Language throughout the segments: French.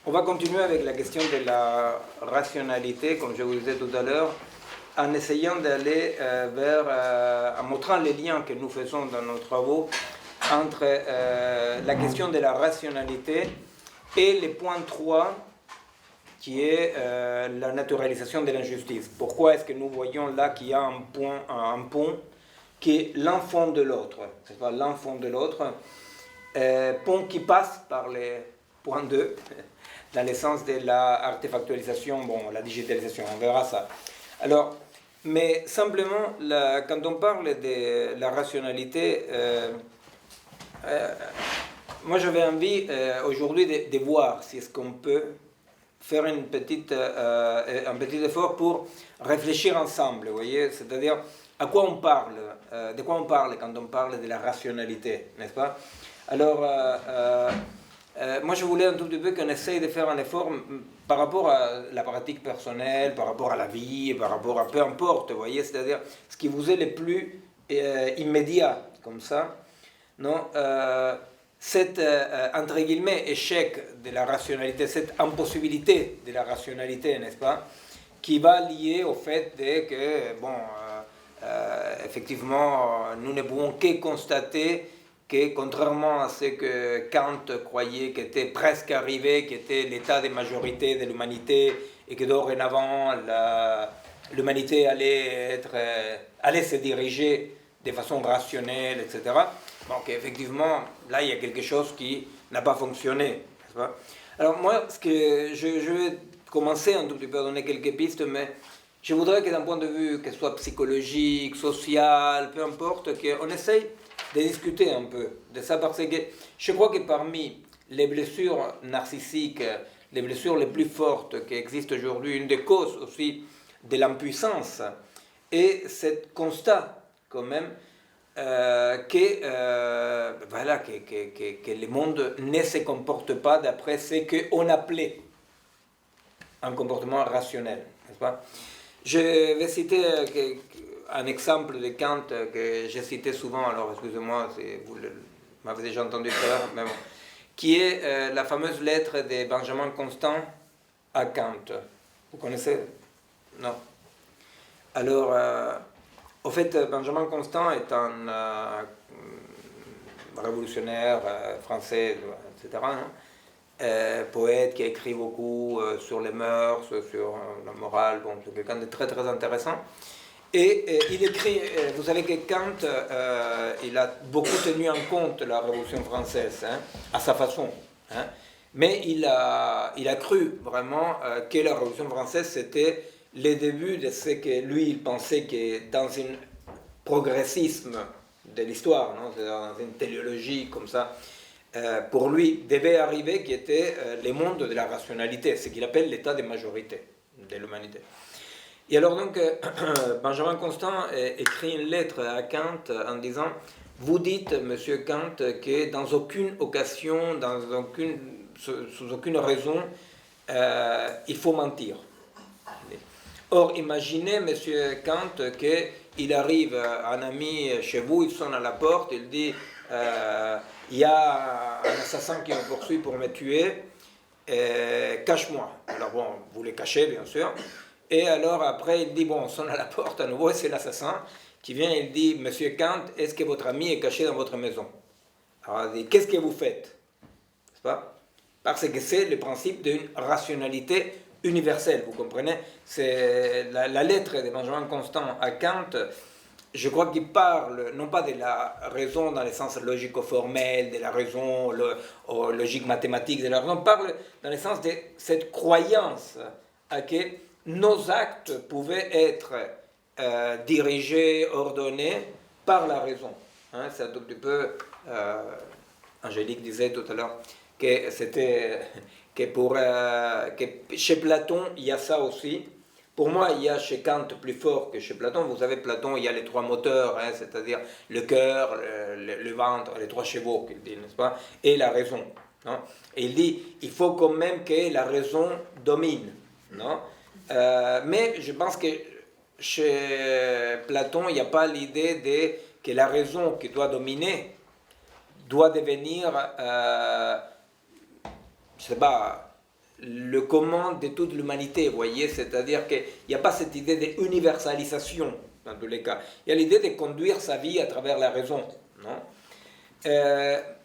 On va continuer avec la question de la rationalité, comme je vous disais tout à l'heure, en essayant d'aller en montrant les liens que nous faisons dans nos travaux entre la question de la rationalité et le point 3, qui est la naturalisation de l'injustice. Pourquoi est-ce que nous voyons là qu'il y a un pont qui est l'enfant de l'autre, c'est pas l'enfant de l'autre, pont qui passe par les points 2, dans le sens de l'artefactualisation, la digitalisation, on verra ça. Alors, mais simplement, quand on parle de la rationalité, moi j'avais envie aujourd'hui de voir si est-ce qu'on peut faire un petit effort pour réfléchir ensemble, vous voyez, c'est-à-dire à quoi on parle, de quoi on parle quand on parle de la rationalité, n'est-ce pas? Alors, moi je voulais un tout petit peu qu'on essaye de faire un effort par rapport à la pratique personnelle, par rapport à la vie, par rapport à peu importe, vous voyez, c'est-à-dire ce qui vous est le plus immédiat, comme ça, non? Cet, entre guillemets, échec de la rationalité, cette impossibilité de la rationalité, n'est-ce pas, qui va lier au fait que, effectivement, nous ne pouvons que constater que, contrairement à ce que Kant croyait qui était presque arrivé, qui était l'état de majorité de l'humanité, et que dorénavant, l'humanité allait se diriger de façon rationnelle, etc., donc effectivement, là, il y a quelque chose qui n'a pas fonctionné, n'est-ce pas? Alors moi, ce que je vais commencer un tout petit peu à donner quelques pistes, mais je voudrais que d'un point de vue, que ce soit psychologique, social, peu importe, qu'on essaye de discuter un peu de ça, parce que je crois que parmi les blessures narcissiques, les blessures les plus fortes qui existent aujourd'hui, une des causes aussi de l'impuissance, est ce constat quand même que le monde ne se comporte pas d'après ce qu'on appelait un comportement rationnel, n'est-ce pas? Je vais citer un exemple de Kant que j'ai cité souvent, alors excusez-moi si vous m'avez déjà entendu tout à l'heure, mais bon, qui est la fameuse lettre de Benjamin Constant à Kant. Vous connaissez? Non. Alors, au fait, Benjamin Constant est un révolutionnaire français, etc., poète qui a écrit beaucoup sur les mœurs, sur la morale, c'est quelqu'un de très très intéressant. Et il écrit, vous savez que Kant, il a beaucoup tenu en compte la Révolution française, à sa façon, mais il a cru vraiment que la Révolution française c'était le début de ce que lui il pensait que dans un progressisme de l'histoire, dans une téléologie comme ça, pour lui devait arriver qui était le monde de la rationalité, ce qu'il appelle l'état de majorité de l'humanité. Et alors donc, Benjamin Constant écrit une lettre à Kant en disant « Vous dites, monsieur Kant, que dans aucune occasion, sous aucune raison, il faut mentir. Or, imaginez, monsieur Kant, qu'il arrive un ami chez vous, il sonne à la porte, il dit il y a un assassin qui me poursuit pour me tuer, cache-moi. Alors bon, vous les cachez, bien sûr. Et alors après, il dit, on sonne à la porte à nouveau, et c'est l'assassin qui vient, il dit, monsieur Kant, est-ce que votre ami est caché dans votre maison? Alors il dit, qu'est-ce que vous faites? N'est-ce pas? Parce que c'est le principe d'une rationalité universelle, vous comprenez? C'est la lettre de Benjamin Constant à Kant, je crois qu'il parle non pas de la raison dans le sens logico-formel, de la raison logique mathématique, de la raison, parle dans le sens de cette croyance à que nos actes pouvaient être dirigés, ordonnés par la raison. C'est un tout petit peu, Angélique disait tout à l'heure, que c'était que chez Platon, il y a ça aussi. Pour moi, il y a chez Kant plus fort que chez Platon. Vous savez, Platon, il y a les trois moteurs, c'est-à-dire le cœur, le ventre, les trois chevaux, qu'il dit, n'est-ce pas, et la raison. Non? Et il dit, il faut quand même que la raison domine. Non? Mais je pense que chez Platon, il n'y a pas l'idée que la raison qui doit dominer doit devenir, je ne sais pas, le commun de toute l'humanité, vous voyez, c'est-à-dire qu'il n'y a pas cette idée d'universalisation dans tous les cas. Il y a l'idée de conduire sa vie à travers la raison, non?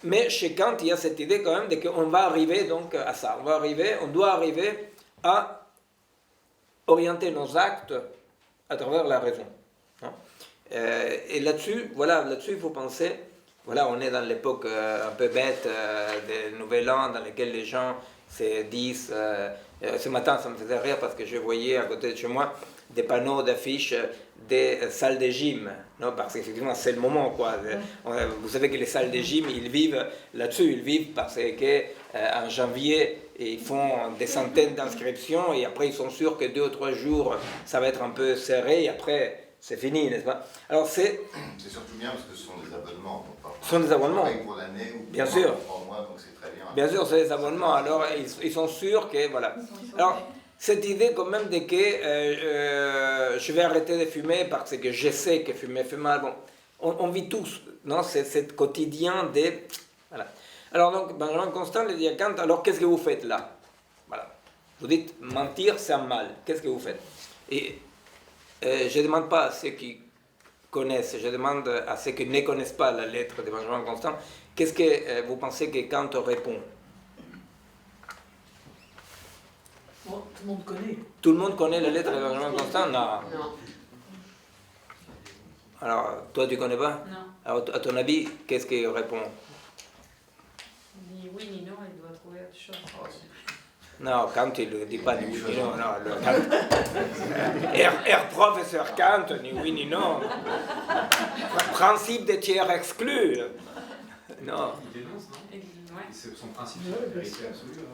Mais chez Kant, il y a cette idée quand même de qu'on va arriver donc à ça. On doit arriver à orienter nos actes à travers la raison. Non? Et là-dessus, il faut penser. Voilà, on est dans l'époque un peu bête des Nouvel An, dans laquelle les gens se disent. Ce matin, ça me faisait rire parce que je voyais à côté de chez moi des panneaux d'affiches des salles de gym, non? Parce qu'effectivement c'est le moment, quoi. Vous savez que les salles de gym, ils vivent là-dessus, ils vivent parce qu'en janvier ils font des centaines d'inscriptions et après ils sont sûrs que 2 ou 3 jours ça va être un peu serré et après c'est fini, n'est-ce pas? Alors c'est surtout bien parce que ce sont des abonnements. Ce sont des abonnements. Pour l'année ou bien sûr. 3 mois, donc c'est très bien. Bien sûr, c'est des abonnements. Alors ils sont sûrs que voilà. Alors cette idée quand même de que je vais arrêter de fumer parce que je sais que fumer fait mal. Bon, on vit tous, non? C'est ce quotidien de voilà. Alors donc Benjamin Constant le dit à Kant. Alors qu'est-ce que vous faites là? Voilà. Vous dites mentir c'est un mal. Qu'est-ce que vous faites? Et je ne demande pas à ceux qui connaissent, je demande à ceux qui ne connaissent pas la lettre de Benjamin Constant, qu'est-ce que vous pensez que Kant répond? Bon, tout le monde connaît. Tout le monde connaît la lettre de Benjamin Constant? Non. Alors, toi, tu connais pas? Non. Alors, à ton avis, qu'est-ce qu'il répond? Ni oui ni non, il doit trouver autre chose. Non, Kant, il ne dit pas ni oui ni non. Professeur Kant, ni oui ni non. Principe des tiers exclus. Non. Il dénonce, non? Ouais. C'est son principe, c'est la vérité absolue.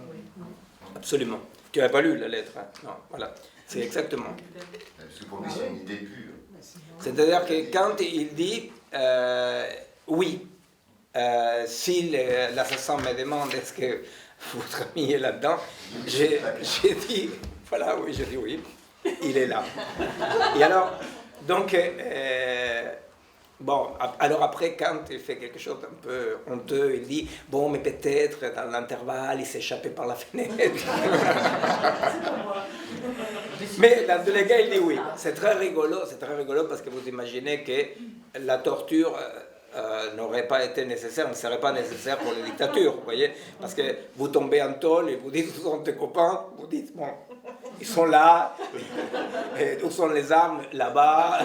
Absolument. Tu n'avais pas lu la lettre, hein? Non, voilà. C'est exactement. Parce que pour lui, c'est une idée pure. C'est-à-dire que Kant, il dit oui, si l'assassin me demande est-ce que votre ami est là-dedans, j'ai dit, voilà, oui, j'ai dit oui, il est là. Et alors, donc, bon, alors après, Kant, il fait quelque chose d'un peu honteux, il dit, bon, mais peut-être dans l'intervalle, il s'est échappé par la fenêtre. Mais dans tous les cas, il dit oui. C'est très rigolo parce que vous imaginez que la torture n'aurait pas été nécessaire, ne serait pas nécessaire pour les dictatures, vous voyez, parce que vous tombez en tôle et vous dites où sont tes copains, vous dites bon, ils sont là, et où sont les armes là-bas,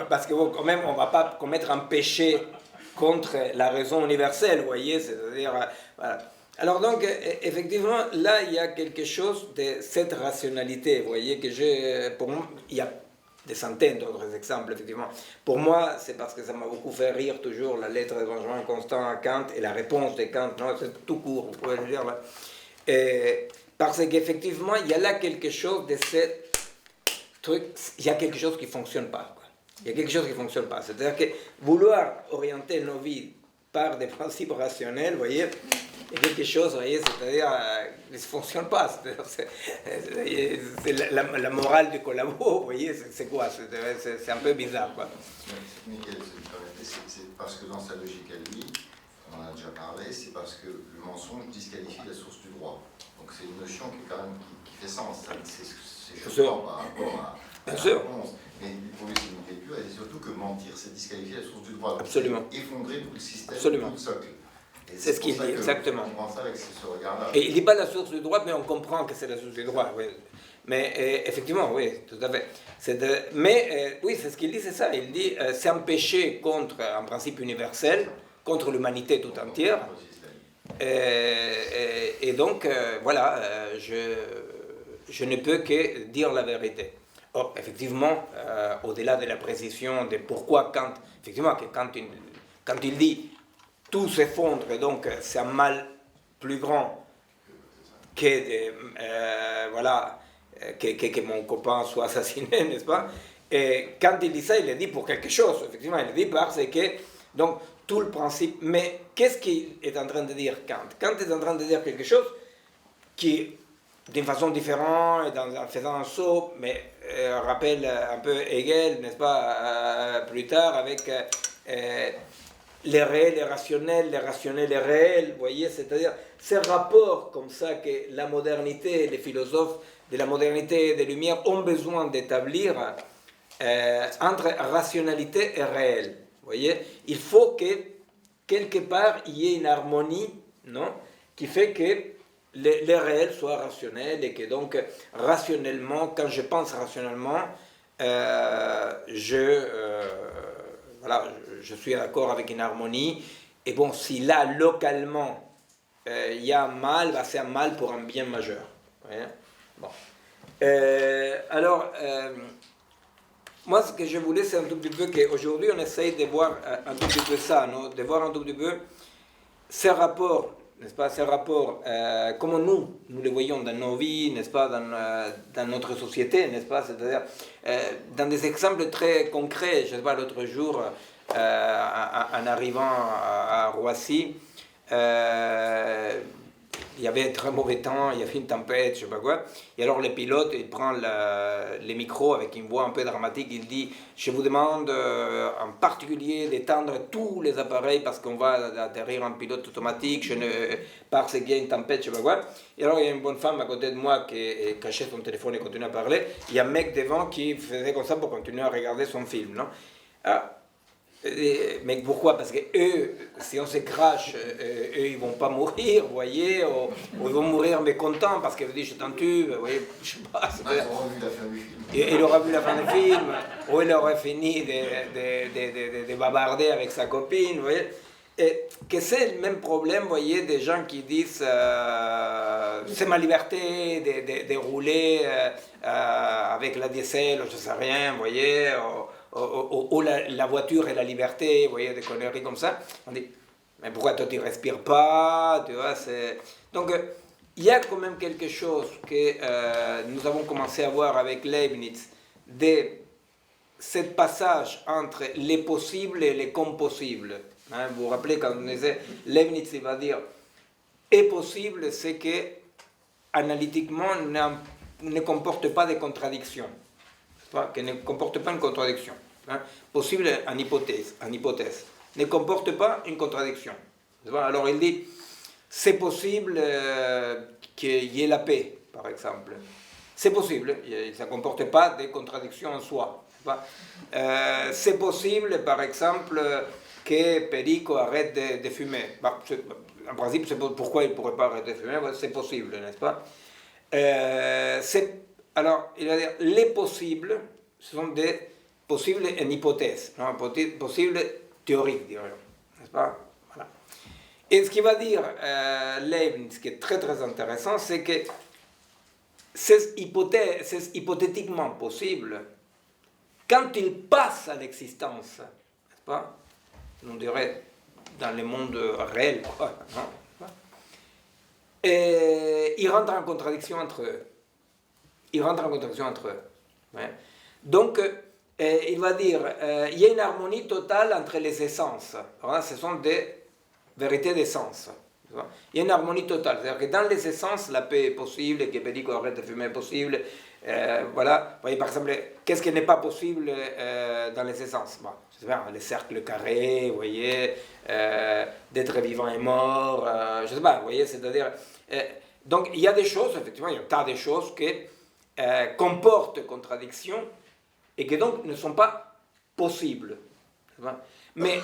parce que bon, quand même on ne va pas commettre un péché contre la raison universelle, vous voyez, c'est-à-dire voilà. Alors donc, effectivement, là, il y a quelque chose de cette rationalité, vous voyez, pour moi, il y a des centaines d'autres exemples, effectivement. Pour moi, c'est parce que ça m'a beaucoup fait rire toujours la lettre de Benjamin Constant à Kant et la réponse de Kant, non, c'est tout court, vous pouvez le dire là. Parce qu'effectivement, il y a là quelque chose de ce truc, il y a quelque chose qui ne fonctionne pas, quoi. Il y a quelque chose qui ne fonctionne pas. C'est-à-dire que vouloir orienter nos vies par des principes rationnels, vous voyez, il y a quelque chose, vous voyez, c'est-à-dire, qui ne fonctionne pas. C'est la morale du collabo, vous voyez, c'est quoi? C'est un peu bizarre, quoi. Michael, c'est parce que dans sa logique à lui, on en a déjà parlé, c'est parce que le mensonge disqualifie la source du droit. Donc c'est une notion qui, quand même, qui fait sens. C'est choquant par rapport à la réponse. Mais pour lui, c'est une idée pure, et c'est surtout que mentir, c'est disqualifier la source du droit. Absolument. Effondrer tout le système, absolument. tout le socle. C'est ce qu'il dit, exactement. On comprend ça avec ce regard-là. Et il ne dit pas la source du droit, mais on comprend que c'est la source du droit. Oui. Mais effectivement, oui, tout à fait. Oui, c'est ce qu'il dit, c'est ça. Il dit c'est un péché contre un principe universel, contre l'humanité tout entière. Et donc, voilà, je ne peux que dire la vérité. Or, effectivement, au-delà de la précision de pourquoi Kant, effectivement, quand il dit tout s'effondre, et donc c'est un mal plus grand que, voilà, que mon copain soit assassiné, n'est-ce pas? Et quand il dit ça, il le dit pour quelque chose, effectivement, il le dit parce que, donc, tout le principe, mais qu'est-ce qu'il est en train de dire Kant? Kant est en train de dire quelque chose qui, d'une façon différente, en faisant un saut, mais rappelle un peu Hegel, n'est-ce pas, plus tard, avec les réels est rationnel, les rationnels est réel, vous voyez, c'est-à-dire ces rapports comme ça que la modernité, les philosophes de la modernité et des Lumières ont besoin d'établir entre rationalité et réel. Vous voyez, il faut que quelque part il y ait une harmonie, non, qui fait que les réels soient rationnels et que donc rationnellement, quand je pense rationnellement, voilà, je suis d'accord avec une harmonie. Et bon, si là, localement, il y a un mal, bah, c'est un mal pour un bien majeur. Voyez, bon. Alors, moi, ce que je voulais, c'est un tout petit peu qu'aujourd'hui, on essaye de voir un tout petit peu ça, non? De voir un tout petit peu ces rapports, n'est-ce pas, ces rapports, comment nous les voyons dans nos vies, n'est-ce pas, dans notre société, n'est-ce pas, c'est-à-dire dans des exemples très concrets. Je ne sais pas, l'autre jour, en arrivant à Roissy, il y avait un très mauvais temps, il y avait une tempête, je ne sais pas quoi. Et alors le pilote, il prend les micros avec une voix un peu dramatique, il dit « Je vous demande en particulier d'éteindre tous les appareils parce qu'on va atterrir en pilote automatique, parce qu'il y a une tempête, je ne sais pas quoi. » Et alors il y a une bonne femme à côté de moi qui cachait son téléphone et continuait à parler. Il y a un mec devant qui faisait comme ça pour continuer à regarder son film, non? Mais pourquoi? Parce que eux, si on se crache, eux ils vont pas mourir, vous voyez, ou ils vont mourir mécontents parce qu'ils disent je t'en tue, vous voyez, je sais pas. Ils auront vu la fin du film. Il aura vu la fin du film, ou il aurait fini de bavarder avec sa copine, vous voyez. Et que c'est le même problème, vous voyez, des gens qui disent c'est ma liberté de rouler avec la diesel, ou je sais rien, vous voyez, ou la voiture et la liberté, vous voyez, des conneries comme ça. On dit, mais pourquoi toi tu ne respires pas, tu vois, c'est... Donc, il y a quand même quelque chose que nous avons commencé à voir avec Leibniz, de ce passage entre les possibles et les compossibles. Hein, vous vous rappelez quand on disait, Leibniz il va dire, est possible, c'est que analytiquement ne comporte pas de contradiction, que ne comporte pas une contradiction. Hein, possible en hypothèse, ne comporte pas une contradiction. Alors il dit, c'est possible qu'il y ait la paix, par exemple. C'est possible, ça ne comporte pas de contradiction en soi. C'est possible, par exemple, que Perico arrête de fumer. En principe, pourquoi il ne pourrait pas arrêter de fumer? C'est possible, n'est-ce pas? Alors, il va dire, les possibles, ce sont des possibles en hypothèse, non? Possibles théoriques, dirions, n'est-ce pas? Voilà. Et ce qu'il va dire Leibniz, qui est très très intéressant, c'est que c'est hypothétiquement possible quand il passe à l'existence, n'est-ce pas? On dirait dans le monde réel, quoi, non? Et ils rentrent en contradiction entre eux. Ouais. Donc, il va dire, il y a une harmonie totale entre les essences. Alors, ce sont des vérités d'essence. Il y a une harmonie totale. C'est-à-dire que dans les essences, la paix est possible, que Perico arrête de fumer est possible. Voilà. Vous voyez, par exemple, qu'est-ce qui n'est pas possible dans les essences? Bon, c'est bien, les cercles carrés, vous voyez, d'être vivant et mort, je ne sais pas, vous voyez, c'est-à-dire... donc, il y a des choses, effectivement, il y a un tas de choses qui comportent contradiction et qui donc ne sont pas possibles. Mais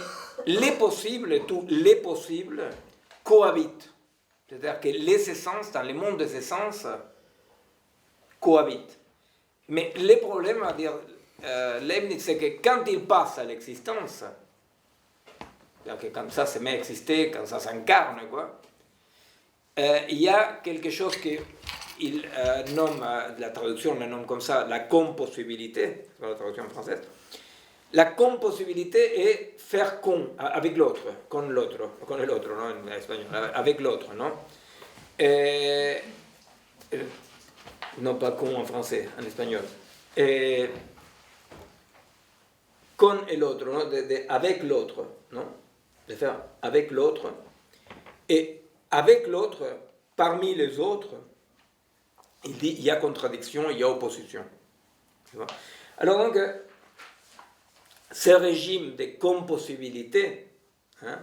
les possibles, tous les possibles, cohabitent. C'est-à-dire que les essences, dans le monde des essences, cohabitent. Mais le problème, à dire, Leibniz, c'est que quand il passe à l'existence, c'est-à-dire que quand ça se met à exister, quand ça s'incarne, quoi, il y a quelque chose qu'il nomme, la traduction le nomme comme ça, la compossibilité, c'est la traduction française. La compossibilité est faire avec l'autre, con l'autre, non, en espagnol, avec l'autre, non? Non pas con en français, en espagnol. Con et l'autre, non? Avec l'autre, non? De faire avec l'autre. Et avec l'autre, parmi les autres, il dit il y a contradiction, il y a opposition. Alors donc, ce régime de compossibilité, hein,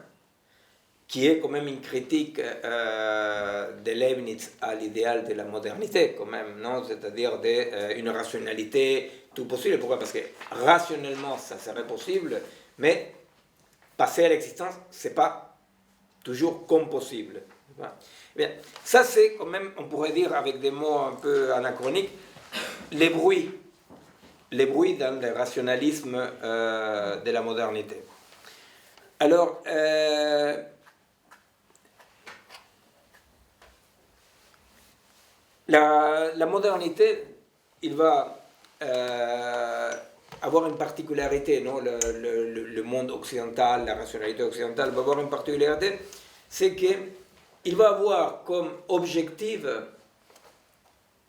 qui est quand même une critique de Leibniz à l'idéal de la modernité, quand même, non? C'est-à-dire une rationalité tout possible. Pourquoi? Parce que rationnellement, ça serait possible, mais passer à l'existence, c'est pas toujours comme possible. Bien, ça c'est quand même, on pourrait dire avec des mots un peu anachroniques, les bruits dans le rationalisme de la modernité. Alors, la modernité, il va avoir une particularité, non? Le monde occidental, la rationalité occidentale va avoir une particularité, c'est qu'il va avoir comme objectif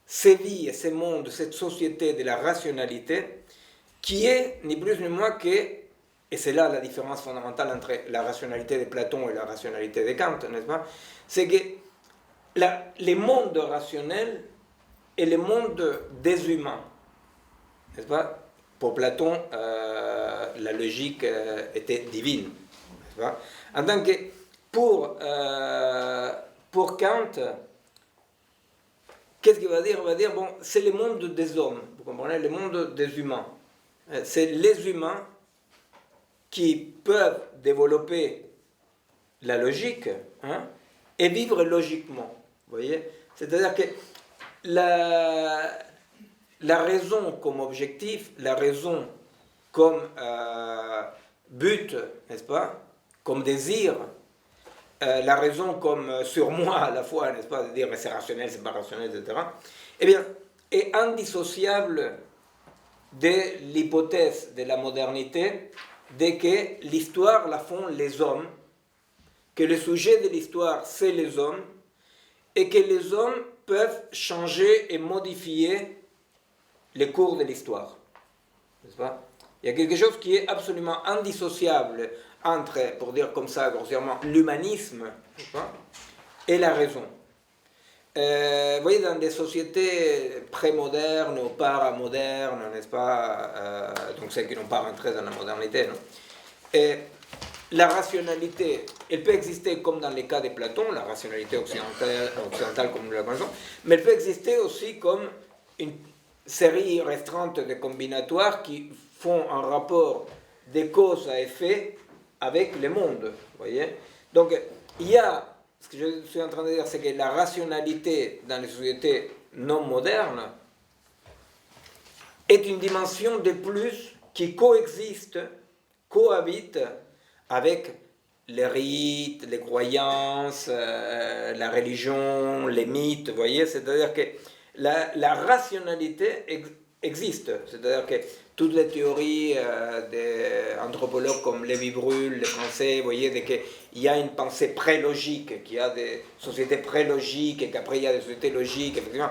ces vies et ces mondes, cette société de la rationalité, qui est ni plus ni moins que, et c'est là la différence fondamentale entre la rationalité de Platon et la rationalité de Kant, n'est-ce pas? C'est que les mondes rationnels et les mondes des humains, n'est-ce pas? Pour Platon, la logique était divine, n'est-ce pas? En tant que, pour Kant, qu'est-ce qu'il va dire? Il va dire, bon, c'est le monde des hommes, vous comprenez, le monde des humains. C'est les humains qui peuvent développer la logique, hein, et vivre logiquement, vous voyez? C'est-à-dire que la raison comme objectif, la raison comme but, n'est-ce pas, comme désir, la raison comme surmoi à la fois, n'est-ce pas, de dire mais c'est rationnel, c'est pas rationnel, etc., eh bien, est indissociable de l'hypothèse de la modernité de que l'histoire la font les hommes, que le sujet de l'histoire c'est les hommes, et que les hommes peuvent changer et modifier les cours de l'histoire. N'est-ce pas? Il y a quelque chose qui est absolument indissociable entre, pour dire comme ça grossièrement, l'humanisme, n'est-ce pas, et la raison. Vous voyez, dans des sociétés pré-modernes ou paramodernes, n'est-ce pas, donc celles qui n'ont pas rentré dans la modernité, non? Et la rationalité, elle peut exister comme dans les cas de Platon, la rationalité occidentale comme nous la connaissons, mais elle peut exister aussi comme une série restreinte de combinatoires qui font un rapport de cause à effet avec le monde, vous voyez. Donc, il y a, ce que je suis en train de dire, c'est que la rationalité dans les sociétés non modernes est une dimension de plus qui cohabite avec les rites, les croyances, la religion, les mythes, vous voyez. C'est-à-dire que la rationalité existe. C'est-à-dire que toutes les théories d'anthropologues comme Lévi-Bruhl, les Français, vous voyez, qu'il y a une pensée pré-logique, qu'il y a des sociétés pré-logiques et qu'après il y a des sociétés logiques, effectivement.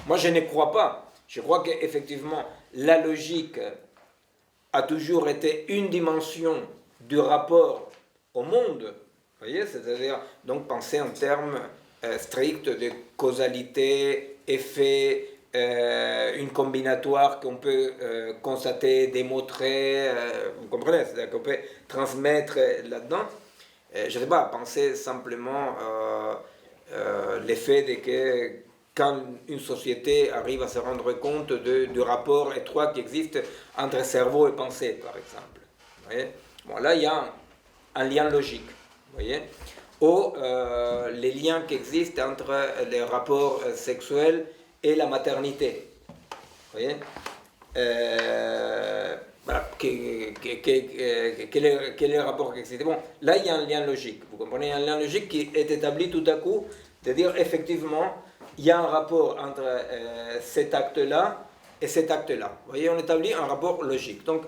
Moi, je ne crois pas. Je crois qu'effectivement, la logique a toujours été une dimension du rapport au monde, vous voyez, c'est-à-dire donc penser en termes stricts de causalité, effet, une combinatoire qu'on peut constater, démontrer, vous comprenez, c'est-à-dire qu'on peut transmettre là-dedans. Je ne sais pas, penser simplement l'effet de que quand une société arrive à se rendre compte du rapport étroit qui existe entre cerveau et pensée, par exemple. Vous voyez? Bon, là, il y a un lien logique, vous voyez, ou les liens qui existent entre les rapports sexuels et la maternité, vous voyez. Voilà, quel est le rapport qui existe? Bon, là, il y a un lien logique, vous comprenez, un lien logique qui est établi tout à coup, de dire effectivement, il y a un rapport entre cet acte-là et cet acte-là. Vous voyez, on établit un rapport logique. Donc,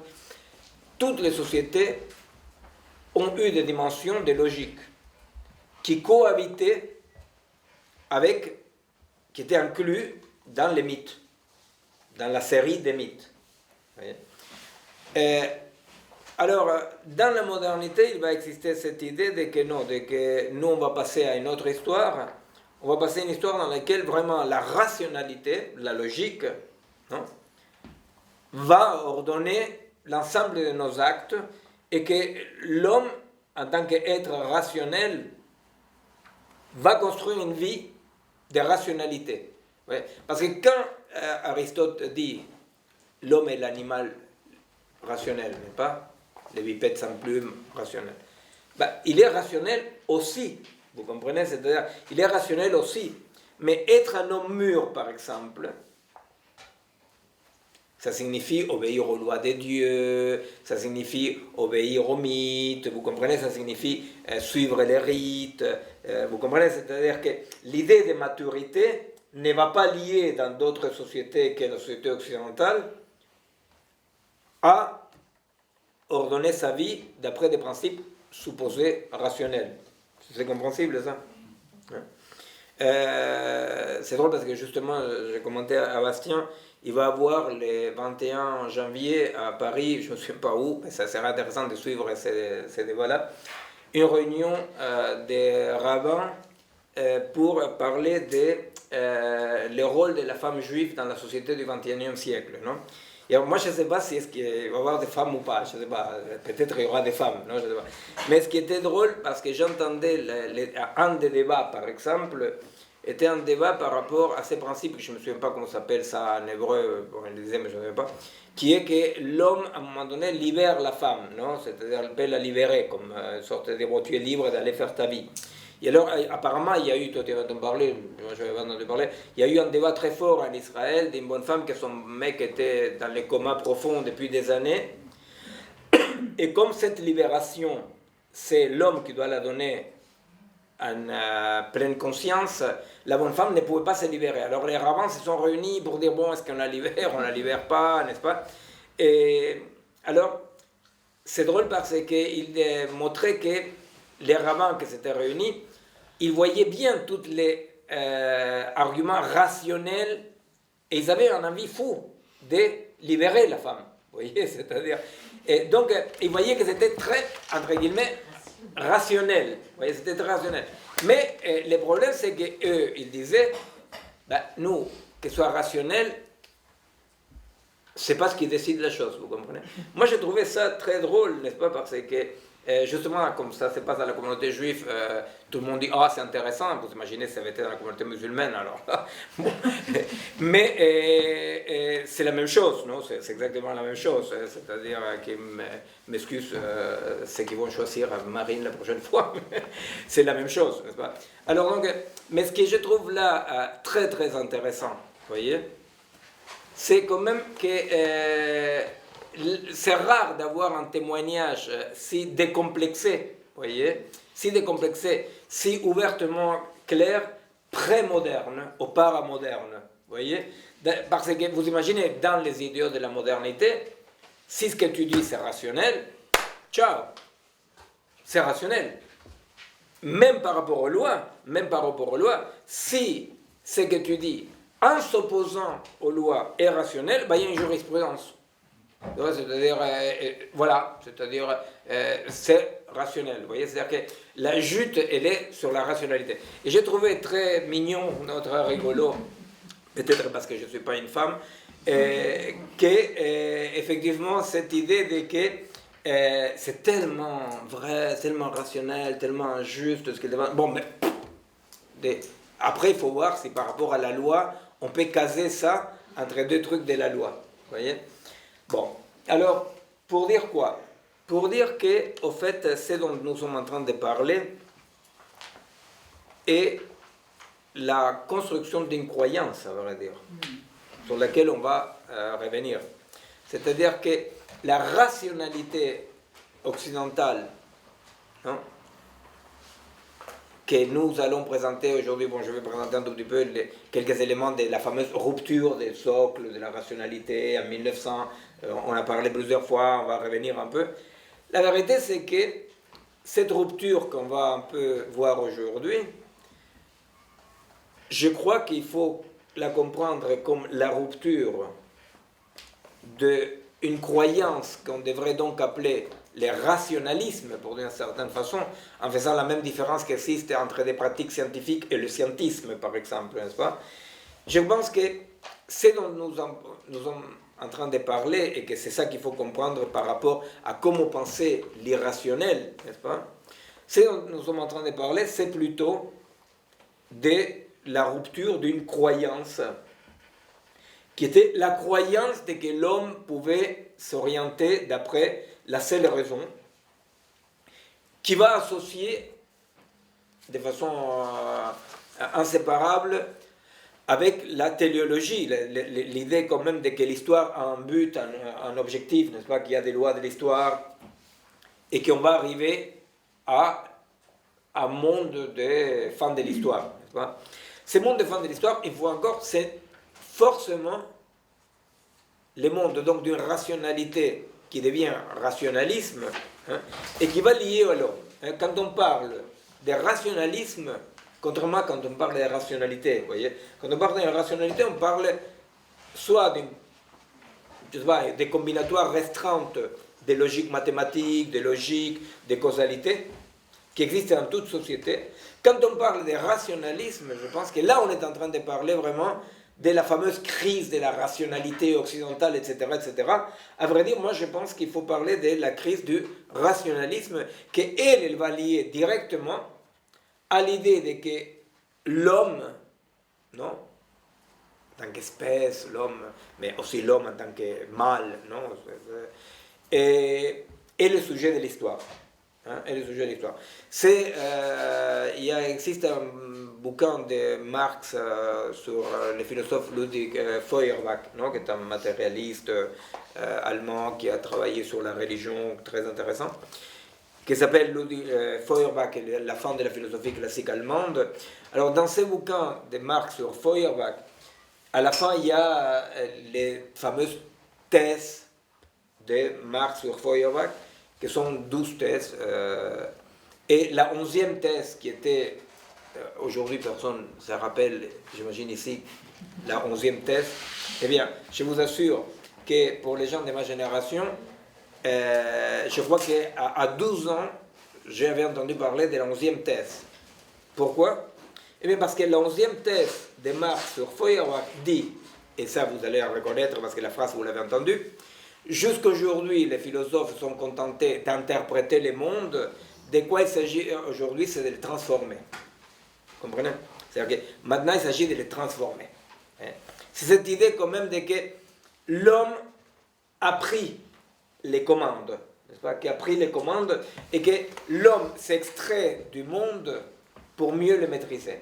toutes les sociétés ont eu des dimensions de logique qui cohabitaient avec, qui étaient inclus dans les mythes, dans la série des mythes. Vous voyez? Alors, dans la modernité, il va exister cette idée de que non, de que nous, on va passer à une autre histoire. On va passer à une histoire dans laquelle vraiment la rationalité, la logique, non, va ordonner l'ensemble de nos actes et que l'homme en tant qu'être rationnel, va construire une vie de rationalité. Ouais. Parce que quand Aristote dit l'homme est l'animal rationnel, n'est-ce pas? Les bipèdes sans plumes, rationnel. Ben, il est rationnel aussi, vous comprenez? C'est-à-dire, il est rationnel aussi. Mais être un homme mûr, par exemple, ça signifie obéir aux lois des dieux, ça signifie obéir aux mythes, vous comprenez? Ça signifie suivre les rites, vous comprenez? C'est-à-dire que l'idée de maturité ne va pas lier dans d'autres sociétés que la société occidentale à ordonner sa vie d'après des principes supposés rationnels. C'est compréhensible, ça? C'est drôle parce que justement, j'ai commenté à Bastien, il va avoir le 21 janvier à Paris, je ne sais pas où, mais ça sera intéressant de suivre ces débats-là, une réunion des rabbins pour parler le rôle de la femme juive dans la société du 21e siècle. Non? Et alors moi, je ne sais pas si est-ce qu'il va y avoir des femmes ou pas, je ne sais pas, peut-être il y aura des femmes, non? Je sais pas. Mais ce qui était drôle, parce que j'entendais un des débats, par exemple, était un débat par rapport à ces principes, que je ne me souviens pas comment ça s'appelle ça en hébreu, bon, il le disait, mais je ne sais pas, qui est que l'homme, à un moment donné, libère la femme, non? C'est-à-dire, il peut la libérer, comme une sorte de tu es libre d'aller faire ta vie. Et alors, apparemment, il y a eu, toi tu vas t'en parler, moi je vais entendu parler, il y a eu un débat très fort en Israël d'une bonne femme que son mec était dans le coma profond depuis des années. Et comme cette libération, c'est l'homme qui doit la donner en pleine conscience, la bonne femme ne pouvait pas se libérer. Alors les rabbins se sont réunis pour dire, bon, est-ce qu'on la libère pas, n'est-ce pas? Et alors, c'est drôle parce qu'il montrait que les rabbins qui s'étaient réunis, ils voyaient bien tous les arguments rationnels et ils avaient un envie fou de libérer la femme. Vous voyez, c'est-à-dire... Et donc, ils voyaient que c'était très, entre guillemets, rationnel. Vous voyez, c'était très rationnel. Mais le problème, c'est qu'eux, ils disaient, ben, nous, que ce soit rationnel, c'est pas ce qui décide la chose, vous comprenez? Moi, j'ai trouvé ça très drôle, n'est-ce pas? Parce que, justement, comme ça se passe dans la communauté juive, tout le monde dit, ah, c'est intéressant, vous imaginez si ça avait été dans la communauté musulmane, alors. Bon. Mais c'est la même chose, non? C'est exactement la même chose. C'est-à-dire qu'ils m'excusent ceux qui vont choisir Marine la prochaine fois. C'est la même chose, n'est-ce pas? Alors, donc, mais ce que je trouve là très, très intéressant, vous voyez, c'est quand même que c'est rare d'avoir un témoignage si décomplexé, voyez, si décomplexé, si ouvertement clair, pré-moderne ou paramoderne, voyez, parce que vous imaginez, dans les idéaux de la modernité, si ce que tu dis c'est rationnel, ciao, c'est rationnel. Même par rapport aux lois, si ce que tu dis, en s'opposant aux lois est rationnel, ben, il y a une jurisprudence. C'est-à-dire, voilà, c'est-à-dire, c'est rationnel. Vous voyez, c'est-à-dire que la jute, elle est sur la rationalité. Et j'ai trouvé très mignon, très rigolo, peut-être parce que je ne suis pas une femme, que, effectivement, cette idée de que c'est tellement vrai, tellement rationnel, tellement juste ce qu'il demande. Bon, mais après, il faut voir si par rapport à la loi, on peut caser ça entre deux trucs de la loi. Vous voyez? Bon, alors, pour dire quoi? Pour dire que, au fait, ce dont nous sommes en train de parler est la construction d'une croyance, à vrai dire, sur laquelle on va revenir. C'est-à-dire que la rationalité occidentale, hein, que nous allons présenter aujourd'hui, bon, je vais présenter un tout petit peu quelques éléments de la fameuse rupture des socles de la rationalité en 1900, on a parlé plusieurs fois, on va revenir un peu. La vérité, c'est que cette rupture qu'on va un peu voir aujourd'hui, je crois qu'il faut la comprendre comme la rupture d'une croyance qu'on devrait donc appeler le rationalisme, pour d'une certaine façon, en faisant la même différence qui existe entre des pratiques scientifiques et le scientisme, par exemple, n'est-ce pas? Je pense que ce dont nous en train de parler, et que c'est ça qu'il faut comprendre par rapport à comment penser l'irrationnel, n'est-ce pas? Ce dont nous sommes en train de parler, c'est plutôt de la rupture d'une croyance, qui était la croyance de que l'homme pouvait s'orienter d'après la seule raison, qui va associer de façon inséparable avec la téléologie, l'idée quand même de que l'histoire a un but, un objectif, n'est-ce pas, qu'il y a des lois de l'histoire, et qu'on va arriver à un monde de fin de l'histoire, n'est-ce pas? Ce monde de fin de l'histoire, il faut encore, c'est forcément le monde donc d'une rationalité qui devient rationalisme, hein, et qui va lier à l'homme. Hein. Quand on parle de rationalisme, contrairement à quand on parle de rationalité, vous voyez, quand on parle de rationalité, on parle soit des combinatoires restreintes des logiques mathématiques, des logiques de causalité, qui existent dans toute société. Quand on parle de rationalisme, je pense que là, on est en train de parler vraiment de la fameuse crise de la rationalité occidentale, etc., etc. À vrai dire, moi, je pense qu'il faut parler de la crise du rationalisme, elle va lier directement à l'idée de que l'homme, non, en tant qu'espèce, l'homme, mais aussi l'homme en tant que mâle, non, est le sujet de l'histoire. Hein, est le sujet de l'histoire. Il existe un bouquin de Marx sur le philosophe Ludwig Feuerbach, non, qui est un matérialiste allemand qui a travaillé sur la religion, très intéressant, qui s'appelle Ludwig Feuerbach, la fin de la philosophie classique allemande. Alors, dans ce bouquin de Marx sur Feuerbach, à la fin, il y a les fameuses thèses de Marx sur Feuerbach, qui sont 12 thèses. Et la 11e thèse, qui était, aujourd'hui personne ne se rappelle, j'imagine ici, la 11e thèse, eh bien, je vous assure que pour les gens de ma génération, je crois qu'à 12 ans, j'avais entendu parler de la 11e thèse. Pourquoi? Eh bien, parce que la 11e thèse de Marx sur Feuerbach dit, et ça vous allez reconnaître parce que la phrase vous l'avez entendue, jusqu'aujourd'hui, les philosophes sont contentés d'interpréter le monde. De quoi il s'agit aujourd'hui, c'est de le transformer. Vous comprenez? C'est-à-dire que maintenant, il s'agit de le transformer. C'est cette idée quand même de que l'homme a pris les commandes, n'est-ce pas? Qui a pris les commandes et que l'homme s'extrait du monde pour mieux le maîtriser.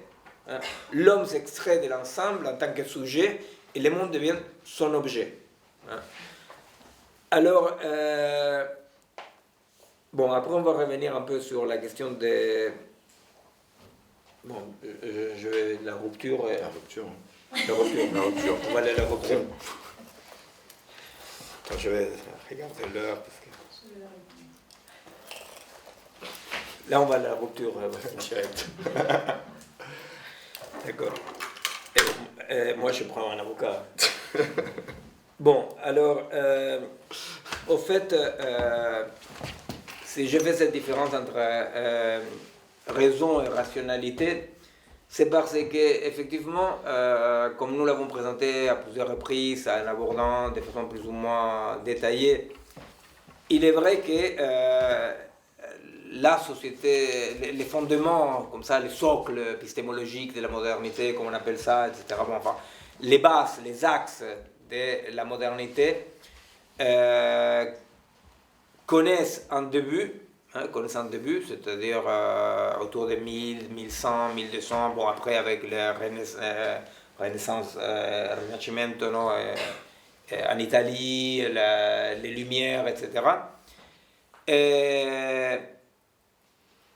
L'homme s'extrait de l'ensemble en tant que sujet et le monde devient son objet. Alors, bon, après on va revenir un peu sur la question des... Bon, je vais... La rupture... La rupture. La rupture. On va aller à la rupture. Attends, je vais regarder l'heure. Parce que... Là, on va à la rupture directe. D'accord. Moi, je prends un avocat. Bon, alors, au fait, si je fais cette différence entre raison et rationalité, c'est parce que, effectivement, comme nous l'avons présenté à plusieurs reprises, en abordant de façon plus ou moins détaillée, il est vrai que la société, les fondements, comme ça, les socles épistémologiques de la modernité, comme on appelle ça, etc., bon, enfin, les bases, les axes de la modernité connaissent un début, c'est-à-dire autour de 1000, 1100, 1200, bon après avec la Renaissance, Rinascimento, no, en Italie, les Lumières, etc.,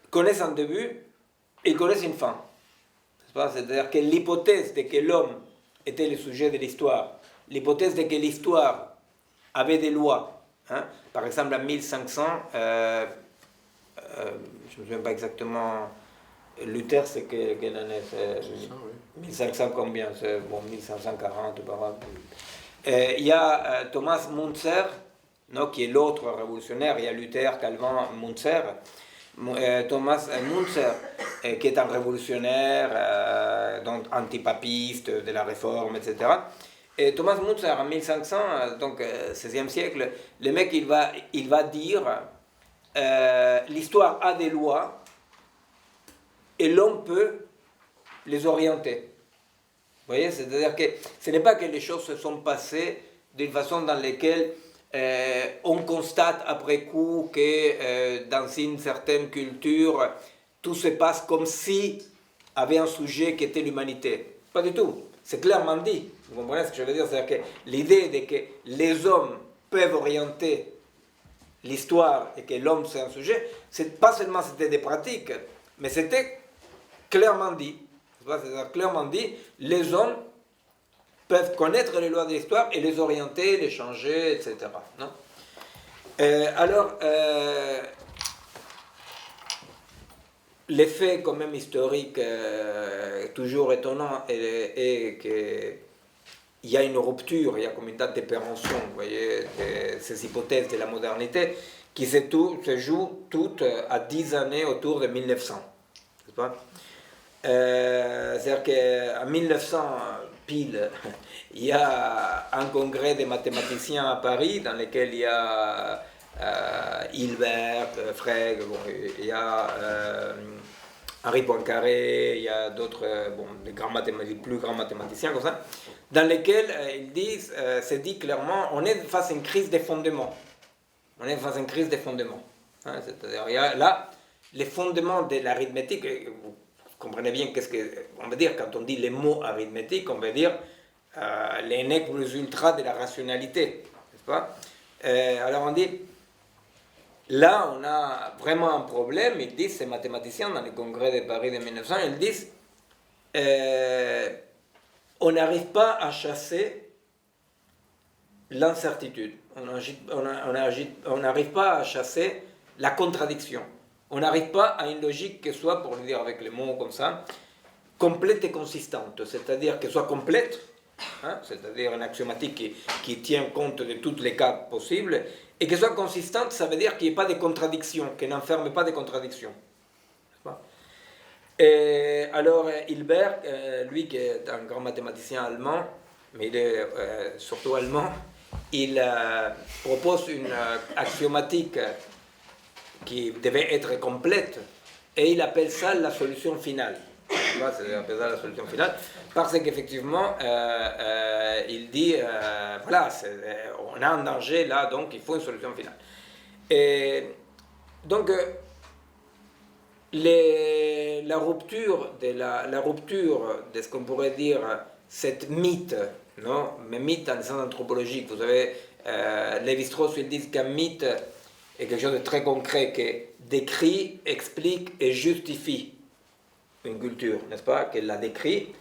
connaissent un début et connaissent une fin. C'est-à-dire que l'hypothèse de que l'homme était le sujet de l'histoire, l'hypothèse de que l'histoire avait des lois, hein, par exemple en 1500, je ne me souviens pas exactement, Luther c'est quelle année? C'est 1500 combien? C'est bon, 1540 par exemple. Il y a Thomas Müntzer, non, qui est l'autre révolutionnaire, il y a Luther, Calvin, Müntzer. Thomas Müntzer, qui est un révolutionnaire, donc antipapiste de la Réforme, etc., Et Thomas Müntzer, en 1500, donc 16e siècle, le mec, il va dire l'histoire a des lois et l'homme peut les orienter. Vous voyez, c'est-à-dire que ce n'est pas que les choses se sont passées d'une façon dans laquelle on constate après coup que dans une certaine culture, tout se passe comme si avait un sujet qui était l'humanité. Pas du tout. C'est clairement dit. Vous comprenez ce que je veux dire? C'est-à-dire que l'idée de que les hommes peuvent orienter l'histoire et que l'homme c'est un sujet, c'est pas seulement c'était des pratiques, mais c'était clairement dit. C'est-à-dire clairement dit, les hommes peuvent connaître les lois de l'histoire et les orienter, les changer, etc. Non? L'effet quand même historique toujours étonnant est qu'il y a une rupture, il y a comme une date d'épération, vous voyez, de ces hypothèses de la modernité qui se jouent toutes à 10 années autour de 1900. N'est-ce pas? C'est-à-dire qu'en 1900, pile, il y a un congrès des mathématiciens à Paris dans lequel il y a Hilbert, Frege, bon, il y a Henri Poincaré, il y a d'autres des plus grands mathématiciens comme ça, dans lesquels ils disent, c'est dit clairement, on est face à une crise des fondements. On est face à une crise des fondements. Hein, c'est-à-dire, il y a là les fondements de l'arithmétique. Vous comprenez bien qu'est-ce qu'on veut dire quand on dit les mots arithmétiques, on veut dire les nec plus ultra de la rationalité, n'est-ce pas? Alors on dit, là on a vraiment un problème, ils disent, ces mathématiciens dans le congrès de Paris de 1900, ils disent, on n'arrive pas à chasser l'incertitude, on n'arrive pas à chasser la contradiction. On n'arrive pas à une logique qui soit, pour le dire avec les mots comme ça, complète et consistante, c'est-à-dire qu'elle soit complète, hein, c'est-à-dire une axiomatique qui tient compte de tous les cas possibles, et qu'elle soit consistante, ça veut dire qu'il n'y ait pas de contradictions, qu'elle n'enferme pas de contradictions. Et alors Hilbert, lui qui est un grand mathématicien allemand, mais il est surtout allemand, il propose une axiomatique qui devait être complète, et il appelle ça la solution finale. Il appelle ça la solution finale, parce qu'effectivement, il dit, voilà, on a un danger là, donc il faut une solution finale. Et donc, la rupture de ce qu'on pourrait dire, cette mythe, non? Mais mythe en sens anthropologique, vous savez, Lévi-Strauss, il dit qu'un mythe est quelque chose de très concret qui décrit, explique et justifie une culture, n'est-ce pas? Qu'elle la décrit,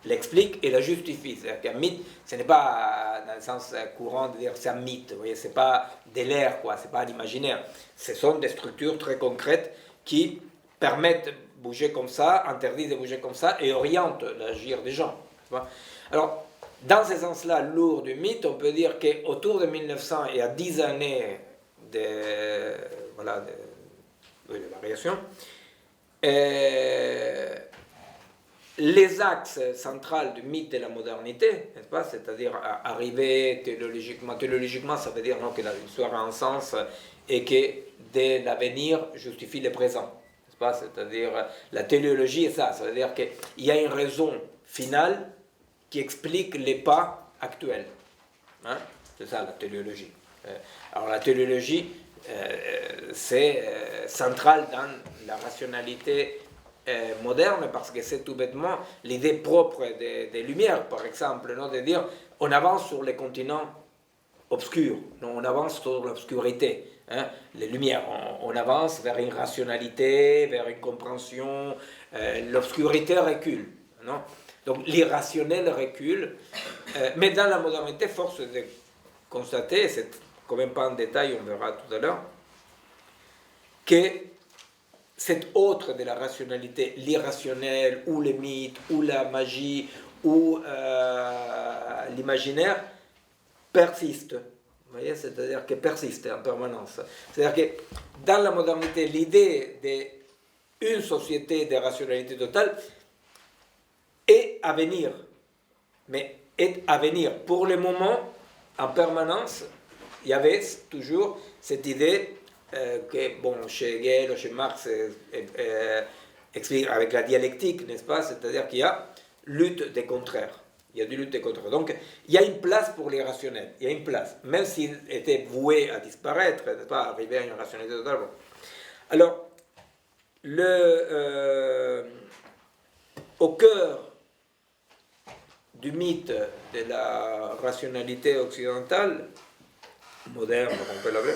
l'explique et la justifie. C'est-à-dire qu'un mythe, ce n'est pas dans le sens courant de dire c'est un mythe, vous voyez, c'est pas de l'air, quoi, c'est pas l'imaginaire. Ce sont des structures très concrètes qui permettent de bouger comme ça, interdisent de bouger comme ça et orientent l'agir des gens. N'est-ce pas? Alors, dans ce sens-là, lourd du mythe, on peut dire qu'autour de 1900 et à 10 années de variation, les axes centraux du mythe de la modernité, n'est-ce pas? C'est-à-dire arriver théologiquement, ça veut dire non, que l'histoire a un sens et que de l'avenir justifie le présent, n'est-ce pas? C'est-à-dire la téléologie est ça, ça veut dire qu'il y a une raison finale qui explique les pas actuels. Hein? C'est ça la téléologie. Alors la téléologie, c'est central dans la rationalité moderne parce que c'est tout bêtement l'idée propre des Lumières, par exemple, non, de dire on avance sur les continents obscurs, non, on avance sur l'obscurité, hein, les Lumières, on avance vers une rationalité, vers une compréhension, l'obscurité recule, non? Donc l'irrationnel recule, mais dans la modernité, force de constater, c'est quand même pas en détail, on verra tout à l'heure, que cette autre de la rationalité, l'irrationnel, ou les mythes, ou la magie, ou l'imaginaire, persiste. Vous voyez, c'est-à-dire qu'elle persiste en permanence. C'est-à-dire que dans la modernité, l'idée d'une société de rationalité totale est à venir, mais est à venir. Pour le moment, en permanence, il y avait toujours cette idée que, bon, chez Hegel, chez Marx, explique avec la dialectique, n'est-ce pas? C'est-à-dire qu'il y a lutte des contraires. Il y a du lutte des contraires. Donc, il y a une place pour l'irrationnel. Il y a une place. Même s'il était voué à disparaître, n'est-ce pas, arriver à une rationalité totale. Bon. Alors, au cœur du mythe de la rationalité occidentale, moderne, on peut l'appeler,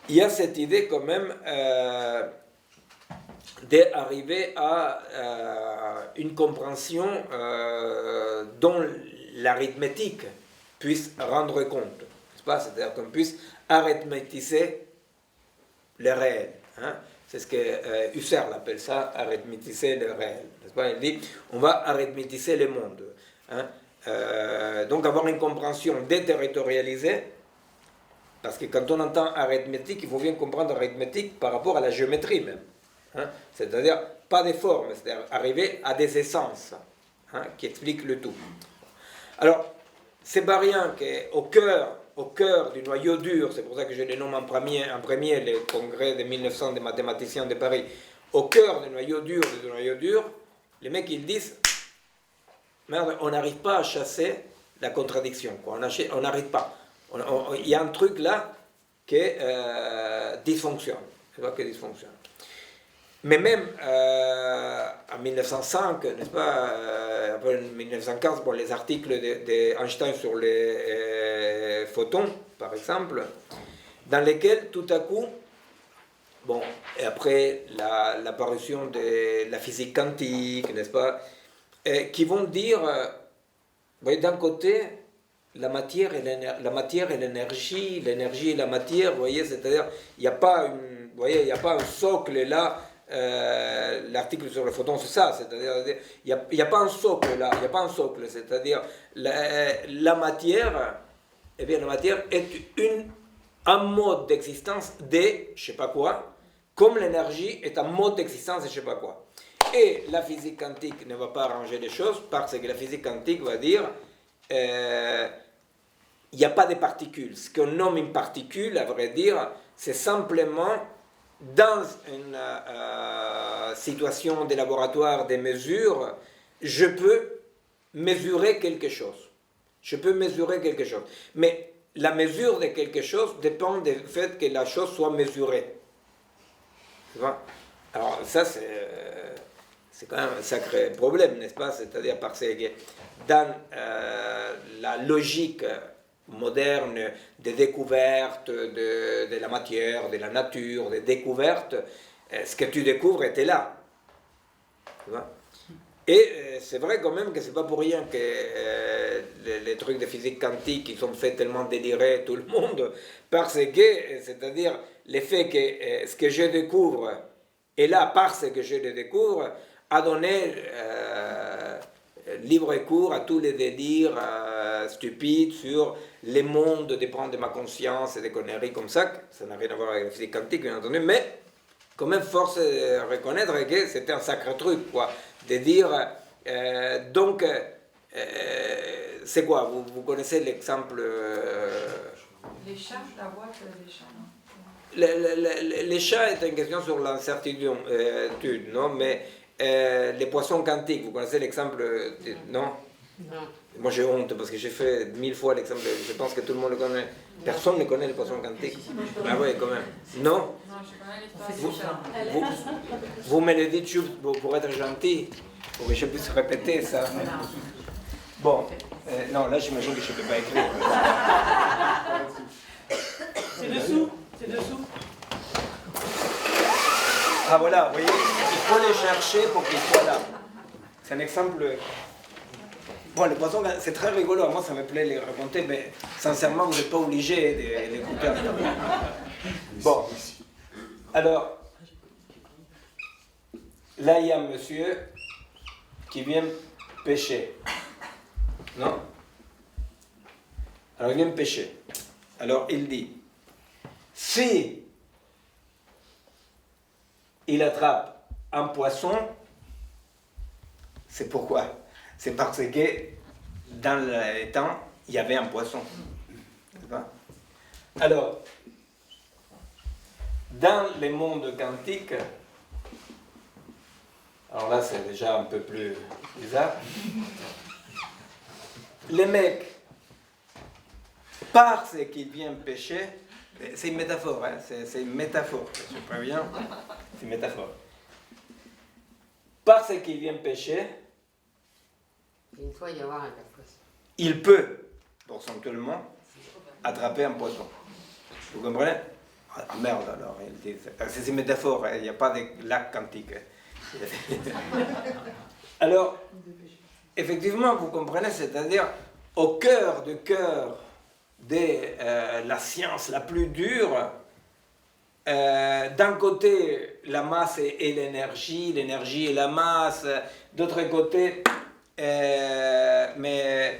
il y a cette idée quand même d'arriver à une compréhension dont l'arithmétique puisse rendre compte, n'est-ce pas? C'est-à-dire qu'on puisse arithmétiser le réel. Hein? C'est ce que Husserl appelle ça, arithmétiser le réel. N'est-ce pas? Il dit, on va arithmétiser le monde. Hein? Donc avoir une compréhension déterritorialisée, parce que quand on entend arithmétique, il faut bien comprendre arithmétique par rapport à la géométrie même. Hein? C'est-à-dire pas des formes, c'est-à-dire arriver à des essences, hein, qui expliquent le tout. Alors, c'est pas rien qu'au cœur du noyau dur, c'est pour ça que je le nomme en premier le congrès de 1900 des mathématiciens de Paris, au cœur du noyau dur, les mecs ils disent, merde, on n'arrive pas à chasser la contradiction, quoi. On n'arrive pas. Il y a un truc là qui dysfonctionne. C'est pas que dysfonctionne. Mais même en 1905, n'est-ce pas, après 1915, bon, les articles d'Einstein sur les photons, par exemple, dans lesquels tout à coup, bon, et après l'apparition de la physique quantique, n'est-ce pas, qui vont dire, vous voyez, d'un côté, la matière et l'énergie, l'énergie et la matière, vous voyez, c'est-à-dire, il n'y a pas un socle là. L'article sur le photon, c'est ça, c'est-à-dire, il n'y a pas un socle là, il n'y a pas un socle, c'est-à-dire, la matière, eh bien, la matière est un mode d'existence de je sais pas quoi, comme l'énergie est un mode d'existence de je sais pas quoi. Et la physique quantique ne va pas arranger les choses, parce que la physique quantique va dire, il n'y a pas de particules. Ce qu'on nomme une particule, à vrai dire, c'est simplement dans une situation de laboratoire de mesure, je peux mesurer quelque chose. Mais la mesure de quelque chose dépend du fait que la chose soit mesurée. Tu vois? Alors ça, c'est quand même un sacré problème, n'est-ce pas? C'est-à-dire parce que dans la logique moderne des découvertes de la matière, de la nature, des découvertes, ce que tu découvres était là. Tu vois? Et c'est vrai quand même que c'est pas pour rien que les trucs de physique quantique ils ont fait tellement délirer tout le monde, parce que, c'est-à-dire, le fait que ce que je découvre est là parce que je le découvre, a donné libre cours à tous les délires stupides sur les mondes dépendent de ma conscience et des conneries comme ça n'a rien à voir avec la physique quantique, bien entendu, mais quand même force de reconnaître que c'était un sacré truc, quoi, de dire, donc, c'est quoi, vous connaissez l'exemple... Les chats, la boîte des chats, non? Les chats est une question sur l'incertitude, non, mais les poissons quantiques, vous connaissez l'exemple, non? Non. Moi j'ai honte parce que j'ai fait 1000 fois l'exemple, je pense que tout le monde le connaît. Personne ne connaît les poissons quantiques. Ah oui, quand même. Non? Non, je connais l'histoire des chats. Vous me le dites juste pour être gentil, pour que je puisse répéter ça. Bon, non, là j'imagine que je ne peux pas écrire. C'est dessous. Ah voilà, vous voyez, il faut les chercher pour qu'ils soient là. C'est un exemple... Bon, les poissons, c'est très rigolo, moi ça me plaît de les raconter, mais sincèrement, vous n'êtes pas obligé de l'écouter. Bon, alors, là il y a un monsieur qui vient pêcher. Non? Alors il vient pêcher. Alors il dit, si il attrape un poisson, c'est pourquoi? C'est parce que dans le temps, il y avait un poisson. Alors, dans le monde quantique, alors là c'est déjà un peu plus bizarre, les mecs, parce qu'ils viennent pêcher, c'est une métaphore, hein, c'est une métaphore, je préviens, c'est une métaphore. Parce qu'ils viennent pêcher, il faut y avoir un poisson. Il peut, ponctuellement, attraper un poisson. Vous comprenez? Ah merde alors, c'est une métaphore, il n'y a pas de lac quantique. Alors, effectivement, vous comprenez, c'est-à-dire au cœur de la science la plus dure, d'un côté la masse et l'énergie et la masse, d'autre côté, mais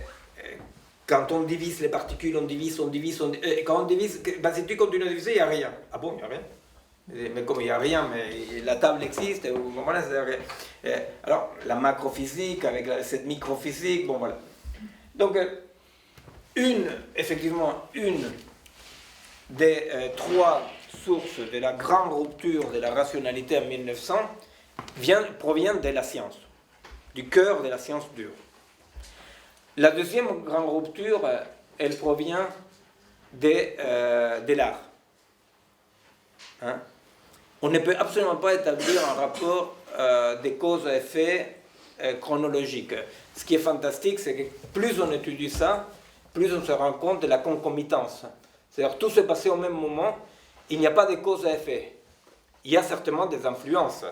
quand on divise les particules, on divise, quand on divise, si tu continues à diviser, il n'y a rien. Ah bon, il n'y a rien? Mais comme il n'y a rien, mais la table existe, vous comprenez? Alors, la macrophysique avec cette microphysique, bon voilà. Donc, effectivement, une des trois sources de la grande rupture de la rationalité en 1900 provient de la science, du cœur de la science dure. La deuxième grande rupture, elle provient de l'art. Hein? On ne peut absolument pas établir un rapport des causes à effets chronologiques. Ce qui est fantastique, c'est que plus on étudie ça, plus on se rend compte de la concomitance. C'est-à-dire tout s'est passé au même moment, il n'y a pas de cause à effet. Il y a certainement des influences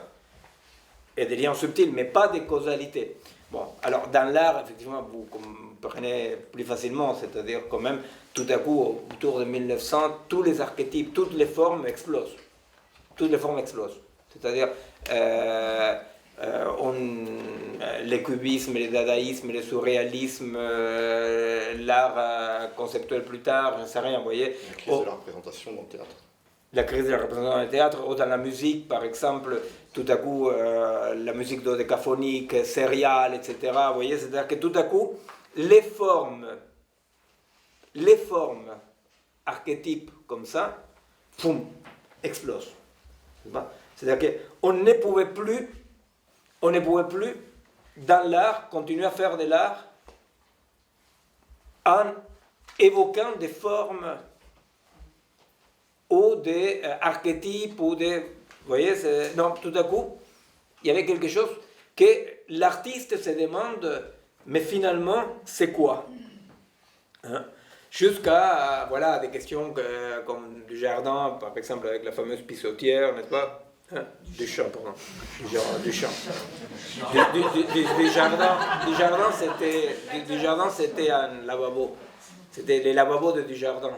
et des liens subtils, mais pas de causalité. Bon, alors dans l'art, effectivement, vous comprenez plus facilement, c'est-à-dire quand même, tout à coup, autour de 1900, tous les archétypes, toutes les formes explosent. Toutes les formes explosent. C'est-à-dire, le cubisme, le dadaïsme, le surréalisme, l'art conceptuel plus tard, je ne sais rien, vous voyez. La crise de la représentation dans le théâtre. La crise de la représentation dans le théâtre, ou dans la musique, par exemple, tout à coup, la musique dodécaphonique, sériale, etc. Vous voyez, c'est-à-dire que tout à coup, les formes archétypes comme ça, poum, explosent. C'est-à-dire qu'on ne pouvait plus, dans l'art, continuer à faire de l'art en évoquant des formes ou des archétypes, ou des... Vous voyez, non, tout à coup, il y avait quelque chose que l'artiste se demande, mais finalement, c'est quoi, hein? Jusqu'à voilà, des questions comme Dujardin, par exemple, avec la fameuse pissotière, n'est-ce pas? Hein? Duchamp, pardon. Dujardin, c'était un lavabo. C'était les lavabos de Dujardin.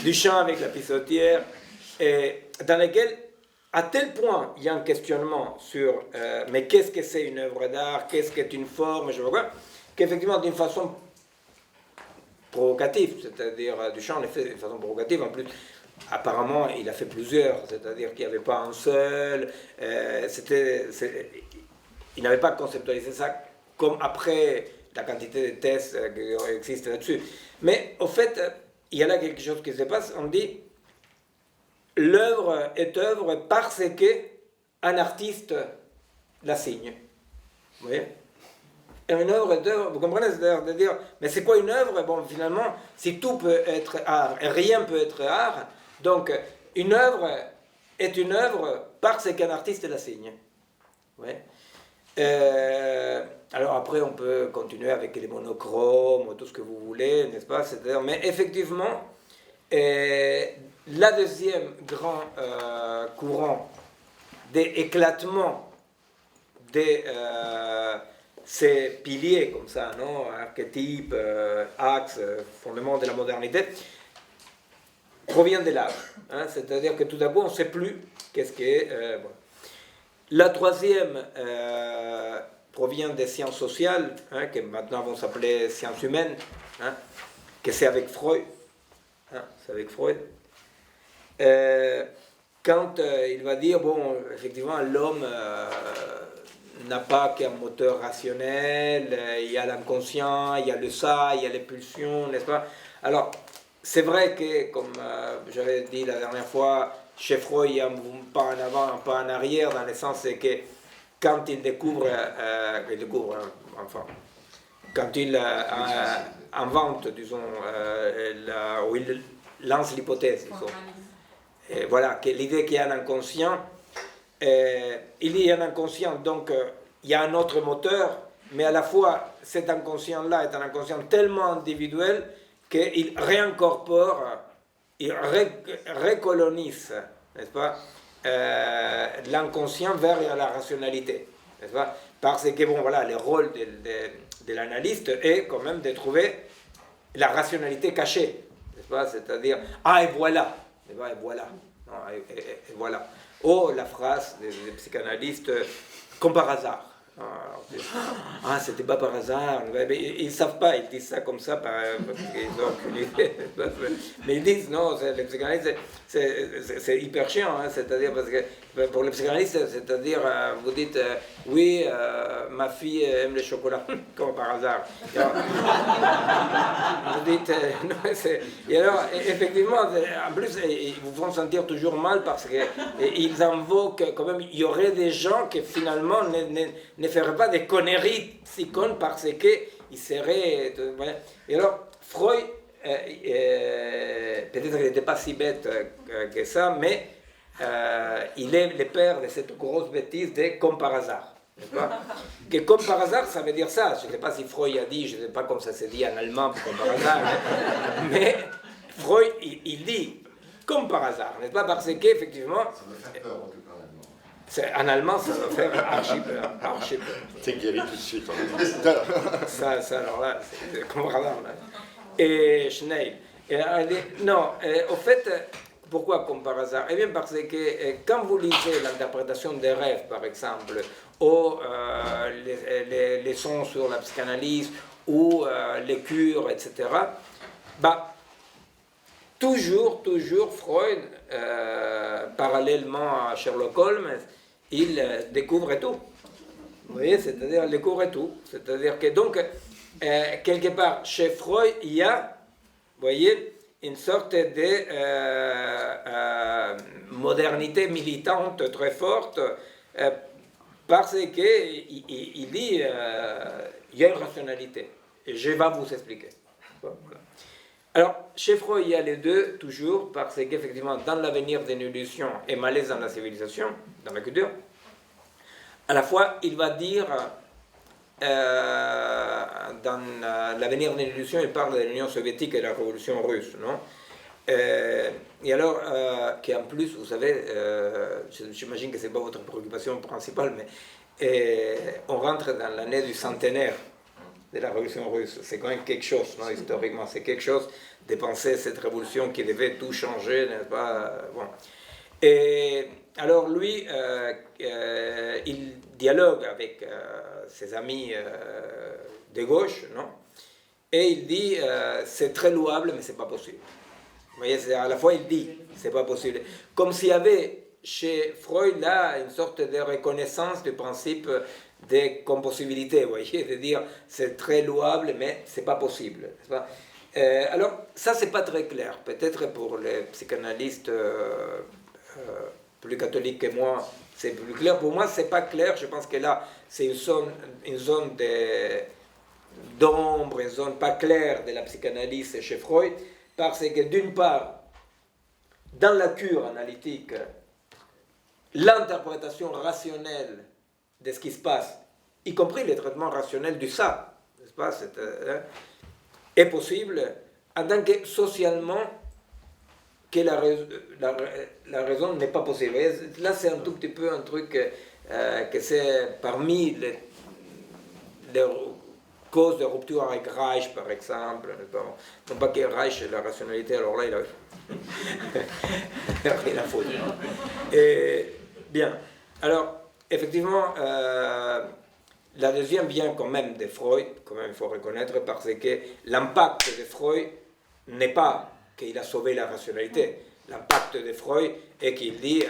Duchamp avec la pissotière, et dans lequel, à tel point, il y a un questionnement sur mais qu'est-ce que c'est une œuvre d'art, qu'est-ce qu'est une forme, je vois quoi, qu'effectivement, d'une façon provocative, c'est-à-dire Duchamp l'a fait de façon provocative, en plus, apparemment, il a fait plusieurs, c'est-à-dire qu'il n'y avait pas un seul, il n'avait pas conceptualisé ça comme après la quantité de tests qui existent là-dessus. Mais au fait, il y a là quelque chose qui se passe, on dit l'œuvre est œuvre parce qu'un artiste la signe. Vous voyez? Et une œuvre est œuvre, vous comprenez? C'est-à-dire de dire, mais c'est quoi une œuvre? Bon, finalement, si tout peut être art et rien peut être art, donc une œuvre est une œuvre parce qu'un artiste la signe. Vous voyez? Alors après, on peut continuer avec les monochromes, tout ce que vous voulez, n'est-ce pas? C'est-à-dire, mais effectivement, la deuxième grand courant d'éclatement de ces piliers comme ça, non? Archétypes, axes, fondements de la modernité, provient de l'art. Hein? C'est-à-dire que tout d'abord, on ne sait plus qu'est-ce qu'est... Bon. La troisième provient des sciences sociales, hein, qui maintenant vont s'appeler sciences humaines, hein, que c'est avec Freud. Hein, c'est avec Freud. Quand il va dire, bon, effectivement, l'homme n'a pas qu'un moteur rationnel, il y a l'inconscient, il y a le ça, il y a les pulsions, n'est-ce pas? Alors, c'est vrai que, comme j'avais dit la dernière fois, chez Freud, il y a un pas en avant, un pas en arrière, dans le sens que quand il découvre, quand il invente, disons, où il lance l'hypothèse, disons, et voilà, que l'idée qu'il y a un inconscient, il y a un inconscient, donc il y a un autre moteur, mais à la fois cet inconscient-là est un inconscient tellement individuel qu'il réincorpore, il recolonise, n'est-ce pas, l'inconscient vers la rationalité, n'est-ce pas, parce que bon voilà, le rôle de l'analyste est quand même de trouver la rationalité cachée, n'est-ce pas, c'est-à-dire et voilà, et voilà, non, et voilà. Oh, la phrase des psychanalystes, comme par hasard. C'était pas par hasard. Mais ils ne savent pas, ils disent ça comme ça parce qu'ils ont aucune idée. Mais ils disent, non, les psychanalystes, c'est hyper chiant, hein, c'est-à-dire, parce que pour les psychanalystes, c'est-à-dire, vous dites, oui, ma fille aime le chocolat, comme par hasard. Vous dites, non, et alors, effectivement, en plus, ils vous font sentir toujours mal parce qu'ils invoquent, quand même, il y aurait des gens qui finalement ne feraient pas des conneries si connes parce qu'ils seraient... Et alors, Freud, peut-être qu'il n'était pas si bête que ça, mais il est le père de cette grosse bêtise de comme par hasard. Que comme par hasard, ça veut dire ça. Je ne sais pas si Freud a dit, je ne sais pas comment ça se dit en allemand, comme par hasard, mais Freud, il dit comme par hasard, n'est-ce pas? Parce qu'effectivement... Ça me fait peur, en tout cas, en allemand. En allemand, ça va faire archi peur. T'es guéri tout de suite. Ça, alors là, c'est comme par hasard. Et Schneil. Non, au fait, pourquoi comme par hasard? Eh bien, parce que quand vous lisez l'interprétation des rêves, par exemple, ou les leçons sur la psychanalyse, ou les cures, etc., toujours Freud, parallèlement à Sherlock Holmes, il découvre tout. Vous voyez, c'est-à-dire, il découvre tout. C'est-à-dire que, donc, quelque part, chez Freud, il y a, vous voyez, une sorte de modernité militante très forte, parce qu'il dit, il y a une rationalité. Et je vais vous expliquer. Voilà. Alors, chez Freud, il y a les deux, toujours, parce qu'effectivement, dans l'avenir d'une illusion et malaise dans la civilisation, dans la culture, à la fois, il va dire, dans l'avenir d'une illusion, il parle de l'Union soviétique et de la révolution russe, non? Et alors, qu'en plus, vous savez, j'imagine que ce n'est pas votre préoccupation principale, mais on rentre dans l'année du centenaire de la révolution russe. C'est quand même quelque chose, non, historiquement, c'est quelque chose de penser cette révolution qui devait tout changer, n'est-ce pas? Bon. Et alors lui, il dialogue avec ses amis de gauche, non? Et il dit, c'est très louable, mais c'est pas possible. Vous voyez, à la fois il dit, c'est pas possible. Comme s'il y avait chez Freud là une sorte de reconnaissance du principe des compossibilités, vous voyez, de dire c'est très louable, mais c'est pas possible, n'est-ce pas? Alors, ça c'est pas très clair. Peut-être pour les psychanalystes plus catholiques que moi, c'est plus clair. Pour moi, c'est pas clair. Je pense que là, c'est une zone d'ombre, une zone pas claire de la psychanalyse chez Freud, parce que d'une part, dans la cure analytique, l'interprétation rationnelle de ce qui se passe, y compris les traitements rationnels du ça, n'est-ce pas, est possible, en tant que socialement, que la raison n'est pas possible. Et là, c'est un tout petit peu un truc que c'est parmi les causes de rupture avec Reich, par exemple. Non pas que Reich est la rationalité, alors là, il a rien à foutre. Et, bien. Alors, effectivement, la deuxième vient quand même de Freud, quand même il faut reconnaître, parce que l'impact de Freud n'est pas qu'il a sauvé la rationalité. L'impact de Freud est qu'il dit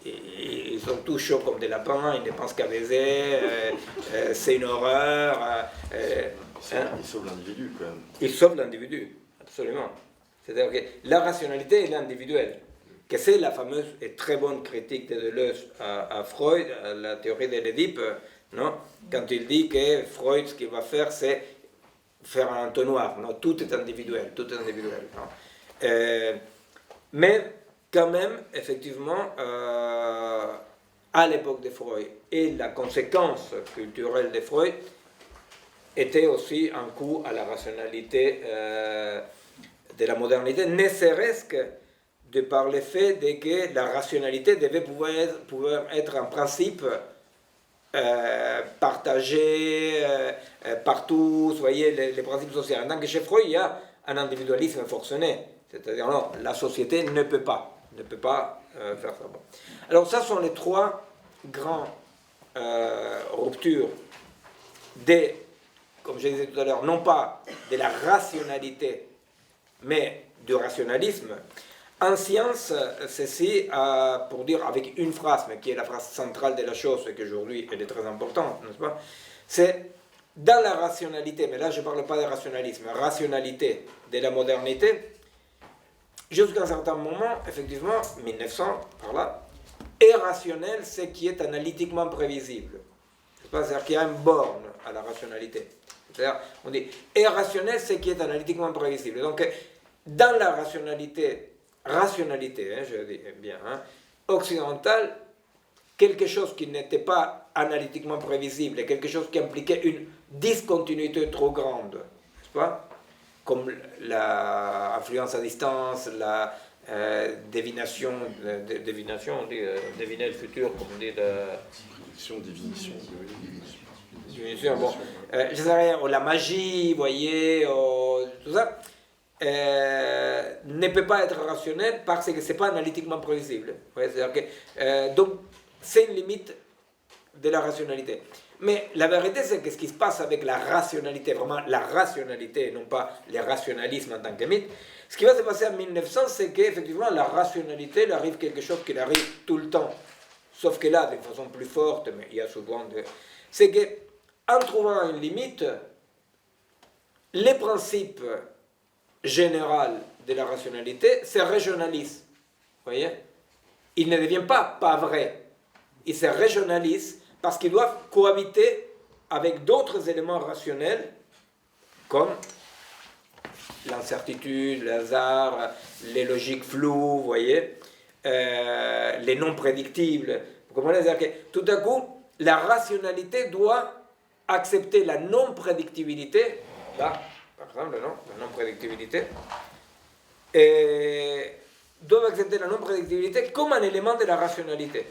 Ils sont tous chauds comme des lapins, ils ne pensent qu'à baiser, c'est une horreur. Ils sauvent l'individu quand même. Ils sauvent l'individu, absolument. C'est-à-dire que la rationalité est individuelle. Que c'est la fameuse et très bonne critique de Deleuze à Freud, à la théorie de l'Édipe, non? Quand il dit que Freud, ce qu'il va faire, c'est faire un entonnoir. Non? Tout est individuel, tout est individuel. Mais quand même, effectivement, à l'époque de Freud, et la conséquence culturelle de Freud était aussi un coup à la rationalité de la modernité, ne serait-ce que de par le fait que la rationalité devait pouvoir être un principe partagé par tous, vous voyez, les principes sociaux. En tant que chez Freud, il y a un individualisme forcené, c'est-à-dire non, la société ne peut pas faire ça. Bon. Alors ça sont les trois grandes ruptures comme je disais tout à l'heure, non pas de la rationalité, mais du rationalisme. En science, ceci, pour dire avec une phrase, mais qui est la phrase centrale de la chose, et qu'aujourd'hui elle est très importante, n'est-ce pas? C'est dans la rationalité, mais là je ne parle pas de rationalisme, rationalité de la modernité, jusqu'à un certain moment, effectivement, 1900, par là, est rationnel ce qui est analytiquement prévisible. C'est-à-dire qu'il y a une borne à la rationalité. C'est-à-dire, on dit, est rationnel ce qui est analytiquement prévisible. Donc, dans la rationalité, je dis bien, occidentale, quelque chose qui n'était pas analytiquement prévisible, quelque chose qui impliquait une discontinuité trop grande, n'est-ce pas? Comme l'influence à distance, la divination, on dit, deviner le futur, comme on dit. Divination. Bon, je sais rien, ou la magie, vous voyez, tout ça, ne peut pas être rationnel parce que ce n'est pas analytiquement prévisible. C'est-à-dire que, donc, c'est une limite de la rationalité. Mais la vérité, c'est que ce qui se passe avec la rationalité, vraiment la rationalité, non pas le rationalisme en tant que mythe, ce qui va se passer en 1900, c'est qu'effectivement, la rationalité, il arrive quelque chose qui arrive tout le temps. Sauf que là, de façon plus forte, mais il y a souvent... C'est qu'en trouvant une limite, les principes généraux de la rationalité se régionalisent. Vous voyez? Ils ne deviennent pas vrais. Ils se régionalisent parce qu'ils doivent cohabiter avec d'autres éléments rationnels, comme l'incertitude, le hasard, les logiques floues, vous voyez, les non prédictibles. Vous comprenez? C'est-à-dire que tout à coup, la rationalité doit accepter la non-prédictibilité, là, par exemple, non, la non-prédictibilité, et doivent accepter la non-prédictibilité comme un élément de la rationalité.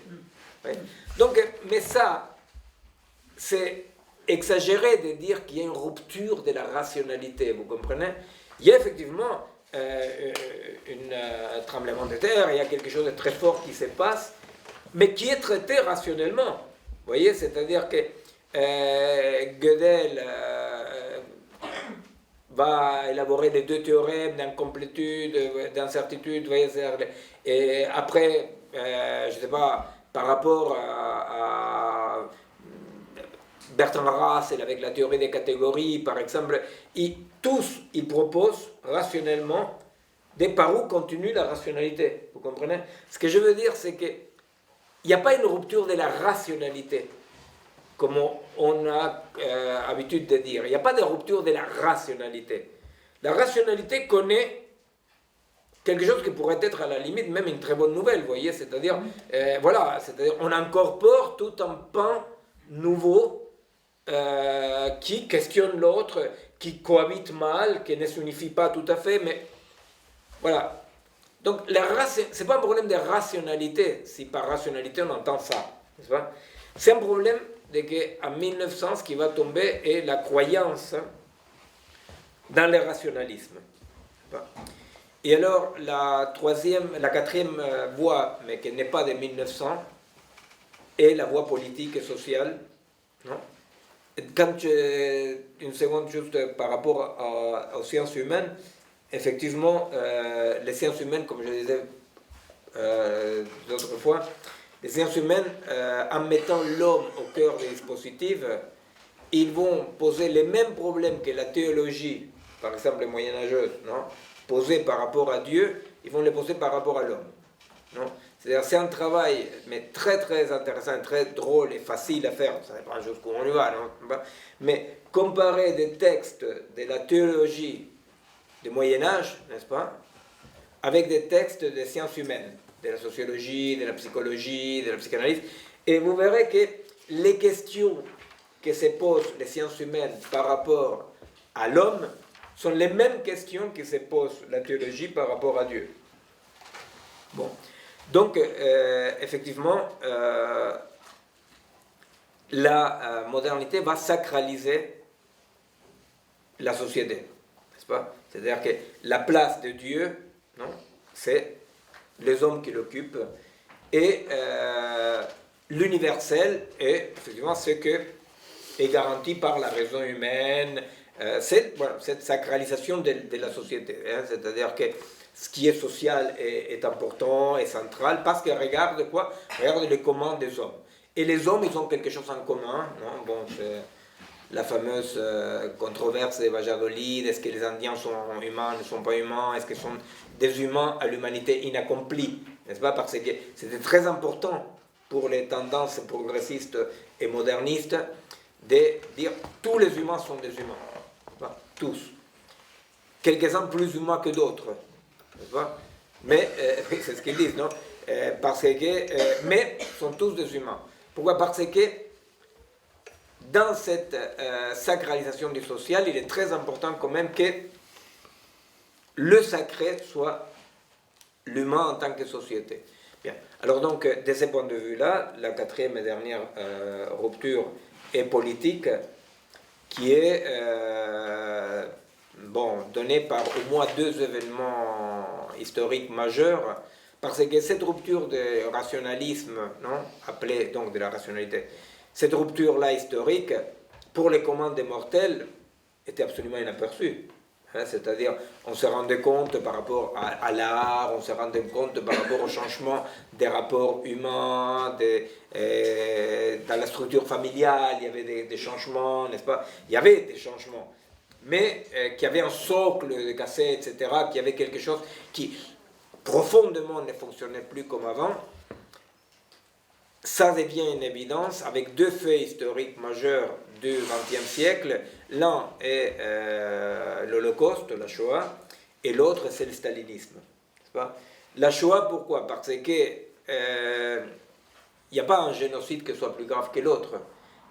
Oui. Donc, mais ça, c'est exagéré de dire qu'il y a une rupture de la rationalité, vous comprenez? Il y a effectivement un tremblement de terre, il y a quelque chose de très fort qui se passe, mais qui est traité rationnellement. Vous voyez, c'est-à-dire que Gödel va élaborer les deux théorèmes d'incomplétude, d'incertitude, vous voyez, et après, je ne sais pas, par rapport à Bertrand Russell avec la théorie des catégories, par exemple, ils proposent rationnellement par où continue la rationalité. Vous comprenez? Ce que je veux dire, c'est qu'il n'y a pas une rupture de la rationalité, comme on a habitude de dire. Il n'y a pas de rupture de la rationalité. La rationalité connaît quelque chose qui pourrait être à la limite même une très bonne nouvelle, vous voyez, c'est-à-dire, voilà, c'est-à-dire on incorpore tout un pan nouveau qui questionne l'autre, qui cohabite mal, qui ne s'unifie pas tout à fait, mais voilà. Donc, c'est pas un problème de rationalité, si par rationalité on entend ça, n'est-ce pas? C'est un problème de qu'en 1900, ce qui va tomber est la croyance dans le rationalisme. Et alors, la quatrième voie, mais qui n'est pas de 1900, est la voie politique et sociale. Non? Une seconde juste par rapport aux sciences humaines, effectivement, les sciences humaines, comme je disais d'autres fois, les sciences humaines, en mettant l'homme au cœur des dispositifs, ils vont poser les mêmes problèmes que la théologie, par exemple moyenâgeuse, non, posée par rapport à Dieu, ils vont les poser par rapport à l'homme. Non. C'est-à-dire c'est un travail mais très très intéressant, très drôle et facile à faire, ça dépend jusqu'où on y va, non, mais comparer des textes de la théologie du Moyen-Âge, n'est-ce pas, avec des textes des sciences humaines, de la sociologie, de la psychologie, de la psychanalyse, et vous verrez que les questions que se posent les sciences humaines par rapport à l'homme sont les mêmes questions que se pose la théologie par rapport à Dieu. Bon. Donc, effectivement, la modernité va sacraliser la société, n'est-ce pas? C'est-à-dire que la place de Dieu, non, c'est les hommes qui l'occupent, et l'universel est effectivement ce que est garanti par la raison humaine, cette sacralisation de la société, hein, c'est-à-dire que ce qui est social est important, est central, parce qu'elle regarde quoi? Regarde les commandes des hommes. Et les hommes, ils ont quelque chose en commun, non? Bon, c'est la fameuse controverse de Valladolid, est-ce que les Indiens sont humains, ne sont pas humains, est-ce qu'ils sont des humains à l'humanité inaccomplie, n'est-ce pas? Parce que c'était très important pour les tendances progressistes et modernistes de dire tous les humains sont des humains, n'est-ce pas? Tous. Quelques-uns plus humains que d'autres, n'est-ce pas? Mais, c'est ce qu'ils disent, non? Parce que, mais sont tous des humains. Pourquoi? Parce que dans cette sacralisation du social, il est très important quand même que le sacré soit l'humain en tant que société. Bien. Alors donc, de ce point de vue-là, la quatrième et dernière rupture est politique, qui est donnée par au moins deux événements historiques majeurs, parce que cette rupture de rationalisme, non, appelée donc de la rationalité, cette rupture-là historique, pour les communs des mortels, était absolument inaperçue. Hein, c'est-à-dire, on se rendait compte par rapport à l'art, on se rendait compte par rapport au changement des rapports humains, dans la structure familiale, il y avait des changements, n'est-ce pas? Il y avait des changements, mais qu'il y avait un socle de cassé, etc., qu'il y avait quelque chose qui profondément ne fonctionnait plus comme avant. Ça devient une évidence avec deux faits historiques majeurs du XXe siècle. L'un est l'Holocauste, la Shoah, et l'autre c'est le stalinisme. N'est-ce pas? La Shoah, pourquoi? Parce que il n'y a pas un génocide qui soit plus grave que l'autre.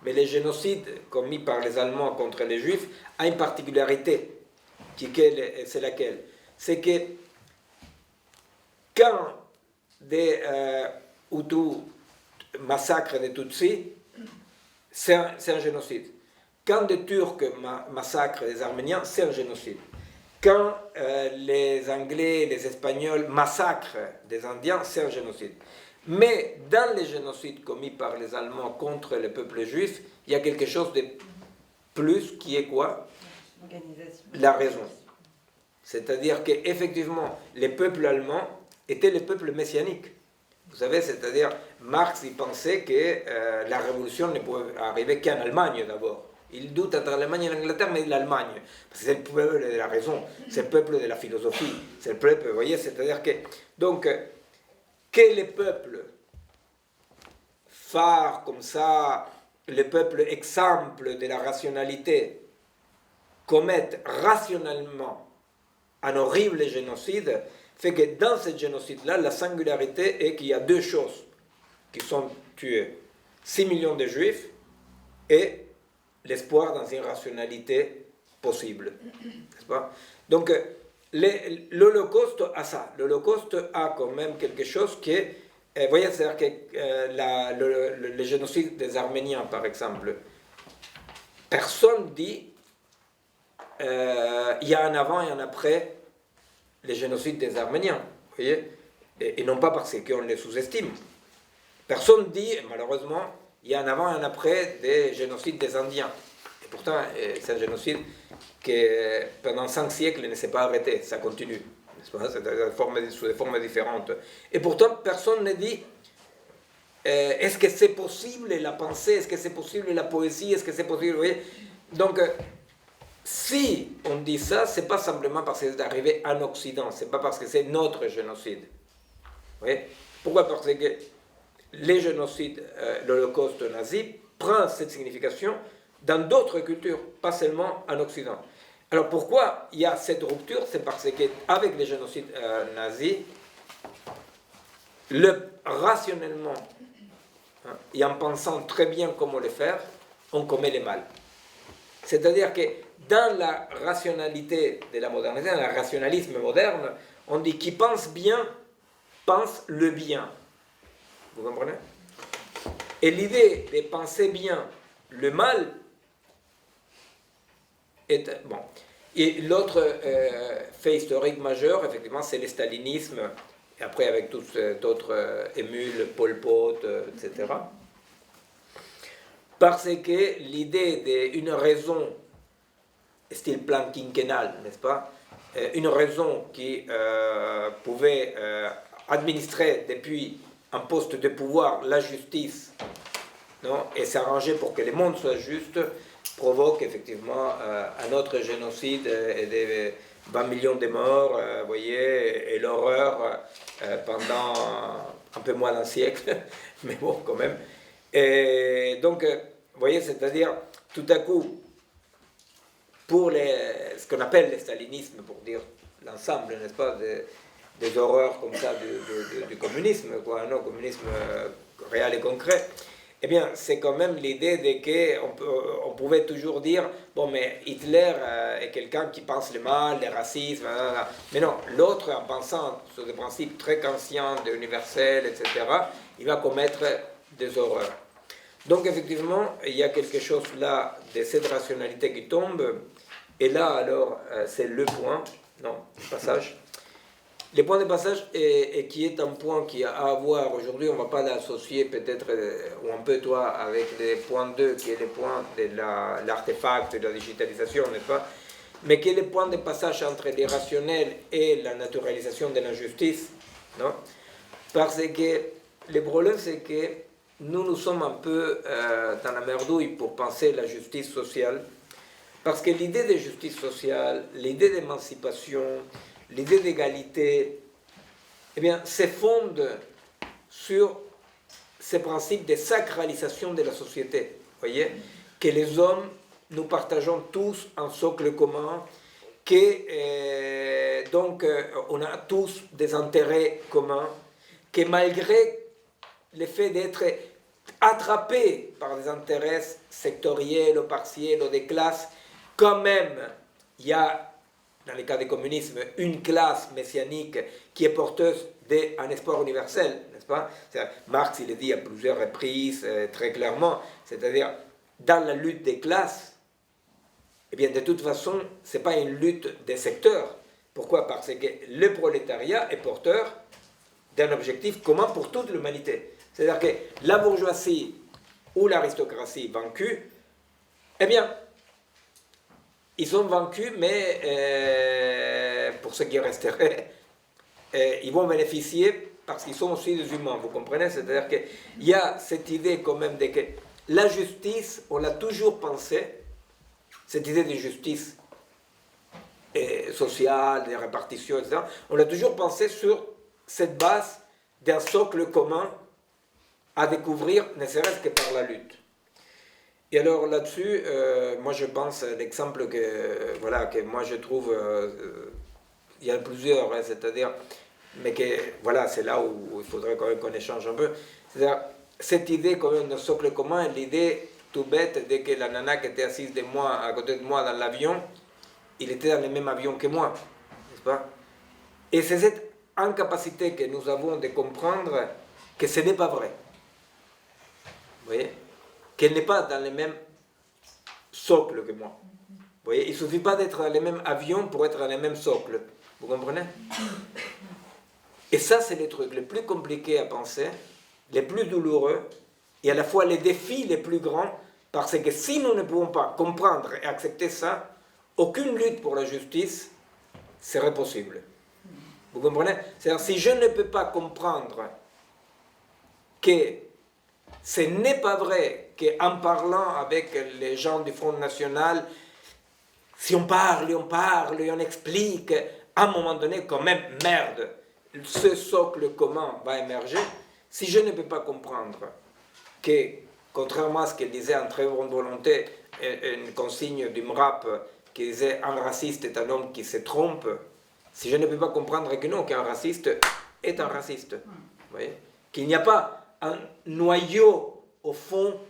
Mais les génocides commis par les Allemands contre les Juifs a une particularité, c'est laquelle? C'est que quand des Hutus massacrent des Tutsis, c'est un génocide. Quand des Turcs massacrent des Arméniens, c'est un génocide. Quand les Anglais, les Espagnols massacrent des Indiens, c'est un génocide. Mais dans les génocides commis par les Allemands contre le peuple juif, il y a quelque chose de plus qui est quoi? La raison. C'est-à-dire qu'effectivement, les peuples allemands étaient les peuples messianiques. Vous savez, c'est-à-dire, Marx, il pensait que la révolution ne pouvait arriver qu'en Allemagne d'abord. Il doute entre l'Allemagne et l'Angleterre, mais l'Allemagne. Parce que c'est le peuple de la raison, c'est le peuple de la philosophie, c'est le peuple, vous voyez, c'est-à-dire que... Donc, que les peuples phares comme ça, les peuples exemple de la rationalité, commettent rationnellement un horrible génocide, fait que dans ce génocide-là, la singularité est qu'il y a deux choses qui sont tuées. 6 millions de juifs et l'espoir dans une rationalité possible. N'est-ce pas? Donc, l'Holocauste a ça. L'Holocauste a quand même quelque chose qui est... vous voyez, c'est-à-dire que le génocide des Arméniens, par exemple, personne dit il y a un avant et un après les génocides des Arméniens, vous voyez, et non pas parce qu'on les sous-estime. Personne dit, malheureusement, il y a un avant et un après des génocides des Indiens. Et pourtant, c'est un génocide qui, pendant 5 siècles, ne s'est pas arrêté, ça continue. n'est-ce pas? C'est sous des formes différentes. Et pourtant, personne ne dit est-ce que c'est possible la pensée, est-ce que c'est possible la poésie, est-ce que c'est possible, vous voyez? Donc, si on dit ça, c'est pas simplement parce que c'est arrivé en Occident, c'est pas parce que c'est notre génocide. Vous voyez? Pourquoi? Parce que les génocides, l'Holocauste nazi, prend cette signification dans d'autres cultures, pas seulement en Occident. Alors pourquoi il y a cette rupture? C'est parce qu'avec les génocides nazis, rationnellement, et en pensant très bien comment le faire, on commet le mal. C'est-à-dire que dans la rationalité de la modernité, dans le rationalisme moderne, on dit qui pense bien, pense le bien. Vous comprenez? Et l'idée de penser bien le mal est... Bon. Et l'autre fait historique majeur, effectivement, c'est le stalinisme, et après avec tous d'autres émules, Pol Pot, etc. Parce que l'idée d'une raison, style plan quinquennal, n'est-ce pas? Une raison qui pouvait administrer depuis un poste de pouvoir la justice, non, et s'arranger pour que le monde soit juste, provoque effectivement un autre génocide et des 20 millions de morts, vous voyez, et l'horreur pendant un peu moins d'un siècle, mais bon, quand même. Et donc, vous voyez, c'est-à-dire, tout à coup, pour ce qu'on appelle le stalinisme, pour dire l'ensemble, n'est-ce pas, des horreurs comme ça du communisme, quoi, non, communisme réel et concret, eh bien, c'est quand même l'idée de qu'on pouvait toujours dire, bon, mais Hitler est quelqu'un qui pense le mal, le racisme, mais non, l'autre, en pensant sur des principes très kantiens, universels, etc., il va commettre des horreurs. Donc, effectivement, il y a quelque chose là de cette rationalité qui tombe, et là, alors, c'est le point, non, passage. Le point de passage, et qui est un point qui a à voir aujourd'hui, on ne va pas l'associer peut-être, ou un peu toi, avec le point 2, qui est le point de l'artefact, de la digitalisation, n'est-ce pas? Mais qui est le point de passage entre l'irrationnel et la naturalisation de l'injustice, non? Parce que le problème, c'est que nous sommes un peu dans la merdouille pour penser la justice sociale, parce que l'idée de justice sociale, l'idée d'émancipation, l'idée d'égalité, eh bien, se fonde sur ces principes de sacralisation de la société. Vous voyez? Que les hommes, nous partageons tous un socle commun, que donc on a tous des intérêts communs, que malgré le fait d'être attrapés par des intérêts sectoriels ou partiels ou des classes, quand même, il y a dans le cas du communisme, une classe messianique qui est porteuse d'un espoir universel, n'est-ce pas? Marx, il le dit à plusieurs reprises, très clairement, c'est-à-dire, dans la lutte des classes, eh bien, de toute façon, ce n'est pas une lutte des secteurs. Pourquoi? Parce que le prolétariat est porteur d'un objectif commun pour toute l'humanité. C'est-à-dire que la bourgeoisie ou l'aristocratie vaincue, eh bien, ils sont vaincus, mais pour ceux qui resteraient, ils vont bénéficier parce qu'ils sont aussi des humains, vous comprenez? C'est-à-dire qu'il y a cette idée quand même de que la justice, on l'a toujours pensé, cette idée de justice sociale, de répartition, etc., on l'a toujours pensé sur cette base d'un socle commun à découvrir, ne serait-ce que par la lutte. Et alors là-dessus, moi je pense l'exemple que moi je trouve, il y en a plusieurs, hein, c'est-à-dire, mais que voilà, c'est là où il faudrait quand même qu'on échange un peu. C'est-à-dire, cette idée quand même de socle commun, l'idée tout bête de que la nana qui était assise à côté de moi dans l'avion, il était dans le même avion que moi, n'est-ce pas? Et c'est cette incapacité que nous avons de comprendre que ce n'est pas vrai. Vous voyez? Qu'elle n'est pas dans le même socle que moi. Vous voyez, il ne suffit pas d'être dans le même avion pour être dans le même socle. Vous comprenez? Et ça, c'est le truc le plus compliqué à penser, le plus douloureux, et à la fois les défis les plus grands, parce que si nous ne pouvons pas comprendre et accepter ça, aucune lutte pour la justice serait possible. Vous comprenez? C'est-à-dire, si je ne peux pas comprendre que ce n'est pas vrai qu'en parlant avec les gens du Front National, si on parle et on explique, à un moment donné, quand même, merde, ce socle commun va émerger. Si je ne peux pas comprendre que, contrairement à ce qu'elle disait en très bonne volonté, une consigne du MRAP qui disait un raciste est un homme qui se trompe, si je ne peux pas comprendre que non, qu'un raciste est un raciste, vous voyez, qu'il n'y a pas un noyau au fond,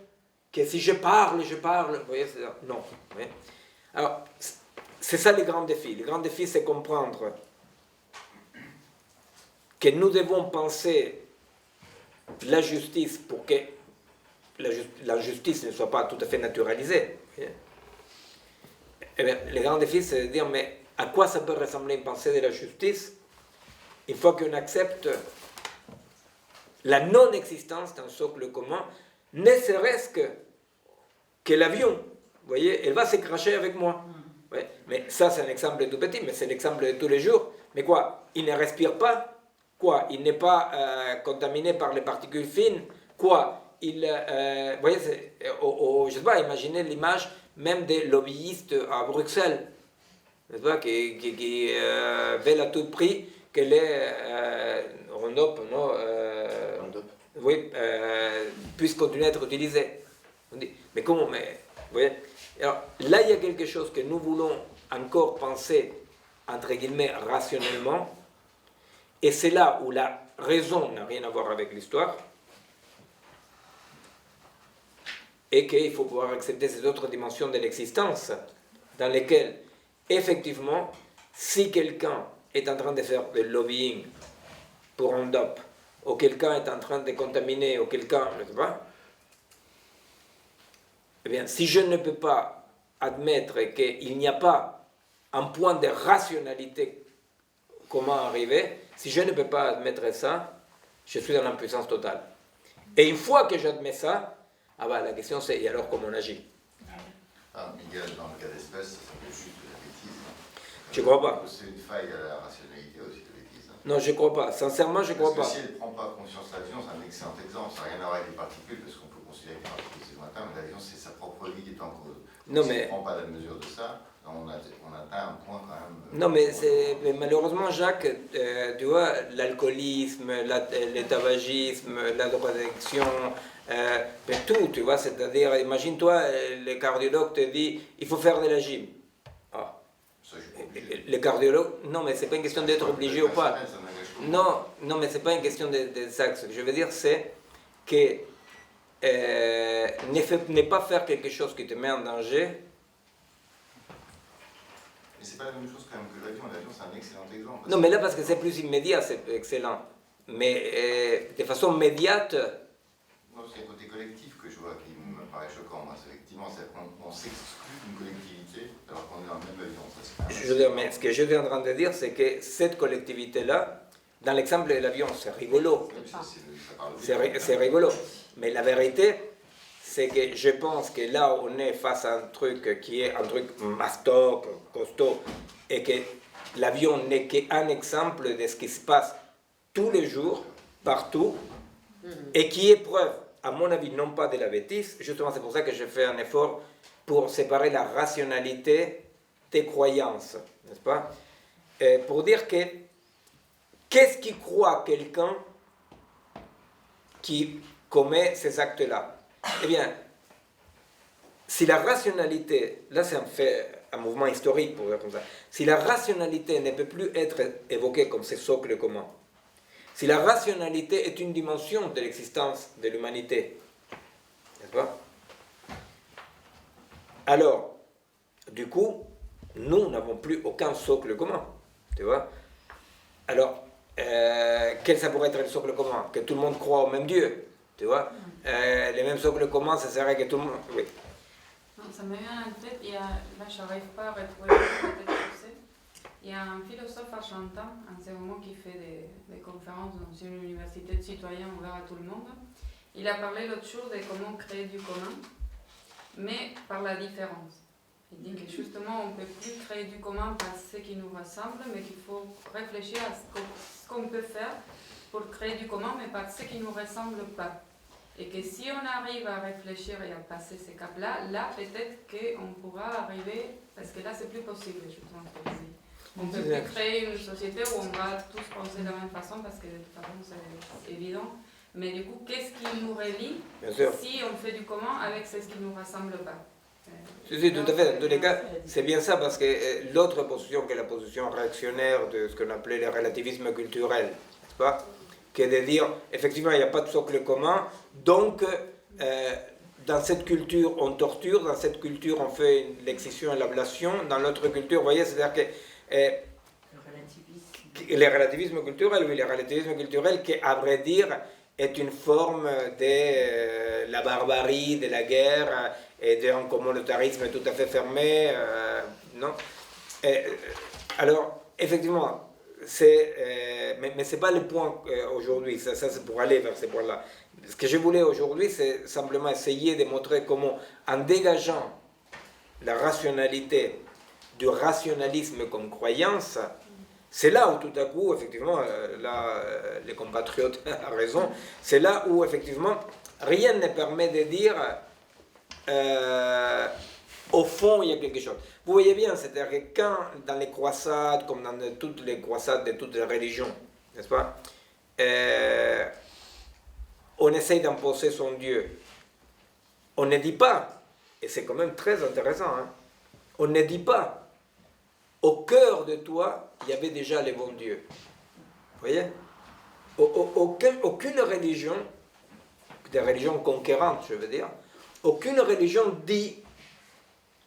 que si je parle, vous voyez, non. Vous voyez. Alors, c'est ça les grands défis. Les grands défis, c'est comprendre que nous devons penser la justice pour que la justice ne soit pas tout à fait naturalisée. Eh bien, le grand défi, c'est de dire, mais à quoi ça peut ressembler une pensée de la justice une fois qu'on accepte la non-existence d'un socle commun, ne serait-ce que l'avion, vous voyez, elle va se cracher avec moi. Ouais. Mais ça, c'est un exemple tout petit, mais c'est l'exemple de tous les jours. Mais quoi? Il ne respire pas? Quoi? Il n'est pas contaminé par les particules fines? Quoi? Vous voyez, je ne sais pas, imaginez l'image même des lobbyistes à Bruxelles, n'est-ce pas, qui veulent à tout prix que les Roundup, non, oui, puissent continuer à être utilisés. On dit, mais comment? Mais, vous voyez? Alors, là, il y a quelque chose que nous voulons encore penser, entre guillemets, rationnellement, et c'est là où la raison n'a rien à voir avec l'histoire, et qu'il faut pouvoir accepter ces autres dimensions de l'existence, dans lesquelles, effectivement, si quelqu'un est en train de faire du lobbying pour Roundup, ou quelqu'un est en train de contaminer, ou quelqu'un, je ne sais pas, eh bien, si je ne peux pas admettre qu'il n'y a pas un point de rationalité comment arriver, si je ne peux pas admettre ça, je suis dans l'impuissance totale. Et une fois que j'admets ça, ah bah, la question c'est, et alors comment on agit? Ah, Miguel, dans le cas d'espèce, ça s'appelle juste de la bêtise. Je crois pas. C'est une faille à la rationalité aussi, de bêtise. Non, je crois pas. Sincèrement, je crois pas. Parce que si elle ne prend pas conscience de l'avion, c'est un excellent exemple. Ça n'a rien à voir avec les particules, parce qu'on peut considérer que les particules c'est lointain, mais l'avion c'est sa propre vie qui est en cause. Non, si mais... on ne prend pas la mesure de ça, on atteint un point quand même... Non, mais malheureusement, Jacques, tu vois, l'alcoolisme, le tabagisme, la drogue d'addiction, tout, tu vois, c'est-à-dire, imagine-toi, le cardiologue te dit, il faut faire de la gym. Ah. Ça, je suis pas obligé. Le cardiologue, non, mais c'est pas une question d'être obligé ou pas. Non, non, mais c'est pas une question de ça. Ce que je veux dire, c'est que ne pas faire quelque chose qui te met en danger. Mais c'est pas la même chose quand même que l'avion. L'avion, c'est un excellent exemple. Non, mais là, parce que c'est plus immédiat, c'est excellent. Mais de façon médiate... Non, c'est le côté collectif que je vois qui me paraît choquant. Moi, c'est effectivement, on s'exclut d'une collectivité alors qu'on est dans le même avion. Ça, je veux dire, mais ce que je suis en train de dire, c'est que cette collectivité-là, dans l'exemple de l'avion, c'est rigolo. C'est rigolo. Mais la vérité, c'est que je pense que là, on est face à un truc qui est un truc mastoc, costaud, et que l'avion n'est qu'un exemple de ce qui se passe tous les jours, partout, et qui est preuve, à mon avis, non pas de la bêtise. Justement, c'est pour ça que je fais un effort pour séparer la rationalité des croyances, n'est-ce pas? Pour dire que qu'est-ce qui croit quelqu'un qui commet ces actes-là? Eh bien, si la rationalité, là c'est un mouvement historique pour dire comme ça, si la rationalité ne peut plus être évoquée comme ce socle commun, si la rationalité est une dimension de l'existence de l'humanité, n'est-ce pas? Alors, du coup, nous n'avons plus aucun socle commun, tu vois? Alors, quel ça pourrait être le socle commun? Que tout le monde croit au même Dieu, tu vois? Les mêmes socles communs, ça serait que tout le monde... Oui. Non, ça me vient en tête, là je n'arrive pas à retrouver peut-être que c'est. Il y a un philosophe argentin en ce moment qui fait des conférences dans une université de citoyens ouverte à tout le monde. Il a parlé l'autre jour de comment créer du commun, mais par la différence. Il dit que justement, on ne peut plus créer du commun par ce qui nous ressemble, mais qu'il faut réfléchir à ce qu'on peut faire pour créer du commun, mais par ce qui ne nous ressemble pas. Et que si on arrive à réfléchir et à passer ces caps-là, là, peut-être qu'on pourra arriver, parce que là, c'est plus possible, je pense aussi. On ne peut plus créer une société où on va tous penser de la même façon, parce que de toute façon, c'est évident. Mais du coup, qu'est-ce qui nous relie si on fait du commun avec ce qui ne nous ressemble pas? Si, tout à fait. Dans tous les cas, c'est bien ça, parce que l'autre position, qui est la position réactionnaire de ce qu'on appelait le relativisme culturel, n'est-ce pas? Qui est de dire, effectivement, il n'y a pas de socle commun, donc dans cette culture, on torture, dans cette culture, on fait l'excision et l'ablation, dans l'autre culture, vous voyez, c'est-à-dire que le relativisme culturel, oui, le relativisme culturel qui, à vrai dire, est une forme de la barbarie, de la guerre et d'un communautarisme tout à fait fermé, non? Alors, effectivement, mais ce n'est pas le point aujourd'hui, ça c'est pour aller vers ces points-là. Ce que je voulais aujourd'hui, c'est simplement essayer de montrer comment, en dégageant la rationalité du rationalisme comme croyance, c'est là où tout à coup, effectivement, là, les compatriotes ont raison, c'est là où, effectivement, rien ne permet de dire, au fond, il y a quelque chose. Vous voyez bien, c'est-à-dire que quand, dans les croisades, comme dans toutes les croisades de toutes les religions, n'est-ce pas, on essaye d'imposer son Dieu, on ne dit pas, et c'est quand même très intéressant, hein, on ne dit pas, au cœur de toi, il y avait déjà les bons dieux. Vous voyez? Aucune religion, des religions conquérantes, je veux dire, aucune religion dit,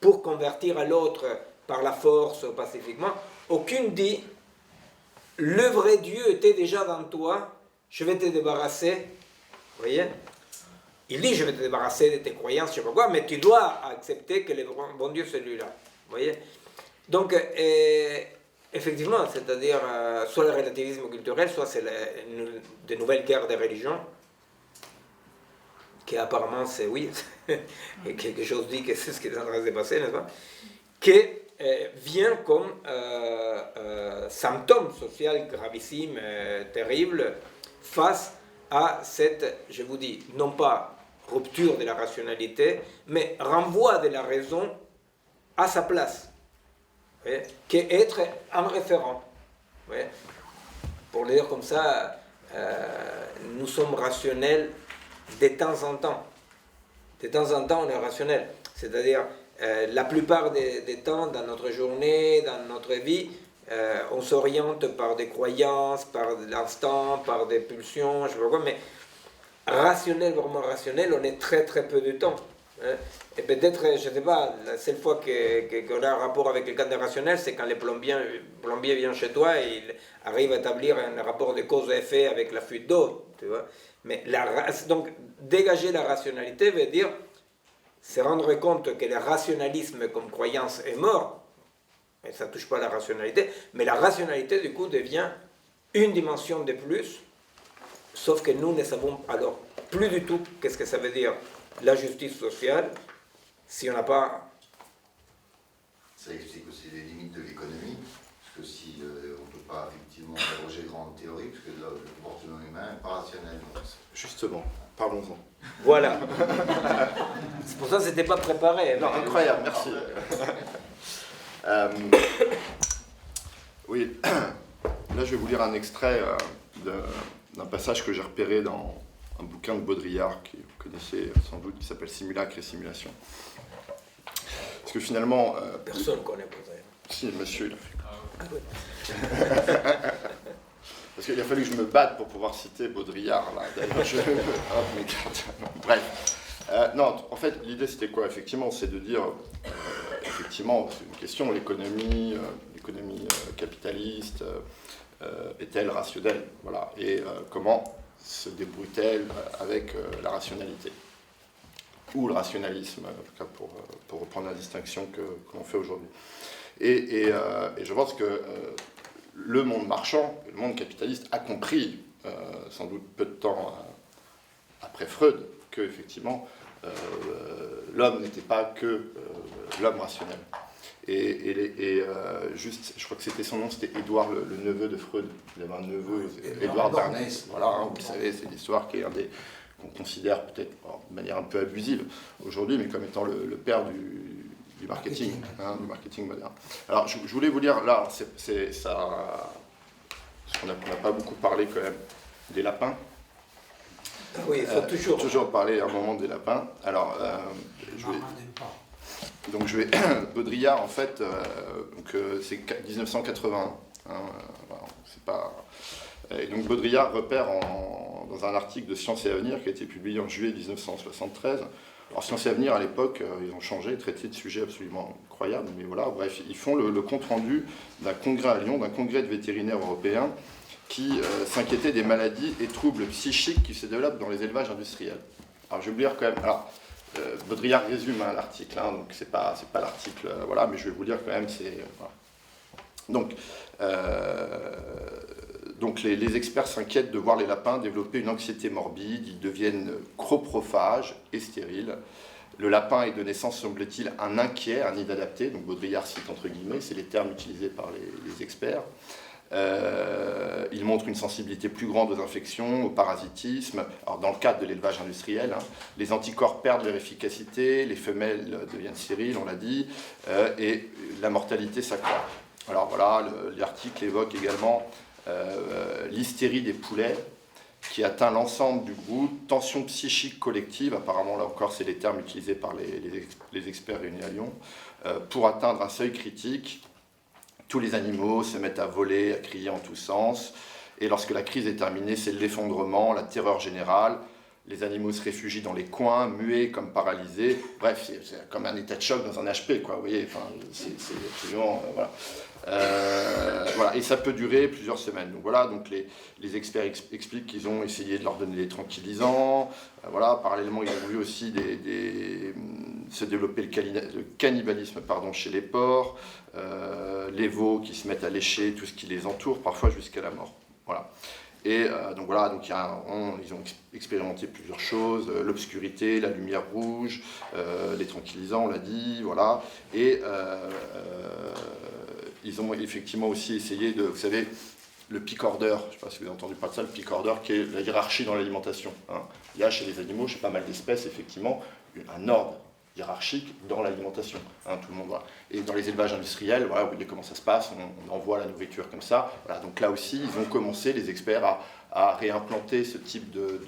pour convertir à l'autre par la force pacifiquement, aucune dit, le vrai Dieu était déjà dans toi, je vais te débarrasser. Vous voyez? Il dit, je vais te débarrasser de tes croyances, je ne sais pas quoi, mais tu dois accepter que le bon Dieu, c'est celui-là. Vous voyez? Donc, effectivement, c'est-à-dire, soit le relativisme culturel, soit c'est de nouvelles guerres des religions, qui apparemment, c'est oui, et quelque chose dit que c'est ce qui est en train de se passer, n'est-ce pas? Qui vient comme symptôme social gravissime, terrible, face à cette, je vous dis, non pas rupture de la rationalité, mais renvoi de la raison à sa place. Qui est être un référent. Pour le dire comme ça, nous sommes rationnels de temps en temps. De temps en temps, on est rationnel. C'est-à-dire, la plupart des temps, dans notre journée, dans notre vie, on s'oriente par des croyances, par l'instant, par des pulsions, je sais pas quoi, mais rationnel, vraiment rationnel, on est très très peu de temps. Et peut-être, je ne sais pas, la seule fois qu'on a un rapport avec quelqu'un de rationnel, c'est quand le plombier vient chez toi et il arrive à établir un rapport de cause et effet avec la fuite d'eau, tu vois. Mais donc, dégager la rationalité veut dire se rendre compte que le rationalisme comme croyance est mort, et ça ne touche pas la rationalité, mais la rationalité, du coup, devient une dimension de plus, sauf que nous ne savons alors plus du tout qu'est-ce que ça veut dire la justice sociale, si on n'a pas... Ça explique aussi les limites de l'économie, parce que si on ne peut pas effectivement interroger grande théorie, parce que le comportement humain n'est pas rationnel. Justement, parlons-en. Voilà. C'est pour ça que ce n'était pas préparé. Non, incroyable, merci. Oui, là je vais vous lire un extrait d'un passage que j'ai repéré dans un bouquin de Baudrillard, que vous connaissez sans doute, qui s'appelle Simulacre et Simulation. Parce que finalement... Personne ne connaît Baudrillard. Si, monsieur, il a fait. Parce qu'il a fallu que je me batte pour pouvoir citer Baudrillard, là. D'ailleurs, je m'écarte. Bref. Non, en fait, l'idée, c'était quoi? Effectivement, c'est de dire... effectivement, c'est une question, l'économie capitaliste est-elle rationnelle? Voilà. Et comment se débrouille-t-elle avec la rationalité? Ou le rationalisme, en tout cas pour reprendre la distinction que l'on fait aujourd'hui. Et je pense que le monde marchand, le monde capitaliste a compris, sans doute peu de temps après Freud, que effectivement l'homme n'était pas que l'homme rationnel. Juste, je crois que c'était son nom, c'était Édouard, le neveu de Freud. Il avait un neveu, Édouard Bernays. Voilà, hein, vous le savez, c'est l'histoire qui est qu'on considère peut-être de manière un peu abusive aujourd'hui, mais comme étant le père du marketing, hein, du marketing moderne. Alors, je voulais vous lire, là, c'est ça, parce qu'on n'a pas beaucoup parlé quand même des lapins. Oui, il faut toujours parler à un moment des lapins. Alors, Baudrillard, en fait, c'est 1981. Hein, c'est pas... Et donc Baudrillard repère dans un article de Science et Avenir qui a été publié en juillet 1973. Alors Science et Avenir, à l'époque, ils ont changé, traité de sujets absolument incroyables, mais voilà, bref, ils font le compte-rendu d'un congrès à Lyon, d'un congrès de vétérinaires européens qui s'inquiétaient des maladies et troubles psychiques qui se développent dans les élevages industriels. Alors je vais vous lire quand même... Alors, Baudrillard résume l'article, hein, donc c'est pas l'article, voilà, mais je vais vous lire quand même, voilà. Donc les experts s'inquiètent de voir les lapins développer une anxiété morbide, ils deviennent croprophages et stériles. Le lapin est de naissance, semble-t-il, un inquiet, un inadapté, donc Baudrillard cite entre guillemets, c'est les termes utilisés par les experts. Il montre une sensibilité plus grande aux infections, au parasitisme. Alors, dans le cadre de l'élevage industriel, hein, les anticorps perdent leur efficacité, les femelles deviennent stériles, on l'a dit, et la mortalité s'accroît. Alors voilà, l'article évoque également l'hystérie des poulets qui atteint l'ensemble du groupe, tension psychique collective, apparemment là encore c'est les termes utilisés par les experts réunis à Lyon, pour atteindre un seuil critique. Tous les animaux se mettent à voler, à crier en tous sens. Et lorsque la crise est terminée, c'est absolument la terreur générale. Les animaux se réfugient dans les coins, muets comme paralysés. Bref, c'est comme un état de choc dans un HP, quoi. Vous voyez, enfin, c'est absolument... voilà. Voilà. Et ça peut durer plusieurs semaines. Donc voilà, donc les experts expliquent qu'ils ont essayé de leur donner des tranquillisants. Voilà, parallèlement, ils ont vu aussi se développer le cannibalisme chez les porcs, les veaux qui se mettent à lécher tout ce qui les entoure, parfois jusqu'à la mort. Voilà. Et donc voilà, donc ils ont expérimenté plusieurs choses, l'obscurité, la lumière rouge, les tranquillisants, on l'a dit, voilà. Et ils ont effectivement aussi essayé de, vous savez, le peak order, je ne sais pas si vous avez entendu parler de ça, le peak order qui est la hiérarchie dans l'alimentation. Hein. Il y a chez les animaux, chez pas mal d'espèces, effectivement, un ordre hiérarchique dans l'alimentation, hein, tout le monde voit. Et dans les élevages industriels, voilà, vous voyez comment ça se passe, on envoie la nourriture comme ça. Voilà, donc là aussi, ils ont commencé, les experts, à réimplanter ce type de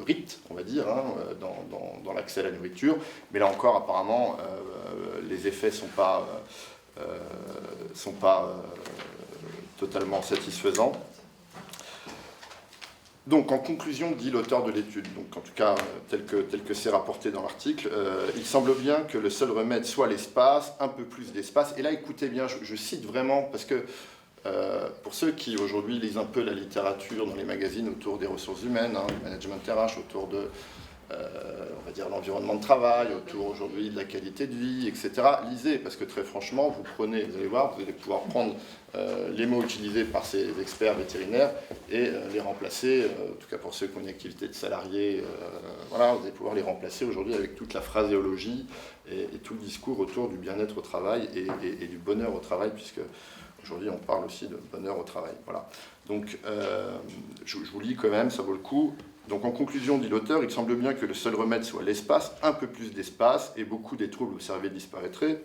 rite, on va dire, hein, dans l'accès à la nourriture. Mais là encore, apparemment, les effets ne sont pas totalement satisfaisants. Donc, en conclusion, dit l'auteur de l'étude, donc en tout cas tel que c'est rapporté dans l'article, il semble bien que le seul remède soit l'espace, un peu plus d'espace. Et là, écoutez bien, je cite vraiment, parce que pour ceux qui aujourd'hui lisent un peu la littérature dans les magazines autour des ressources humaines, hein, du management RH, autour de on va dire l'environnement de travail, autour aujourd'hui de la qualité de vie, etc. Lisez, parce que très franchement, vous allez voir, vous allez pouvoir prendre les mots utilisés par ces experts vétérinaires et les remplacer, en tout cas pour ceux qui ont une activité de salarié, voilà, vous allez pouvoir les remplacer aujourd'hui avec toute la phraséologie et tout le discours autour du bien-être au travail et du bonheur au travail, puisque aujourd'hui on parle aussi de bonheur au travail. Voilà. Donc je vous lis quand même, ça vaut le coup. Donc en conclusion, dit l'auteur, il semble bien que le seul remède soit l'espace, un peu plus d'espace, et beaucoup des troubles observés disparaîtraient.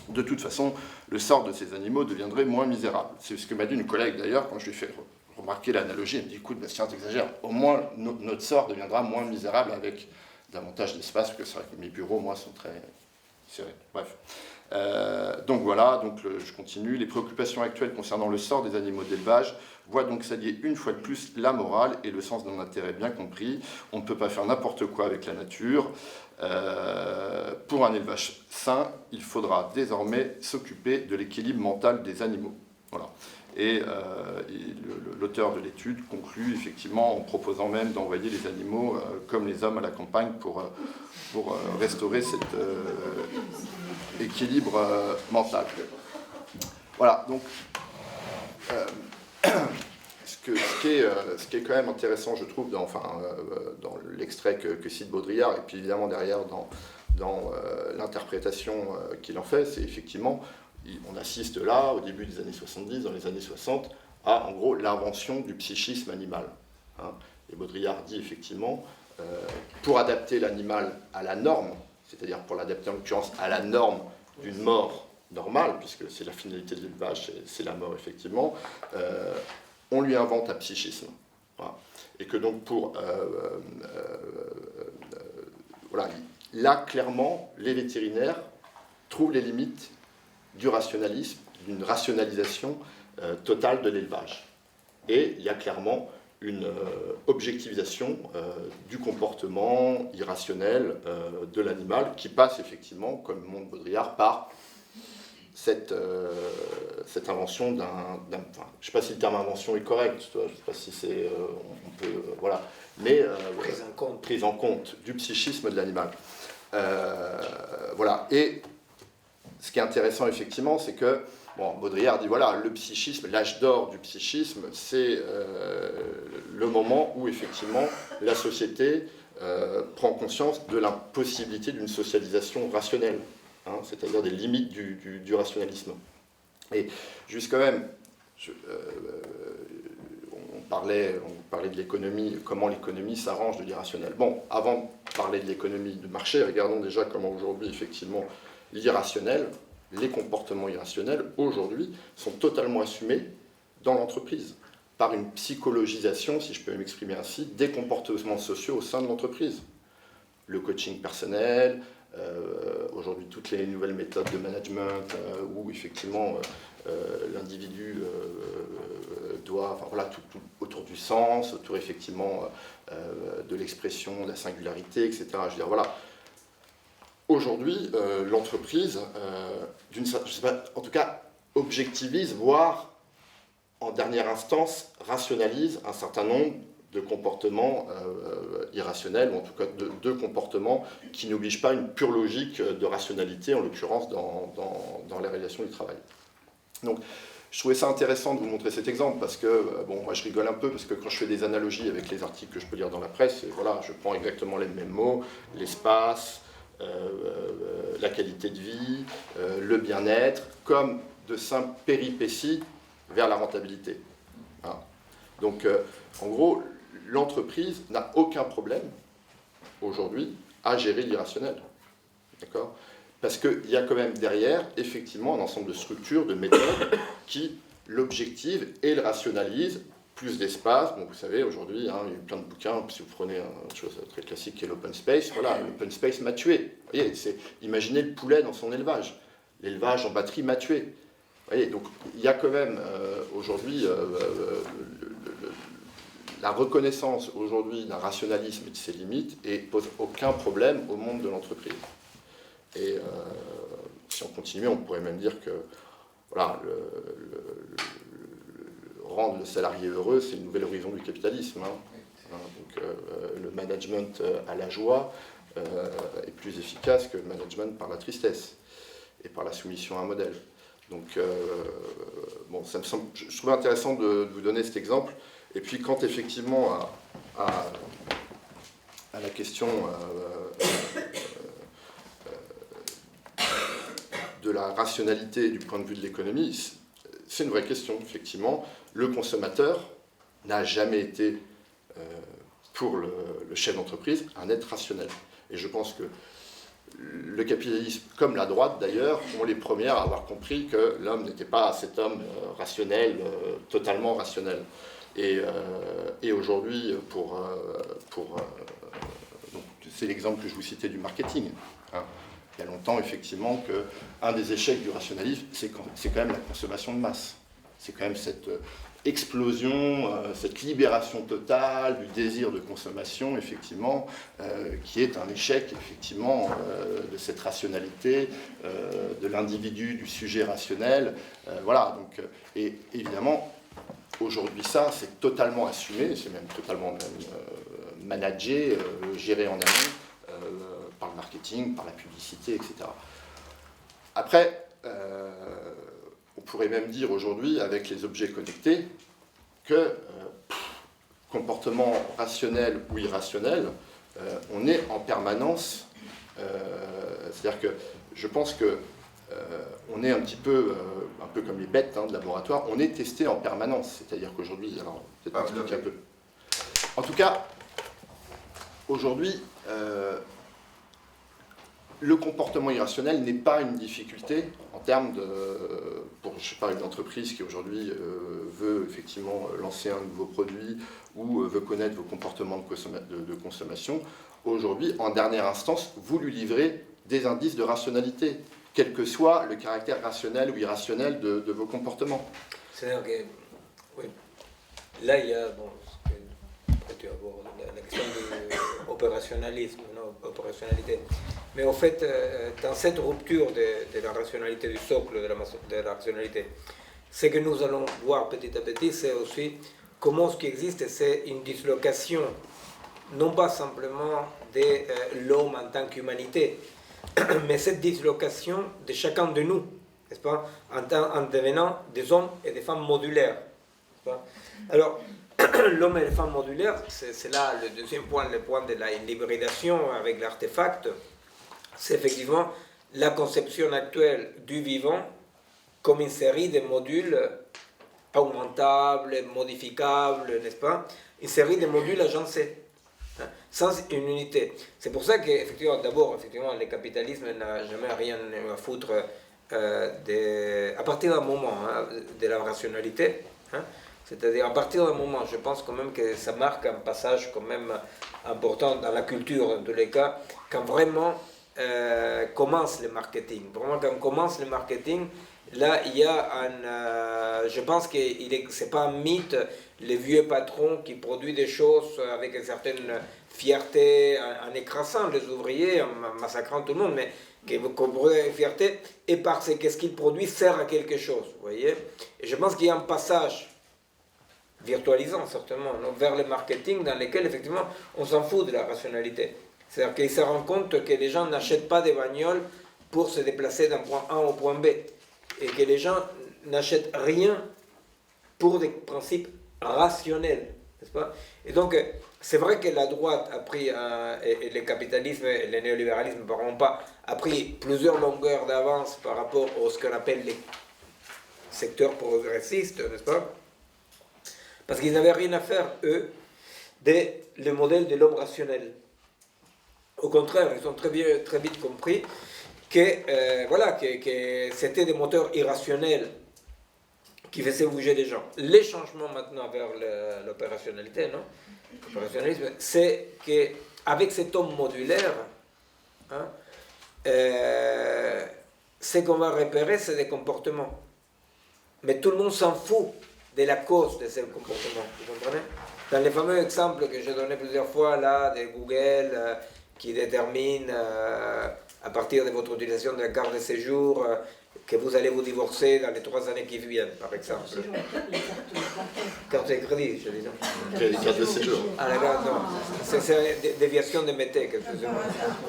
De toute façon, le sort de ces animaux deviendrait moins misérable. C'est ce que m'a dit une collègue d'ailleurs, quand je lui ai fait remarquer l'analogie. Elle me dit, écoute, Bastien, t'exagères, au moins notre sort deviendra moins misérable avec davantage d'espace, parce que c'est vrai que mes bureaux, moi, sont très serrés. Bref. Donc voilà, je continue. Les préoccupations actuelles concernant le sort des animaux d'élevage voient donc s'allier une fois de plus la morale et le sens d'un intérêt bien compris. On ne peut pas faire n'importe quoi avec la nature. Pour un élevage sain, il faudra désormais s'occuper de l'équilibre mental des animaux. Voilà. Et l'auteur de l'étude conclut effectivement en proposant même d'envoyer les animaux comme les hommes à la campagne pour restaurer cet équilibre mental. Voilà, donc ce qui est quand même intéressant, je trouve, dans l'extrait que cite Baudrillard, et puis évidemment derrière dans l'interprétation qu'il en fait, c'est effectivement, on assiste là, au début des années 70, dans les années 60, à, en gros, l'invention du psychisme animal. Hein. Et Baudrillard dit effectivement, pour adapter l'animal à la norme, c'est-à-dire pour l'adapter en l'occurrence à la norme d'une mort normale, puisque c'est la finalité de l'élevage, c'est la mort effectivement, on lui invente un psychisme. Voilà. Et que donc voilà, là clairement, les vétérinaires trouvent les limites du rationalisme, d'une rationalisation totale de l'élevage. Et il y a clairement une objectivisation du comportement irrationnel de l'animal qui passe effectivement, comme montre Baudrillard, par cette invention d'un... Enfin, je ne sais pas si le terme invention est correct, je ne sais pas si c'est... on peut... voilà. Mais prise en compte du psychisme de l'animal. Voilà. Et ce qui est intéressant, effectivement, c'est que bon, Baudrillard dit, voilà, le psychisme, l'âge d'or du psychisme, c'est le moment où, effectivement, la société prend conscience de l'impossibilité d'une socialisation rationnelle, hein, c'est-à-dire des limites du rationalisme. Et juste quand même, on parlait de l'économie, comment l'économie s'arrange de l'irrationnel. Bon, avant de parler de l'économie de marché, regardons déjà comment aujourd'hui, effectivement, l'irrationnel, les comportements irrationnels, aujourd'hui, sont totalement assumés dans l'entreprise, par une psychologisation, si je peux m'exprimer ainsi, des comportements sociaux au sein de l'entreprise. Le coaching personnel, aujourd'hui toutes les nouvelles méthodes de management, où effectivement l'individu doit, enfin voilà, tout autour du sens, autour effectivement de l'expression, de la singularité, etc. Je veux dire, voilà. Aujourd'hui, l'entreprise, je sais pas, en tout cas, objectivise, voire, en dernière instance, rationalise un certain nombre de comportements irrationnels, ou en tout cas de comportements qui n'obligent pas une pure logique de rationalité, en l'occurrence dans la réalisation du travail. Donc, je trouvais ça intéressant de vous montrer cet exemple, parce que, bon, moi je rigole un peu, parce que quand je fais des analogies avec les articles que je peux lire dans la presse, et voilà, je prends exactement les mêmes mots, l'espace, la qualité de vie, le bien-être, comme de simples péripéties vers la rentabilité. Hein. Donc, en gros, l'entreprise n'a aucun problème, aujourd'hui, à gérer l'irrationnel. D'accord ? Parce qu'il y a quand même derrière, effectivement, un ensemble de structures, de méthodes qui l'objectivent et le rationalisent. Plus d'espace, bon, vous savez, aujourd'hui, hein, il y a eu plein de bouquins, si vous prenez une chose très classique qui est l'open space, voilà, l'open space m'a tué. Vous voyez, imaginez le poulet dans son élevage. L'élevage en batterie m'a tué. Vous voyez, donc il y a quand même aujourd'hui la reconnaissance aujourd'hui d'un rationalisme et de ses limites et pose aucun problème au monde de l'entreprise. Et si on continue, on pourrait même dire que voilà, rendre le salarié heureux, c'est le nouvel horizon du capitalisme. Hein. Donc, le management à la joie est plus efficace que le management par la tristesse et par la soumission à un modèle. Donc, bon, ça me semble, je trouvais intéressant de vous donner cet exemple. Et puis, quand effectivement à la question de la rationalité du point de vue de l'économie, c'est une vraie question, effectivement. Le consommateur n'a jamais été, pour le chef d'entreprise, un être rationnel. Et je pense que le capitalisme, comme la droite d'ailleurs, sont les premières à avoir compris que l'homme n'était pas cet homme rationnel, totalement rationnel. Et aujourd'hui, c'est l'exemple que je vous citais du marketing. Hein. Il y a longtemps, effectivement, qu'un des échecs du rationalisme, c'est quand même la consommation de masse. C'est quand même cette explosion, cette libération totale du désir de consommation, effectivement, qui est un échec, effectivement, de cette rationalité, de l'individu, du sujet rationnel. Voilà, donc, et évidemment, aujourd'hui, ça, c'est totalement assumé, c'est même totalement managé, géré en amont, par le marketing, par la publicité, etc. Après, on pourrait même dire aujourd'hui, avec les objets connectés, que comportement rationnel ou irrationnel, on est en permanence C'est-à-dire que je pense que on est un peu comme les bêtes de laboratoire, on est testé en permanence. C'est-à-dire qu'aujourd'hui, alors peut-être expliquer un peu. En tout cas, aujourd'hui, le comportement irrationnel n'est pas une difficulté en termes de... je parle d'une entreprise qui aujourd'hui veut effectivement lancer un nouveau produit ou veut connaître vos comportements de consommation. Aujourd'hui, en dernière instance, vous lui livrez des indices de rationalité, quel que soit le caractère rationnel ou irrationnel de vos comportements. C'est-à-dire que, oui, là il y a, bon, après tu vas voir la question de opérationnalisme, non, opérationnalité. Mais au fait, dans cette rupture de la rationalité, du socle de la rationalité, ce que nous allons voir petit à petit, c'est aussi comment ce qui existe, c'est une dislocation, non pas simplement de l'homme en tant qu'humanité, mais cette dislocation de chacun de nous, n'est-ce pas, en devenant des hommes et des femmes modulaires. N'est-ce pas? Alors, l'homme et les femmes modulaires, c'est là le deuxième point, le point de la hybridation avec l'artefact. C'est effectivement la conception actuelle du vivant comme une série de modules augmentables, modificables, n'est-ce pas? Une série de modules agencés, sans une unité. C'est pour ça qu'effectivement, d'abord, effectivement, le capitalisme n'a jamais rien à foutre à partir d'un moment de la rationalité. C'est-à-dire, à partir d'un moment, je pense quand même que ça marque un passage quand même important dans la culture, en tous les cas, quand vraiment commence le marketing. Vraiment, quand commence le marketing, là, il y a un... je pense que ce n'est pas un mythe, les vieux patrons qui produisent des choses avec une certaine fierté, en écrasant les ouvriers, en massacrant tout le monde, mais qui produisent une fierté, et parce que ce qu'ils produisent sert à quelque chose, vous voyez. Et je pense qu'il y a un passage virtualisant, certainement, vers le marketing, dans lequel, effectivement, on s'en fout de la rationalité. C'est-à-dire qu'ils se rendent compte que les gens n'achètent pas des bagnoles pour se déplacer d'un point A au point B, et que les gens n'achètent rien pour des principes rationnels, n'est-ce pas? Et donc, c'est vrai que la droite a pris, et le capitalisme et le néolibéralisme, par exemple, a pris plusieurs longueurs d'avance par rapport à ce qu'on appelle les secteurs progressistes, n'est-ce pas? Parce qu'ils n'avaient rien à faire, eux, le modèle de l'homme rationnel. Au contraire, ils ont très vite compris que, que c'était des moteurs irrationnels qui faisaient bouger les gens. Les changements maintenant vers l'opérationnalité, non? L'opérationnalisme, c'est qu'avec cet homme modulaire, ce qu'on va repérer, c'est des comportements. Mais tout le monde s'en fout de la cause de ces comportements, vous comprenez? Dans les fameux exemples que j'ai donnés plusieurs fois, là, de Google, qui détermine, à partir de votre utilisation de la carte de séjour, que vous allez vous divorcer dans les 3 années qui viennent, par exemple. Carte de crédit, je dis. Les cartes de séjour. Ah, la carte, non. C'est une déviation de métèque, excusez-moi.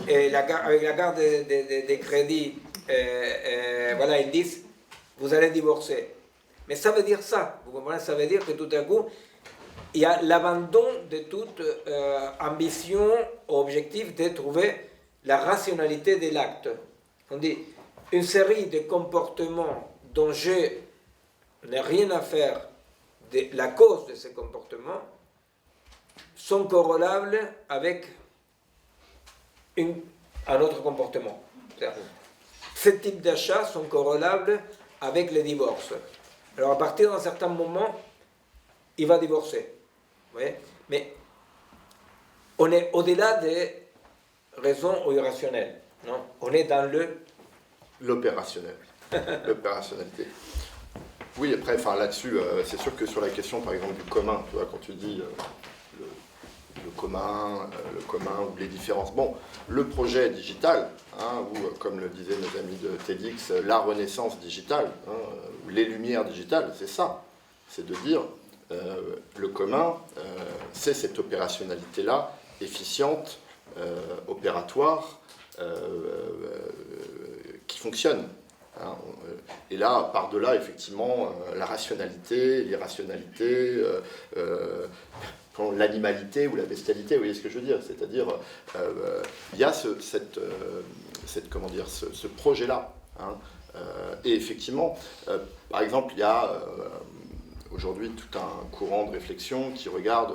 Et avec la carte de crédit, voilà, ils disent, vous allez divorcer. Mais ça veut dire ça, vous comprenez? Ça veut dire que tout à coup, il y a l'abandon de toute ambition ou objectif de trouver la rationalité de l'acte. On dit, une série de comportements dont je n'ai rien à faire de la cause de ces comportements sont corrélables avec un autre comportement. Ce type d'achats sont corrélables avec les divorces. Alors à partir d'un certain moment, il va divorcer. Vous voyez? Mais on est au-delà des raisons irrationnelles. Non? On est dans l'opérationnel. L'opérationnalité. Oui, après, là-dessus, c'est sûr que sur la question, par exemple, du commun, tu vois, quand tu dis le commun ou les différences. Bon, le projet digital, ou comme le disaient nos amis de TEDx, la renaissance digitale, les lumières digitales, c'est ça. C'est de dire, le commun, c'est cette opérationnalité-là, efficiente, opératoire, qui fonctionne. Et là, par-delà, effectivement, la rationalité, l'irrationalité, l'animalité ou la bestialité, vous voyez ce que je veux dire? C'est-à-dire, il y a ce projet-là. Hein, et effectivement, par exemple, il y a aujourd'hui tout un courant de réflexion qui regarde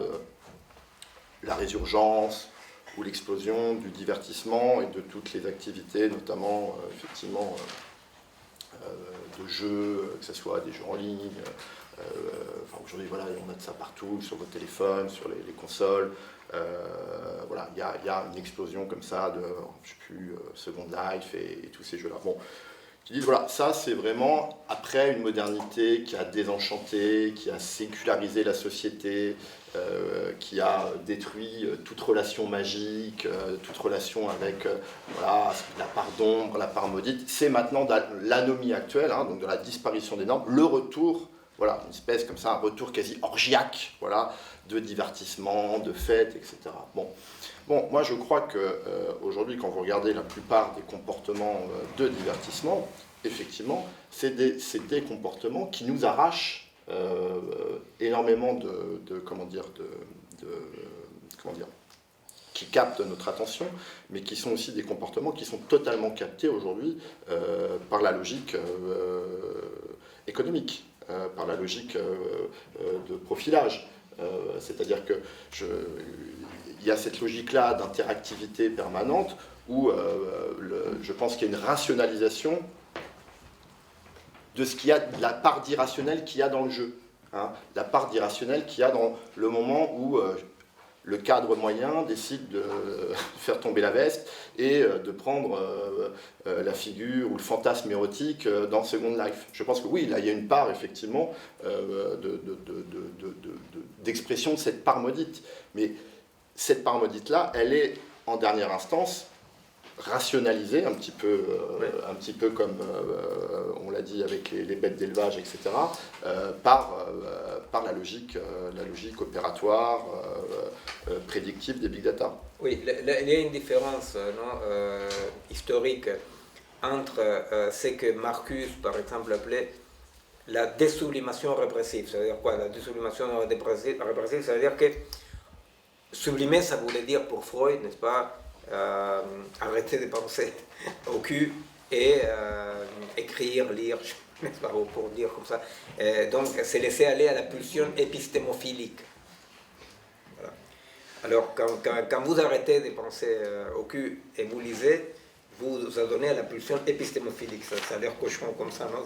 la résurgence ou l'explosion du divertissement et de toutes les activités, notamment effectivement de jeux, que ce soit des jeux en ligne. Aujourd'hui, voilà, on a de ça partout, sur vos téléphones, sur les consoles. Voilà, il y a une explosion comme ça de, je sais plus, Second Life et tous ces jeux-là. Bon, qui disent, voilà, ça c'est vraiment après une modernité qui a désenchanté, qui a sécularisé la société, qui a détruit toute relation magique, toute relation avec voilà, la part d'ombre, la part maudite. C'est maintenant l'anomie actuelle, hein, donc de la disparition des normes, le retour, voilà, une espèce comme ça, un retour quasi orgiaque, voilà, de divertissement, de fêtes, etc. Bon, moi je crois qu'aujourd'hui, quand vous regardez la plupart des comportements de divertissement, effectivement, c'est des comportements qui nous arrachent énormément qui captent notre attention, mais qui sont aussi des comportements qui sont totalement captés aujourd'hui par la logique économique, par la logique de profilage. C'est-à-dire que il y a cette logique-là d'interactivité permanente où je pense qu'il y a une rationalisation de ce qu'il y a, de la part d'irrationnel qu'il y a dans le jeu. Hein, la part d'irrationnel qu'il y a dans le moment où le cadre moyen décide de faire tomber la veste et de prendre la figure ou le fantasme érotique dans Second Life. Je pense que oui, là, il y a une part, effectivement, d'expression de cette part maudite. Mais cette part maudite-là, elle est, en dernière instance, rationalisée, un petit peu comme on l'a dit avec les bêtes d'élevage, etc., par la logique opératoire, prédictive des big data. Oui, il y a une différence historique entre ce que Marcuse, par exemple, appelait la désublimation répressive. Ça veut dire quoi? La désublimation répressive, ça veut dire que sublimer, ça voulait dire pour Freud, n'est-ce pas, arrêter de penser au cul et écrire, lire, n'est-ce pas, pour dire comme ça. Donc, c'est laisser aller à la pulsion épistémophilique. Voilà. Alors, quand vous arrêtez de penser au cul et vous lisez, vous adonnez à la pulsion épistémophilique. Ça a l'air cochon comme ça, non?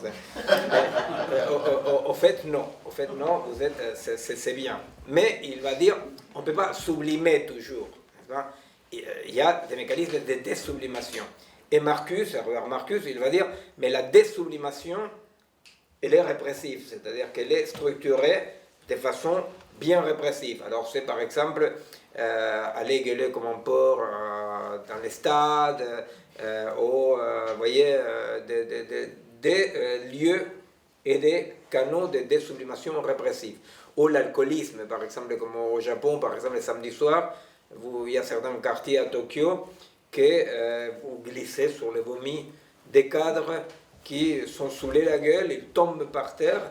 Au fait, non. Au fait, non, vous êtes, c'est bien. Mais il va dire, on ne peut pas sublimer toujours. N'est-ce pas? Il y a des mécanismes de désublimation. Et Marcuse, il va dire, mais la désublimation, elle est répressive, c'est-à-dire qu'elle est structurée de façon bien répressive. Alors c'est par exemple aller gueuler comme un porc dans les stades, ou vous voyez, des lieux et des canaux de désublimation répressive. Ou l'alcoolisme, par exemple, comme au Japon, par exemple, le samedi soir, il y a certains quartiers à Tokyo que vous glissez sur le vomi des cadres qui sont saoulés la gueule, ils tombent par terre.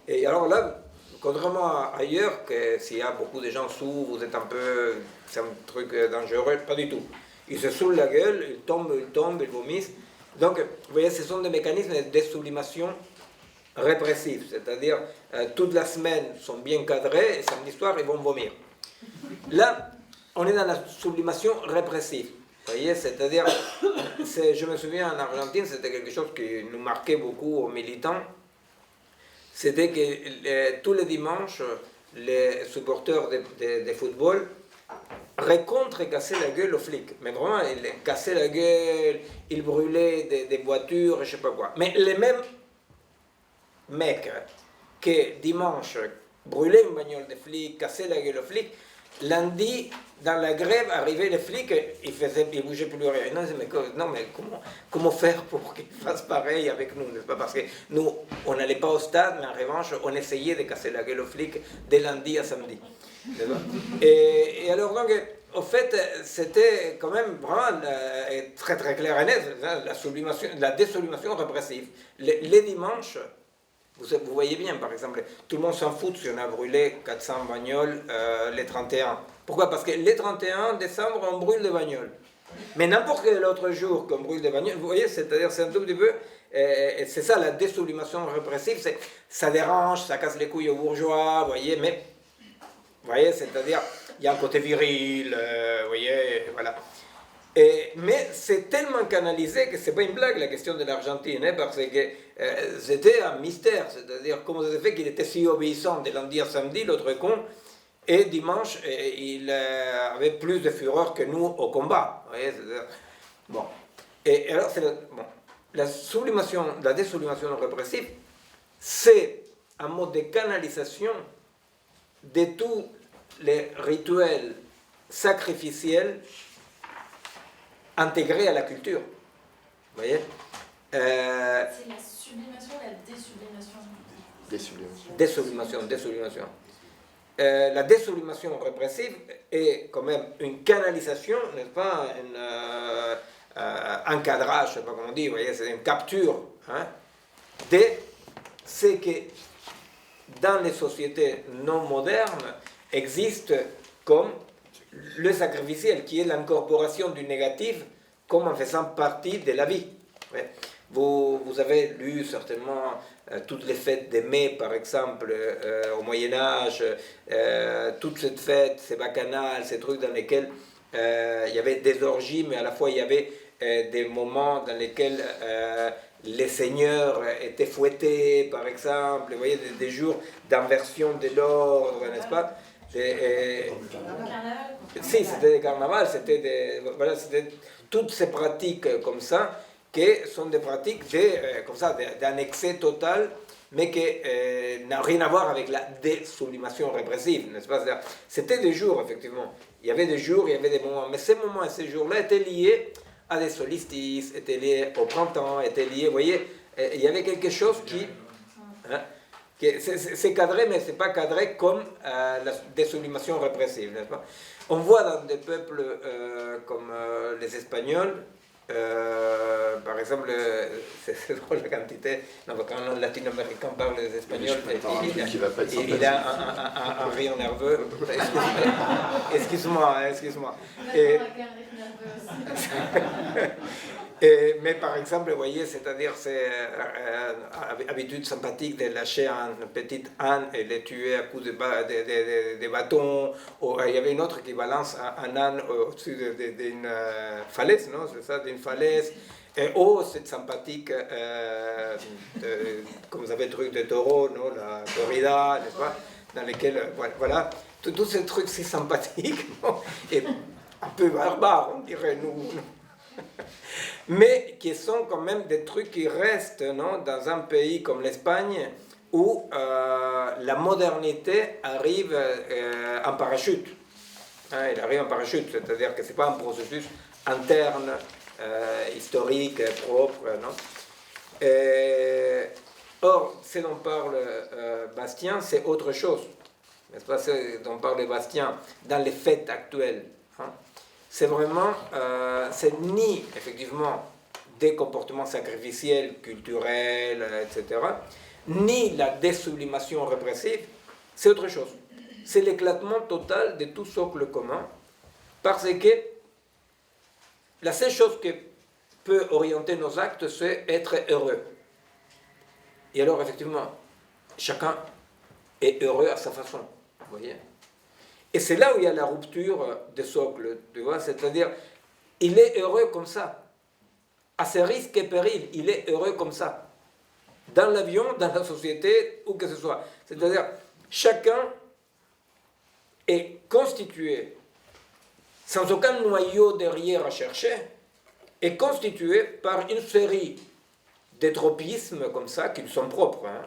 Et alors là, contrairement à ailleurs, que s'il y a beaucoup de gens sous, vous êtes un peu, c'est un truc dangereux, pas du tout. Ils se saoulent la gueule, ils tombent, ils vomissent. Donc, vous voyez, ce sont des mécanismes de désublimation répressifs, c'est-à-dire toute la semaine sont bien cadrés et samedi soir ils vont vomir. Là, on est dans la sublimation répressive. Vous voyez, c'est-à-dire, je me souviens en Argentine, c'était quelque chose qui nous marquait beaucoup aux militants. C'était que tous les dimanches, les supporters de football cassaient la gueule aux flics. Mais vraiment, ils cassaient la gueule, ils brûlaient des voitures, je ne sais pas quoi. Mais les mêmes mecs qui dimanche brûlaient une bagnole de flics, cassaient la gueule aux flics, lundi, dans la grève, arrivaient les flics, ils ne bougeaient plus rien. Non, mais comment faire pour qu'ils fassent pareil avec nous, n'est-ce pas? Parce que nous, on n'allait pas au stade, mais en revanche, on essayait de casser la gueule aux flics de lundi à samedi. Et alors, donc, au fait, c'était quand même vraiment très clair et net, la désublimation répressive. Les dimanches, Vous voyez bien, par exemple, tout le monde s'en fout si on a brûlé 400 bagnoles les 31. Pourquoi? Parce que les 31 décembre, on brûle des bagnoles. Mais n'importe quel autre jour qu'on brûle des bagnoles, vous voyez, c'est-à-dire c'est un tout petit peu, et c'est ça la désublimation répressive, ça dérange, ça casse les couilles aux bourgeois, vous voyez, mais, vous voyez, c'est-à-dire, il y a un côté viril, vous voyez, voilà. Mais c'est tellement canalisé que c'est pas une blague la question de l'Argentine, hein, parce que c'était un mystère, c'est-à-dire comment ça se fait qu'il était si obéissant de lundi à samedi, l'autre con, et dimanche il avait plus de fureur que nous au combat. Vous voyez, bon. Et alors, la désublimation répressive, c'est un mode de canalisation de tous les rituels sacrificiels intégrés à la culture. Vous voyez C'est la sublimation, la désublimation. Désublimation. La désublimation répressive est quand même une canalisation, n'est-ce pas, un cadrage, je ne sais pas comment on dit, vous voyez, c'est une capture hein, de ce que dans les sociétés non modernes existe comme le sacrificiel, qui est l'incorporation du négatif comme en faisant partie de la vie. Vous avez lu certainement toutes les fêtes de mai, par exemple, au Moyen-Âge, toutes ces fêtes, ces bacchanales, ces trucs dans lesquels il y avait des orgies, mais à la fois il y avait des moments dans lesquels les seigneurs étaient fouettés, par exemple, vous voyez, des jours d'inversion de l'ordre, n'est-ce pas? Si, c'était des carnavals, c'était toutes ces pratiques comme ça, qui sont des pratiques comme ça, d'un excès total, mais qui n'a rien à voir avec la désublimation répressive, n'est-ce pas? C'était des jours, effectivement. Il y avait des jours, il y avait des moments, mais ces moments et ces jours-là étaient liés à des solstices, étaient liés au printemps, étaient liés, vous voyez, il y avait quelque chose qui... Hein, c'est cadré, mais ce n'est pas cadré comme la désublimation répressive, n'est-ce pas? On voit dans des peuples comme les Espagnols, par exemple, c'est drôle la quantité, non, quand un latino-américain parle des Espagnols, il a un rire nerveux. Excuse-moi. Mais par exemple, vous voyez, c'est-à-dire, c'est habitude sympathique de lâcher une petite âne et de tuer à coups de bâtons. Il y avait une autre qui balance un âne au-dessus d'une falaise, non? C'est ça, d'une falaise. C'est sympathique, comme vous avez le truc de taureau, non? La corrida, n'est-ce pas? Dans lesquels, voilà, tous ces trucs si sympathiques, et un peu barbares, on dirait, nous. Mais qui sont quand même des trucs qui restent, non, dans un pays comme l'Espagne où la modernité arrive en parachute. Hein, elle arrive en parachute, c'est-à-dire que ce n'est pas un processus interne, historique, propre. Non. Or, ce dont parle Bastien, c'est autre chose. N'est-ce pas, ce dont parle Bastien dans les fêtes actuelles. Hein. C'est vraiment, c'est ni effectivement des comportements sacrificiels, culturels, etc., ni la désublimation répressive, c'est autre chose. C'est l'éclatement total de tout socle commun, parce que la seule chose qui peut orienter nos actes, c'est être heureux. Et alors, effectivement, chacun est heureux à sa façon, vous voyez. Et c'est là où il y a la rupture des socles, tu vois, c'est-à-dire, il est heureux comme ça. À ses risques et périls, il est heureux comme ça. Dans l'avion, dans la société, où que ce soit. C'est-à-dire, chacun est constitué, sans aucun noyau derrière à chercher, est constitué par une série de tropismes comme ça, qui sont propres. Hein.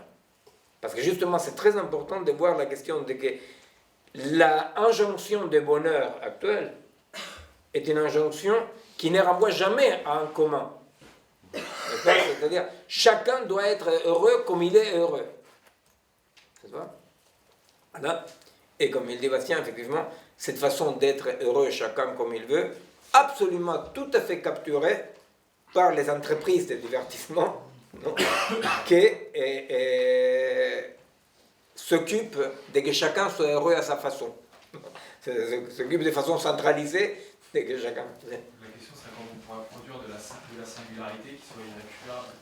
Parce que justement, c'est très important de voir la question de que la injonction de bonheur actuelle est une injonction qui ne renvoie jamais à un commun. C'est-à-dire, chacun doit être heureux comme il est heureux. C'est ça? Voilà. Et comme il dit Bastien, effectivement, cette façon d'être heureux chacun comme il veut, absolument tout à fait capturée par les entreprises de divertissement, non, qui s'occupe de que chacun soit heureux à sa façon. S'occupe de façon centralisée de que chacun. La question serait comment on pourrait produire de la singularité qui soit inaccurable.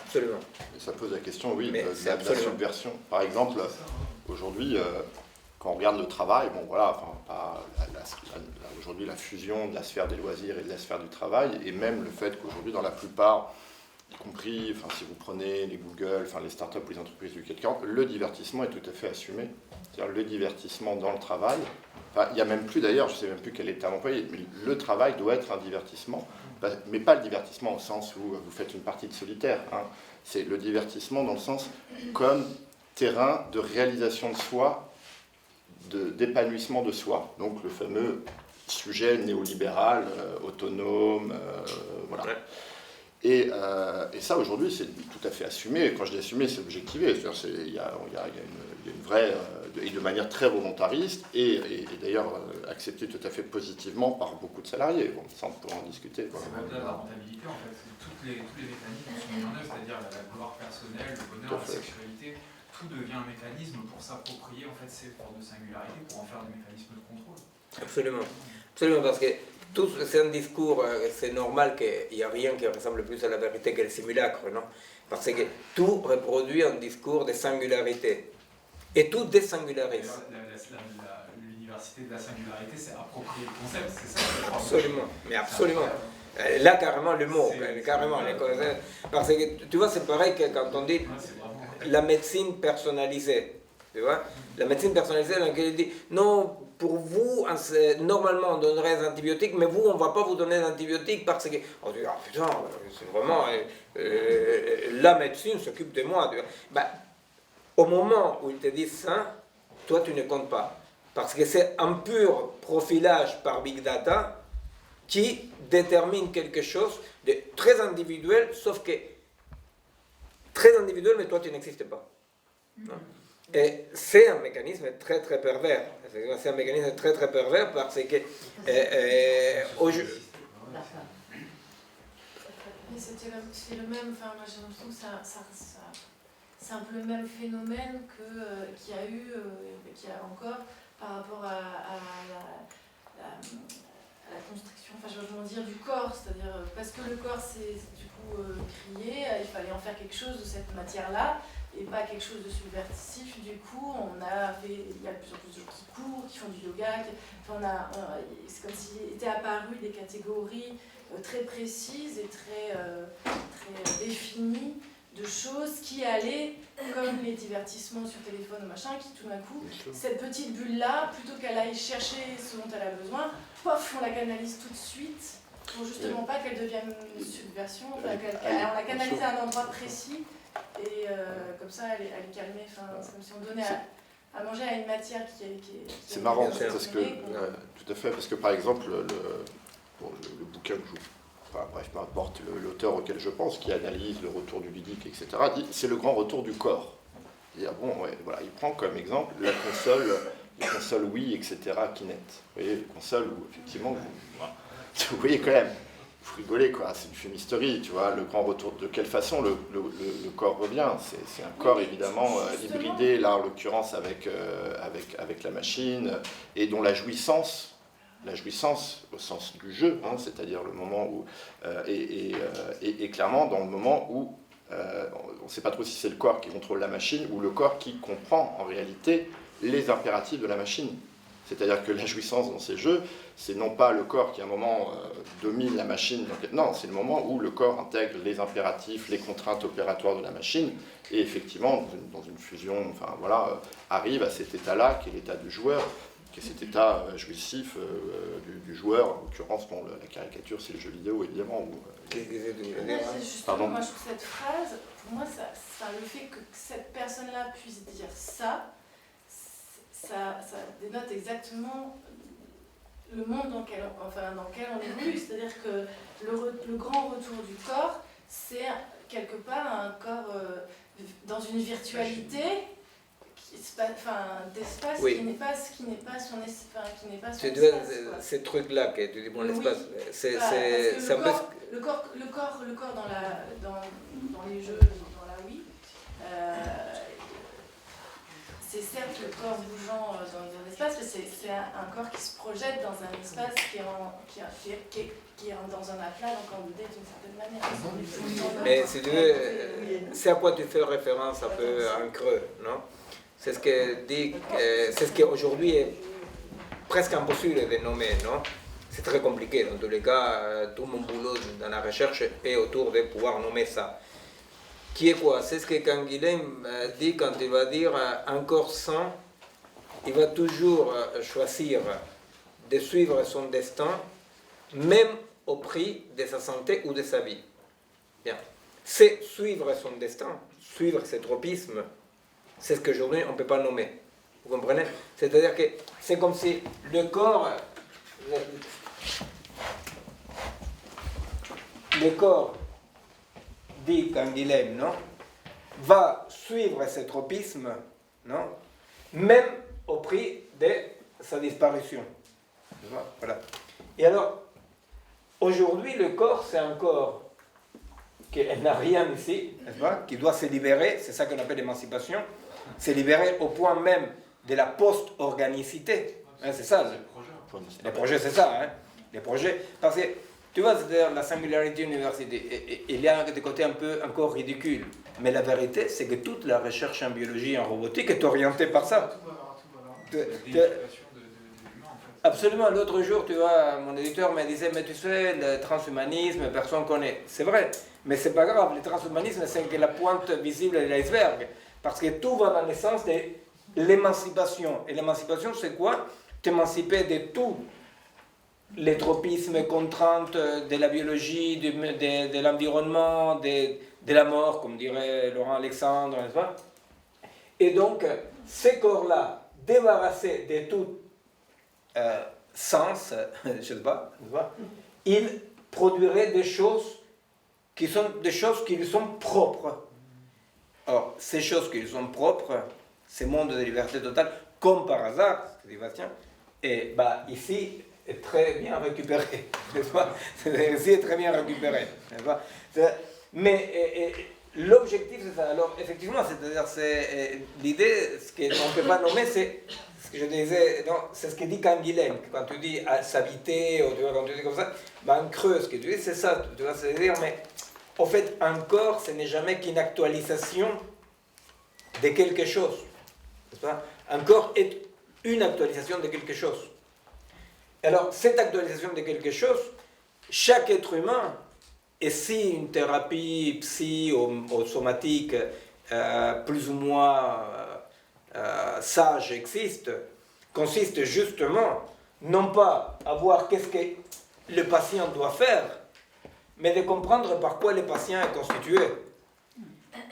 Absolument. Et ça pose la question, oui, Mais de c'est la absolument. subversion. Par exemple, aujourd'hui, quand on regarde le travail, bon voilà, enfin, pas aujourd'hui la fusion de la sphère des loisirs et de la sphère du travail, et même le fait qu'aujourd'hui, dans la plupart, y compris, enfin, si vous prenez les Google, enfin, les startups ou les entreprises du CAC 40, le divertissement est tout à fait assumé. C'est-à-dire le divertissement dans le travail. Enfin, il n'y a même plus d'ailleurs, je ne sais même plus quel est le terme employé, mais le travail doit être un divertissement. Mais pas le divertissement au sens où vous faites une partie de solitaire. Hein. C'est le divertissement dans le sens comme terrain de réalisation de soi, d'épanouissement de soi. Donc le fameux sujet néolibéral, autonome, voilà. Et ça, aujourd'hui, c'est tout à fait assumé. Quand je dis assumé, c'est objectivé. Il y a une vraie, et de manière très volontariste, et d'ailleurs accepté tout à fait positivement par beaucoup de salariés. Bon, ça, on peut en discuter. C'est au-delà de la rentabilité, en fait. Tous les mécanismes sont mis en œuvre, c'est-à-dire la gloire personnelle, le bonheur, la sexualité. Tout devient un mécanisme pour s'approprier en fait, ces formes de singularité, pour en faire des mécanismes de contrôle. Absolument. Absolument, parce que c'est un discours, c'est normal qu'il n'y a rien qui ressemble plus à la vérité que le simulacre, non? Parce que tout reproduit un discours de singularité. Et tout désingularise. L'université de la singularité, c'est approprier le concept, c'est ça? Absolument, mais absolument. Là, carrément, le mot, carrément. Parce que, tu vois, c'est pareil que quand on dit la médecine personnalisée. Tu vois? La médecine personnalisée, dans laquelle il dit non, pour vous, normalement on donnerait des antibiotiques, mais vous, on ne va pas vous donner d'antibiotiques parce que. On dit, ah putain, c'est vraiment. La médecine s'occupe de moi. Tu vois? Ben, au moment où ils te disent ça, toi, tu ne comptes pas. Parce que c'est un pur profilage par Big Data qui détermine quelque chose de très individuel, sauf que très individuel, mais toi, tu n'existes pas. Non? Et c'est un mécanisme très très pervers. C'est un mécanisme très très pervers parce que Mais c'est le même, enfin moi j'ai l'impression que c'est un peu le même phénomène qu'il y a eu, qu'il y a encore par rapport à la construction, enfin je veux dire du corps, c'est-à-dire parce que le corps c'est du coup crié, il fallait en faire quelque chose de cette matière-là. Et pas quelque chose de subversif, du coup, il y a de plus en plus de gens qui courent, qui font du yoga, c'est comme s'il était apparu des catégories très précises et très définies de choses qui allaient, comme les divertissements sur téléphone ou machin, qui tout d'un coup, cette petite bulle-là, plutôt qu'elle aille chercher ce dont elle a besoin, pof, on la canalise tout de suite, pour justement pas qu'elle devienne une subversion, on la canalise à un endroit précis. Et comme ça, elle est calmée. Enfin, c'est comme si on donnait à manger à une matière qui est. C'est marrant, parce que, tout à fait, parce que par exemple, le bouquin que enfin, bref, peu importe, l'auteur auquel je pense, qui analyse le retour du ludique, etc., dit c'est le grand retour du corps. Et bon, ouais, voilà, il prend comme exemple la console, les consoles Wii, etc., Kinect. Vous voyez, les consoles où effectivement, vous voyez quand même. Vous rigolez, quoi, c'est une fumisterie, tu vois, le grand retour. De quelle façon le corps revient? C'est un corps évidemment hybridé, là en l'occurrence avec la machine, et dont la jouissance au sens du jeu, hein, c'est-à-dire le moment où. Et clairement dans le moment où on ne sait pas trop si c'est le corps qui contrôle la machine ou le corps qui comprend en réalité les impératifs de la machine. C'est-à-dire que la jouissance dans ces jeux, c'est non pas le corps qui à un moment domine la machine, non, c'est le moment où le corps intègre les impératifs, les contraintes opératoires de la machine, et effectivement, dans une fusion, enfin voilà, arrive à cet état-là, qui est l'état du joueur, qui est cet état jouissif du joueur. En l'occurrence, bon, la caricature, c'est le jeu vidéo, évidemment. Justement, moi je trouve cette phrase, pour moi, le fait que cette personne-là puisse dire ça dénote exactement le monde dans lequel on évolue. C'est-à-dire que le grand retour du corps, c'est quelque part un corps dans une virtualité d'espace Oui. qui n'est pas son Tu espace. vois, Quoi. ces trucs-là que tu dis, mon Oui. espace, c'est Parce que c'est un peu... le corps dans les jeux, dans la Wii, c'est certes le corps bougeant dans l'espace, mais c'est un corps qui se projette dans un espace qui est dans un aplat, donc en 2D d'une certaine manière. Mais si tu veux, c'est à quoi tu fais référence un peu en creux, non? C'est ce que dit, c'est ce qui aujourd'hui est presque impossible de nommer, non? C'est très compliqué, dans tous les cas, tout mon boulot dans la recherche est autour de pouvoir nommer ça. Qui est quoi? C'est ce que Canguilhem dit quand il va dire un corps sain, il va toujours choisir de suivre son destin, même au prix de sa santé ou de sa vie. Bien. C'est suivre son destin, suivre ses tropismes, c'est ce qu'aujourd'hui on ne peut pas nommer. Vous comprenez? C'est-à-dire que c'est comme si le corps dit Canguilhem, non, va suivre ses tropismes, non, même au prix de sa disparition. Voilà. Et alors, aujourd'hui, le corps, c'est un corps qui n'a rien ici, n'est-ce pas, qui doit se libérer, c'est ça qu'on appelle l'émancipation, se libérer au point même de la post-organicité. Hein, c'est ça, les projets, c'est ça. Hein, les projets, parce que, tu vois, c'est-à-dire la singularité université, il y a des côtés un peu encore ridicules, mais la vérité, c'est que toute la recherche en biologie et en robotique est orientée par ça. Absolument, l'autre jour, tu vois, mon éditeur me disait, mais tu sais, le transhumanisme, personne ne connaît. C'est vrai, mais c'est pas grave, le transhumanisme, c'est que la pointe visible de l'iceberg, parce que tout va dans le sens de l'émancipation. Et l'émancipation, c'est quoi? T'émanciper de tout. Les tropismes, contraintes de la biologie, de l'environnement, de la mort, comme dirait Laurent Alexandre, n'est-ce pas? Et donc, ces corps-là, débarrassés de tout sens, je ne sais pas, ils produiraient des choses qui sont des choses qui lui sont propres. Or, ces choses qui lui sont propres, ces mondes de liberté totale, comme par hasard, dit Bastien, et bah, ici, est très bien récupéré, n'est-ce pas? Ici est très bien récupéré, n'est-ce pas? Mais l'objectif, c'est ça. Alors, effectivement, c'est-à-dire, l'idée, ce qu'on ne peut pas nommer, c'est ce que je disais, c'est ce que dit Canguilhem, quand tu dis s'habiter, ou tu vois, quand tu dis comme ça, ben, en creux, ce que tu dis, c'est ça, tu vois, c'est-à-dire, mais en fait, un corps, ce n'est jamais qu'une actualisation de quelque chose, n'est-ce pas? Un corps est une actualisation de quelque chose. Alors, cette actualisation de quelque chose, chaque être humain, et si une thérapie psy ou somatique plus ou moins sage existe, consiste justement, non pas à voir qu'est-ce que le patient doit faire, mais de comprendre par quoi le patient est constitué.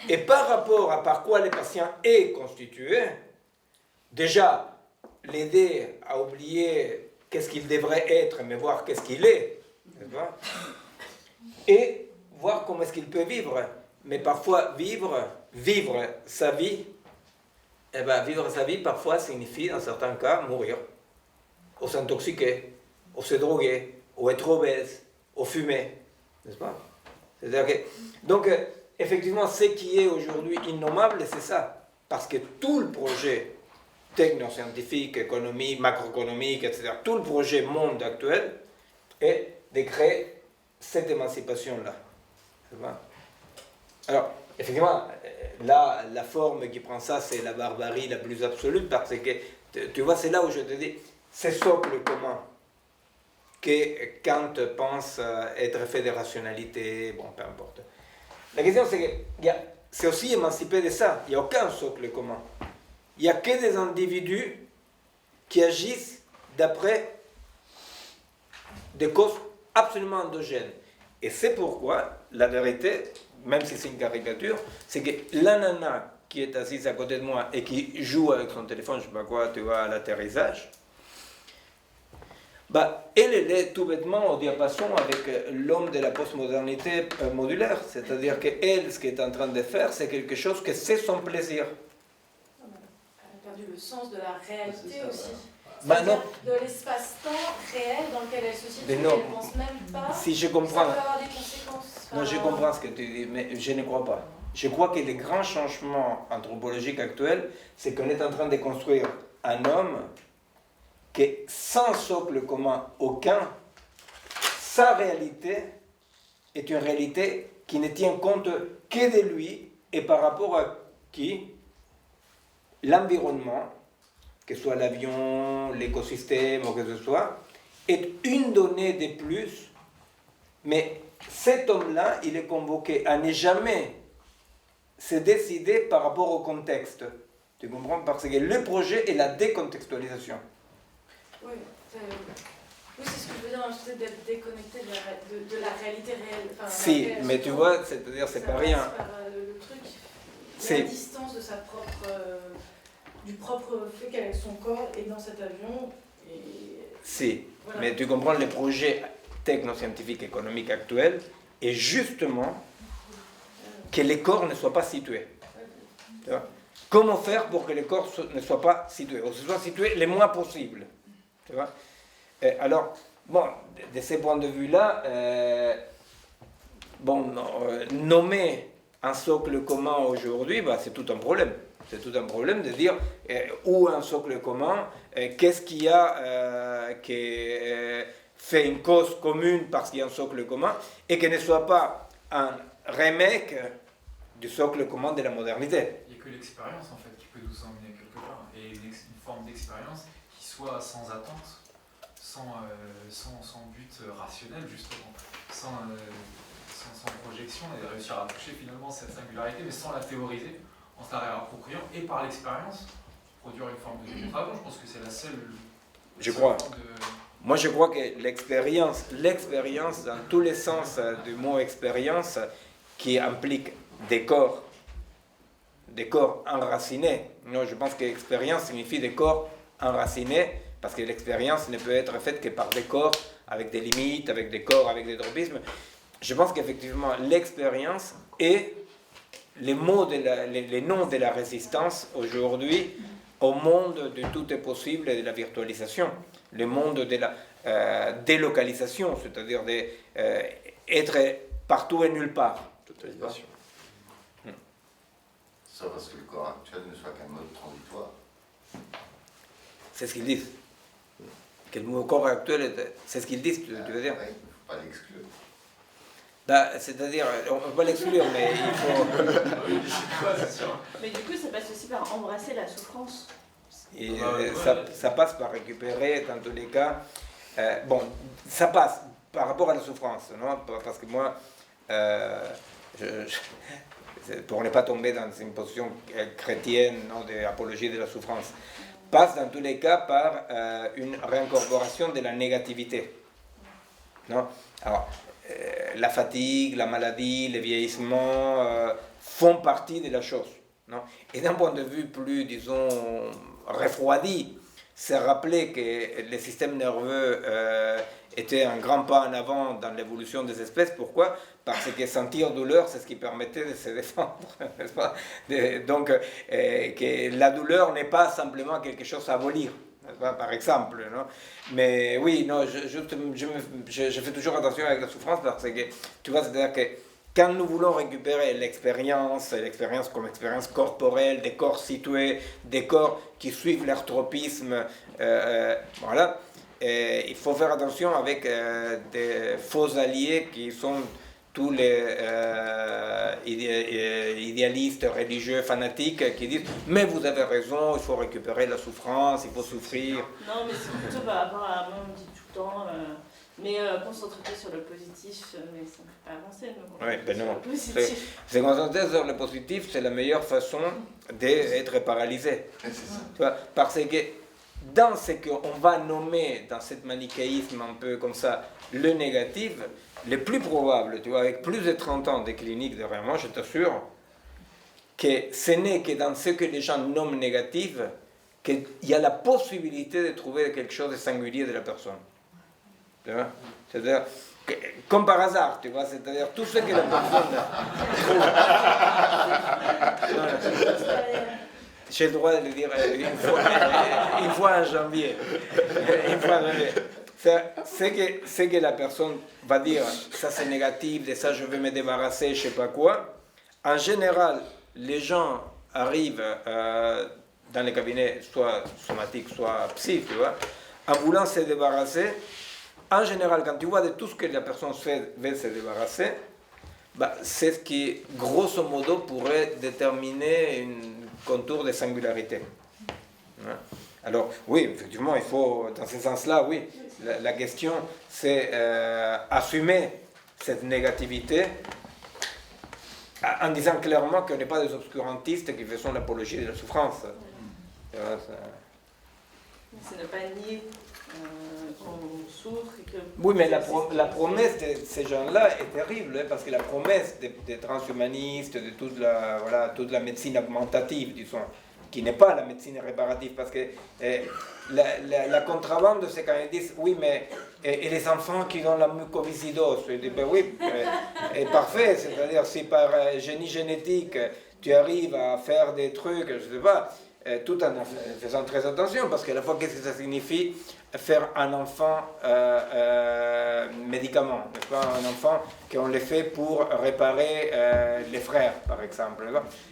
Et par rapport à par quoi le patient est constitué, déjà, l'aider à oublier qu'est-ce qu'il devrait être, mais voir qu'est-ce qu'il est, et voir comment est-ce qu'il peut vivre. Mais parfois, vivre sa vie, eh ben, vivre sa vie, parfois, signifie, dans certains cas, mourir, ou s'intoxiquer, ou se droguer, ou être obèse, ou fumer, n'est-ce pas? C'est-à-dire que, donc, effectivement, ce qui est aujourd'hui innommable, c'est ça, parce que tout le projet technoscientifique, économique, macroéconomique, etc., tout le projet monde actuel est de créer cette émancipation-là. Alors, effectivement, là, la forme qui prend ça, c'est la barbarie la plus absolue, parce que, tu vois, c'est là où je te dis, c'est socle commun, que Kant pense être fait de rationalité, bon, peu importe. La question, c'est que c'est aussi émancipé de ça, il n'y a aucun socle commun. Il n'y a que des individus qui agissent d'après des causes absolument endogènes. Et c'est pourquoi, la vérité, même si c'est une caricature, c'est que la nana qui est assise à côté de moi et qui joue avec son téléphone, je ne sais pas quoi, tu vois, à l'atterrissage, bah, elle est tout bêtement au diapason avec l'homme de la postmodernité modulaire. C'est-à-dire qu'elle, ce qu'elle est en train de faire, c'est quelque chose que c'est son plaisir. perdu le sens de la réalité aussi. Bah non. De l'espace-temps réel dans lequel elle se situe, Mais elle non. ne pense même pas. Si je Ça comprends, peut avoir des conséquences. non, je comprends ce que tu dis, mais je ne crois pas. Je crois que les grands changements anthropologiques actuels, c'est qu'on est en train de construire un homme qui, sans socle commun aucun, sa réalité est une réalité qui ne tient compte que de lui et par rapport à qui l'environnement, que ce soit l'avion, l'écosystème ou que ce soit, est une donnée de plus, mais cet homme-là, il est convoqué à ne jamais se décider par rapport au contexte. Tu comprends? Parce que le projet est la décontextualisation. Oui, oui, c'est ce que je veux dire, c'est d'être déconnecté de la réalité réelle. Enfin, Si, laquelle elle mais se tu trouve. vois, c'est-à-dire, c'est Ça pas passe rien. par, le truc, C'est- la distance de sa propre, du propre fait qu'avec son corps est dans cet avion. Et Si, voilà. mais tu comprends, le projet technoscientifique économique actuel est justement que les corps ne soient pas situés. Tu vois? Comment faire pour que les corps ne soient pas situés, ou se soient situés le moins possible. Tu vois? Alors, bon, de ce point de vue-là, nommer un socle commun aujourd'hui, bah, c'est tout un problème. C'est tout un problème de dire où un socle commun, qu'est-ce qu'il y a qui fait une cause commune parce qu'il y a un socle commun, et que ne soit pas un remake du socle commun de la modernité. Il n'y a que l'expérience en fait qui peut nous emmener quelque part, et une forme d'expérience qui soit sans attente, sans but rationnel justement, sans projection, et réussir à toucher finalement cette singularité, mais sans la théoriser, en se la réappropriant, et par l'expérience, produire une forme de démonstration. Je pense que c'est la seule. Je crois. forme de... Moi, je crois que l'expérience dans tous les sens du mot expérience, qui implique des corps enracinés. Non, je pense que expérience signifie des corps enracinés, parce que l'expérience ne peut être faite que par des corps avec des limites, avec des corps avec des tropismes. Je pense qu'effectivement, l'expérience est les noms de la résistance aujourd'hui au monde de tout est possible et de la virtualisation, le monde de la délocalisation, c'est-à-dire d'être partout et nulle part. Totalisation. Ça parce que le corps actuel ne soit qu'un mode transitoire. C'est ce qu'ils disent. Que le corps actuel, c'est ce qu'ils disent, tu veux dire? Oui, il ne faut pas l'exclure. C'est-à-dire, on ne peut pas l'exclure, mais il faut... Mais du coup, ça passe aussi par embrasser la souffrance. Et ça passe par récupérer, dans tous les cas... ça passe par rapport à la souffrance, non? Parce que moi, pour ne pas tomber dans une position chrétienne, non, d'apologie de la souffrance, passe dans tous les cas par une réincorporation de la négativité. Non? Alors, la fatigue, la maladie, le vieillissement font partie de la chose. Non? Et d'un point de vue plus, disons, refroidi, c'est rappeler que le système nerveux était un grand pas en avant dans l'évolution des espèces. Pourquoi? Parce que sentir douleur, c'est ce qui permettait de se défendre. N'est-ce pas? Donc, que la douleur n'est pas simplement quelque chose à abolir. Par exemple, non? Mais oui, non, je fais toujours attention avec la souffrance parce que, tu vois, c'est-à-dire que quand nous voulons récupérer l'expérience comme expérience corporelle, des corps situés, des corps qui suivent leur tropisme, voilà, il faut faire attention avec des faux alliés qui sont tous les idéalistes religieux fanatiques qui disent « mais vous avez raison, il faut récupérer la souffrance, il faut souffrir ». Non, mais c'est plutôt par rapport à moi, on me dit tout le temps, mais concentrer sur le positif, mais ça ne fait pas avancer. Donc Oui, ben non. le positif. Se concentrer sur le positif, c'est la meilleure façon d'être paralysé. C'est ça. Tu vois, parce que dans ce qu'on va nommer, dans ce manichéisme un peu comme ça, le négatif, le plus probable, tu vois, avec plus de 30 ans de clinique derrière moi, je t'assure, que ce n'est que dans ce que les gens nomment négatif qu'il y a la possibilité de trouver quelque chose de singulier de la personne. Tu vois? C'est-à-dire, comme par hasard, tu vois, c'est-à-dire tout ce que la personne trouve. j'ai le droit de le dire une fois en janvier. Une fois en janvier. C'est que la personne va dire ça c'est négatif, de ça je vais me débarrasser, je sais pas quoi. En général, les gens arrivent dans les cabinets, soit somatiques, soit psy, tu vois, en voulant se débarrasser. En général, quand tu vois de tout ce que la personne veut se débarrasser, bah, c'est ce qui, grosso modo, pourrait déterminer un contour de singularité. Alors, oui, effectivement, il faut, dans ce sens-là, oui, la question, c'est assumer cette négativité en disant clairement qu'on n'est pas des obscurantistes qui faisons l'apologie de la souffrance. C'est ne pas nier qu'on souffre et que... Oui, mais la promesse de ces gens-là est terrible, hein, parce que la promesse des transhumanistes, de toute la médecine augmentative, disons, qui n'est pas la médecine réparative, parce que la contrebande, c'est quand ils disent, oui, mais et les enfants qui ont la mucoviscidose, je dis, ben oui, et parfait, c'est-à-dire si par génie génétique, tu arrives à faire des trucs, je ne sais pas, tout en faisant très attention, parce qu'à la fois, qu'est-ce que ça signifie faire un enfant médicament, n'est-ce pas, un enfant qu'on le fait pour réparer les frères, par exemple.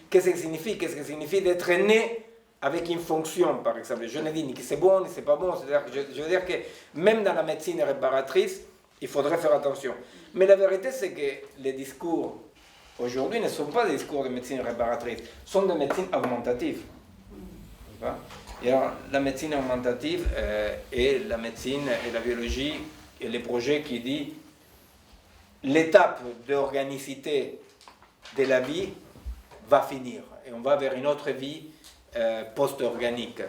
Qu'est-ce que ça signifie? Qu'est-ce que ça signifie d'être né avec une fonction, par exemple? Je ne dis ni que c'est bon, ni que c'est pas bon. C'est-à-dire que je veux dire que même dans la médecine réparatrice, il faudrait faire attention. Mais la vérité, c'est que les discours aujourd'hui ne sont pas des discours de médecine réparatrice, sont de médecine augmentative. Et alors, la médecine augmentative et la médecine et la biologie et les projets qui disent l'étape d'organicité de la vie va finir et on va vers une autre vie post-organique.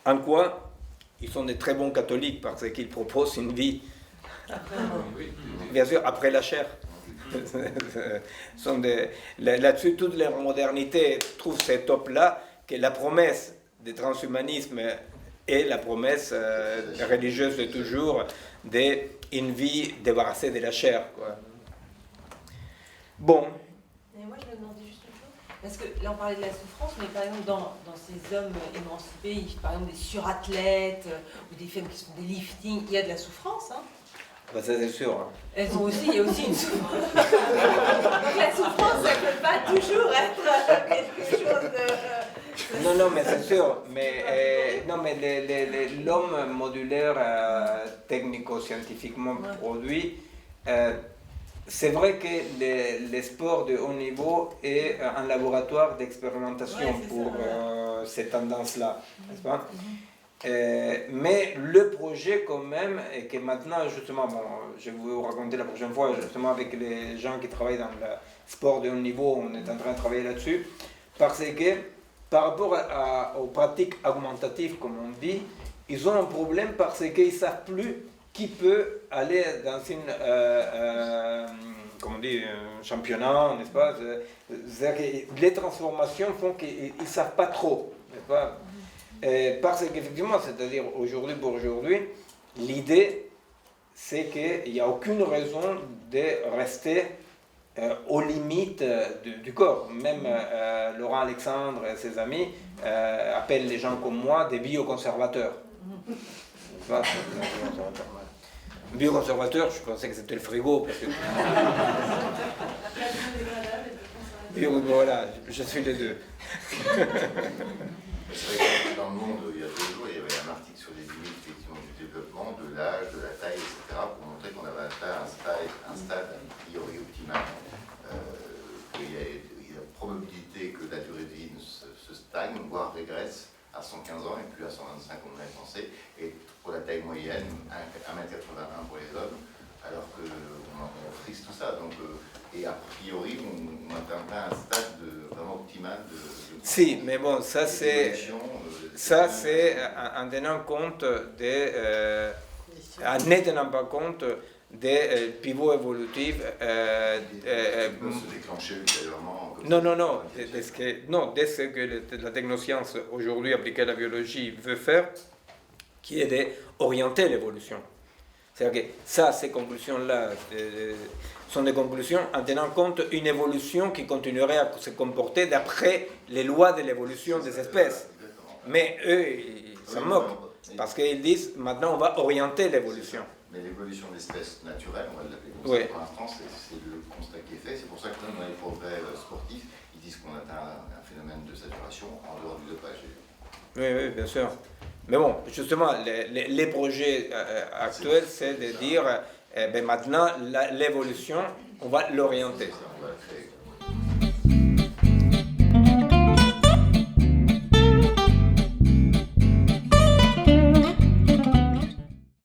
En quoi ils sont des très bons catholiques parce qu'ils proposent une vie, bien sûr, après la chair. Là-dessus, toute leur modernité trouve cette top-là, que la promesse du transhumanisme est la promesse religieuse de toujours d'une vie débarrassée de la chair, quoi. Bon. Et moi, je me demandais juste une chose, parce que là, on parlait de la souffrance, mais par exemple, dans ces hommes émancipés, par exemple des surathlètes ou des femmes qui font des liftings, il y a de la souffrance, hein. Bah ça c'est sûr. Hein. Elles ont aussi, il y a aussi une souffrance. Donc la souffrance, ça ne peut pas toujours être quelque chose de... Non, mais c'est sûr. Mais, non, mais l'homme modulaire technico-scientifiquement produit, c'est vrai que les sports de haut niveau est un laboratoire d'expérimentation pour ces tendances-là, n'est-ce pas? Mais le projet quand même, et que maintenant justement, bon, je vais vous raconter la prochaine fois, justement avec les gens qui travaillent dans le sport de haut niveau, on est en train de travailler là-dessus, parce que par rapport aux pratiques augmentatives, comme on dit, ils ont un problème parce qu'ils ne savent plus qui peut aller dans comment on dit, un championnat, n'est-ce pas? C'est-à-dire que les transformations font qu'ils ne savent pas trop, n'est-ce pas? Parce qu'effectivement, c'est-à-dire aujourd'hui pour aujourd'hui, l'idée c'est qu'il n'y a aucune raison de rester aux limites du corps. Même Laurent Alexandre et ses amis appellent les gens comme moi des bioconservateurs. Bioconservateur, je pensais que c'était le frigo. Parce que... Voilà, je suis les deux. C'est vrai que dans le monde, il y a 2 jours, il y avait un article sur les limites effectivement, du développement, de l'âge, de la taille, etc., pour montrer qu'on avait atteint un stade a priori optimal. Il y a la probabilité que la durée de vie se stagne, voire régresse à 115 ans et plus à 125 comme on l'avait pensé, et pour la taille moyenne, 1,81 m pour les hommes, alors qu'on frise tout ça. Donc, et a priori, on n'atteint pas un stade vraiment optimal de si, mais bon, ça c'est en tenant compte en ne tenant pas compte des pivots évolutifs. peut se déclencher ultérieurement. Non, dès ce que la technoscience aujourd'hui appliquée à la biologie veut faire, qui est d'orienter l'évolution. C'est-à-dire que ça, ces conclusions-là sont des conclusions en tenant compte d'une évolution qui continuerait à se comporter d'après les lois de l'évolution des espèces. Mais eux, ils s'en moquent, parce qu'ils disent maintenant on va orienter l'évolution. Mais l'évolution d'espèces naturelles, on va l'appeler comme Oui. ça, pour l'instant, c'est le constat qui est fait. C'est pour ça que même dans les progrès sportifs, ils disent qu'on atteint un phénomène de saturation en dehors du dopage. Oui, bien sûr. Mais bon, justement, les projets actuels, c'est de dire, maintenant, l'évolution, on va l'orienter. On va le créer.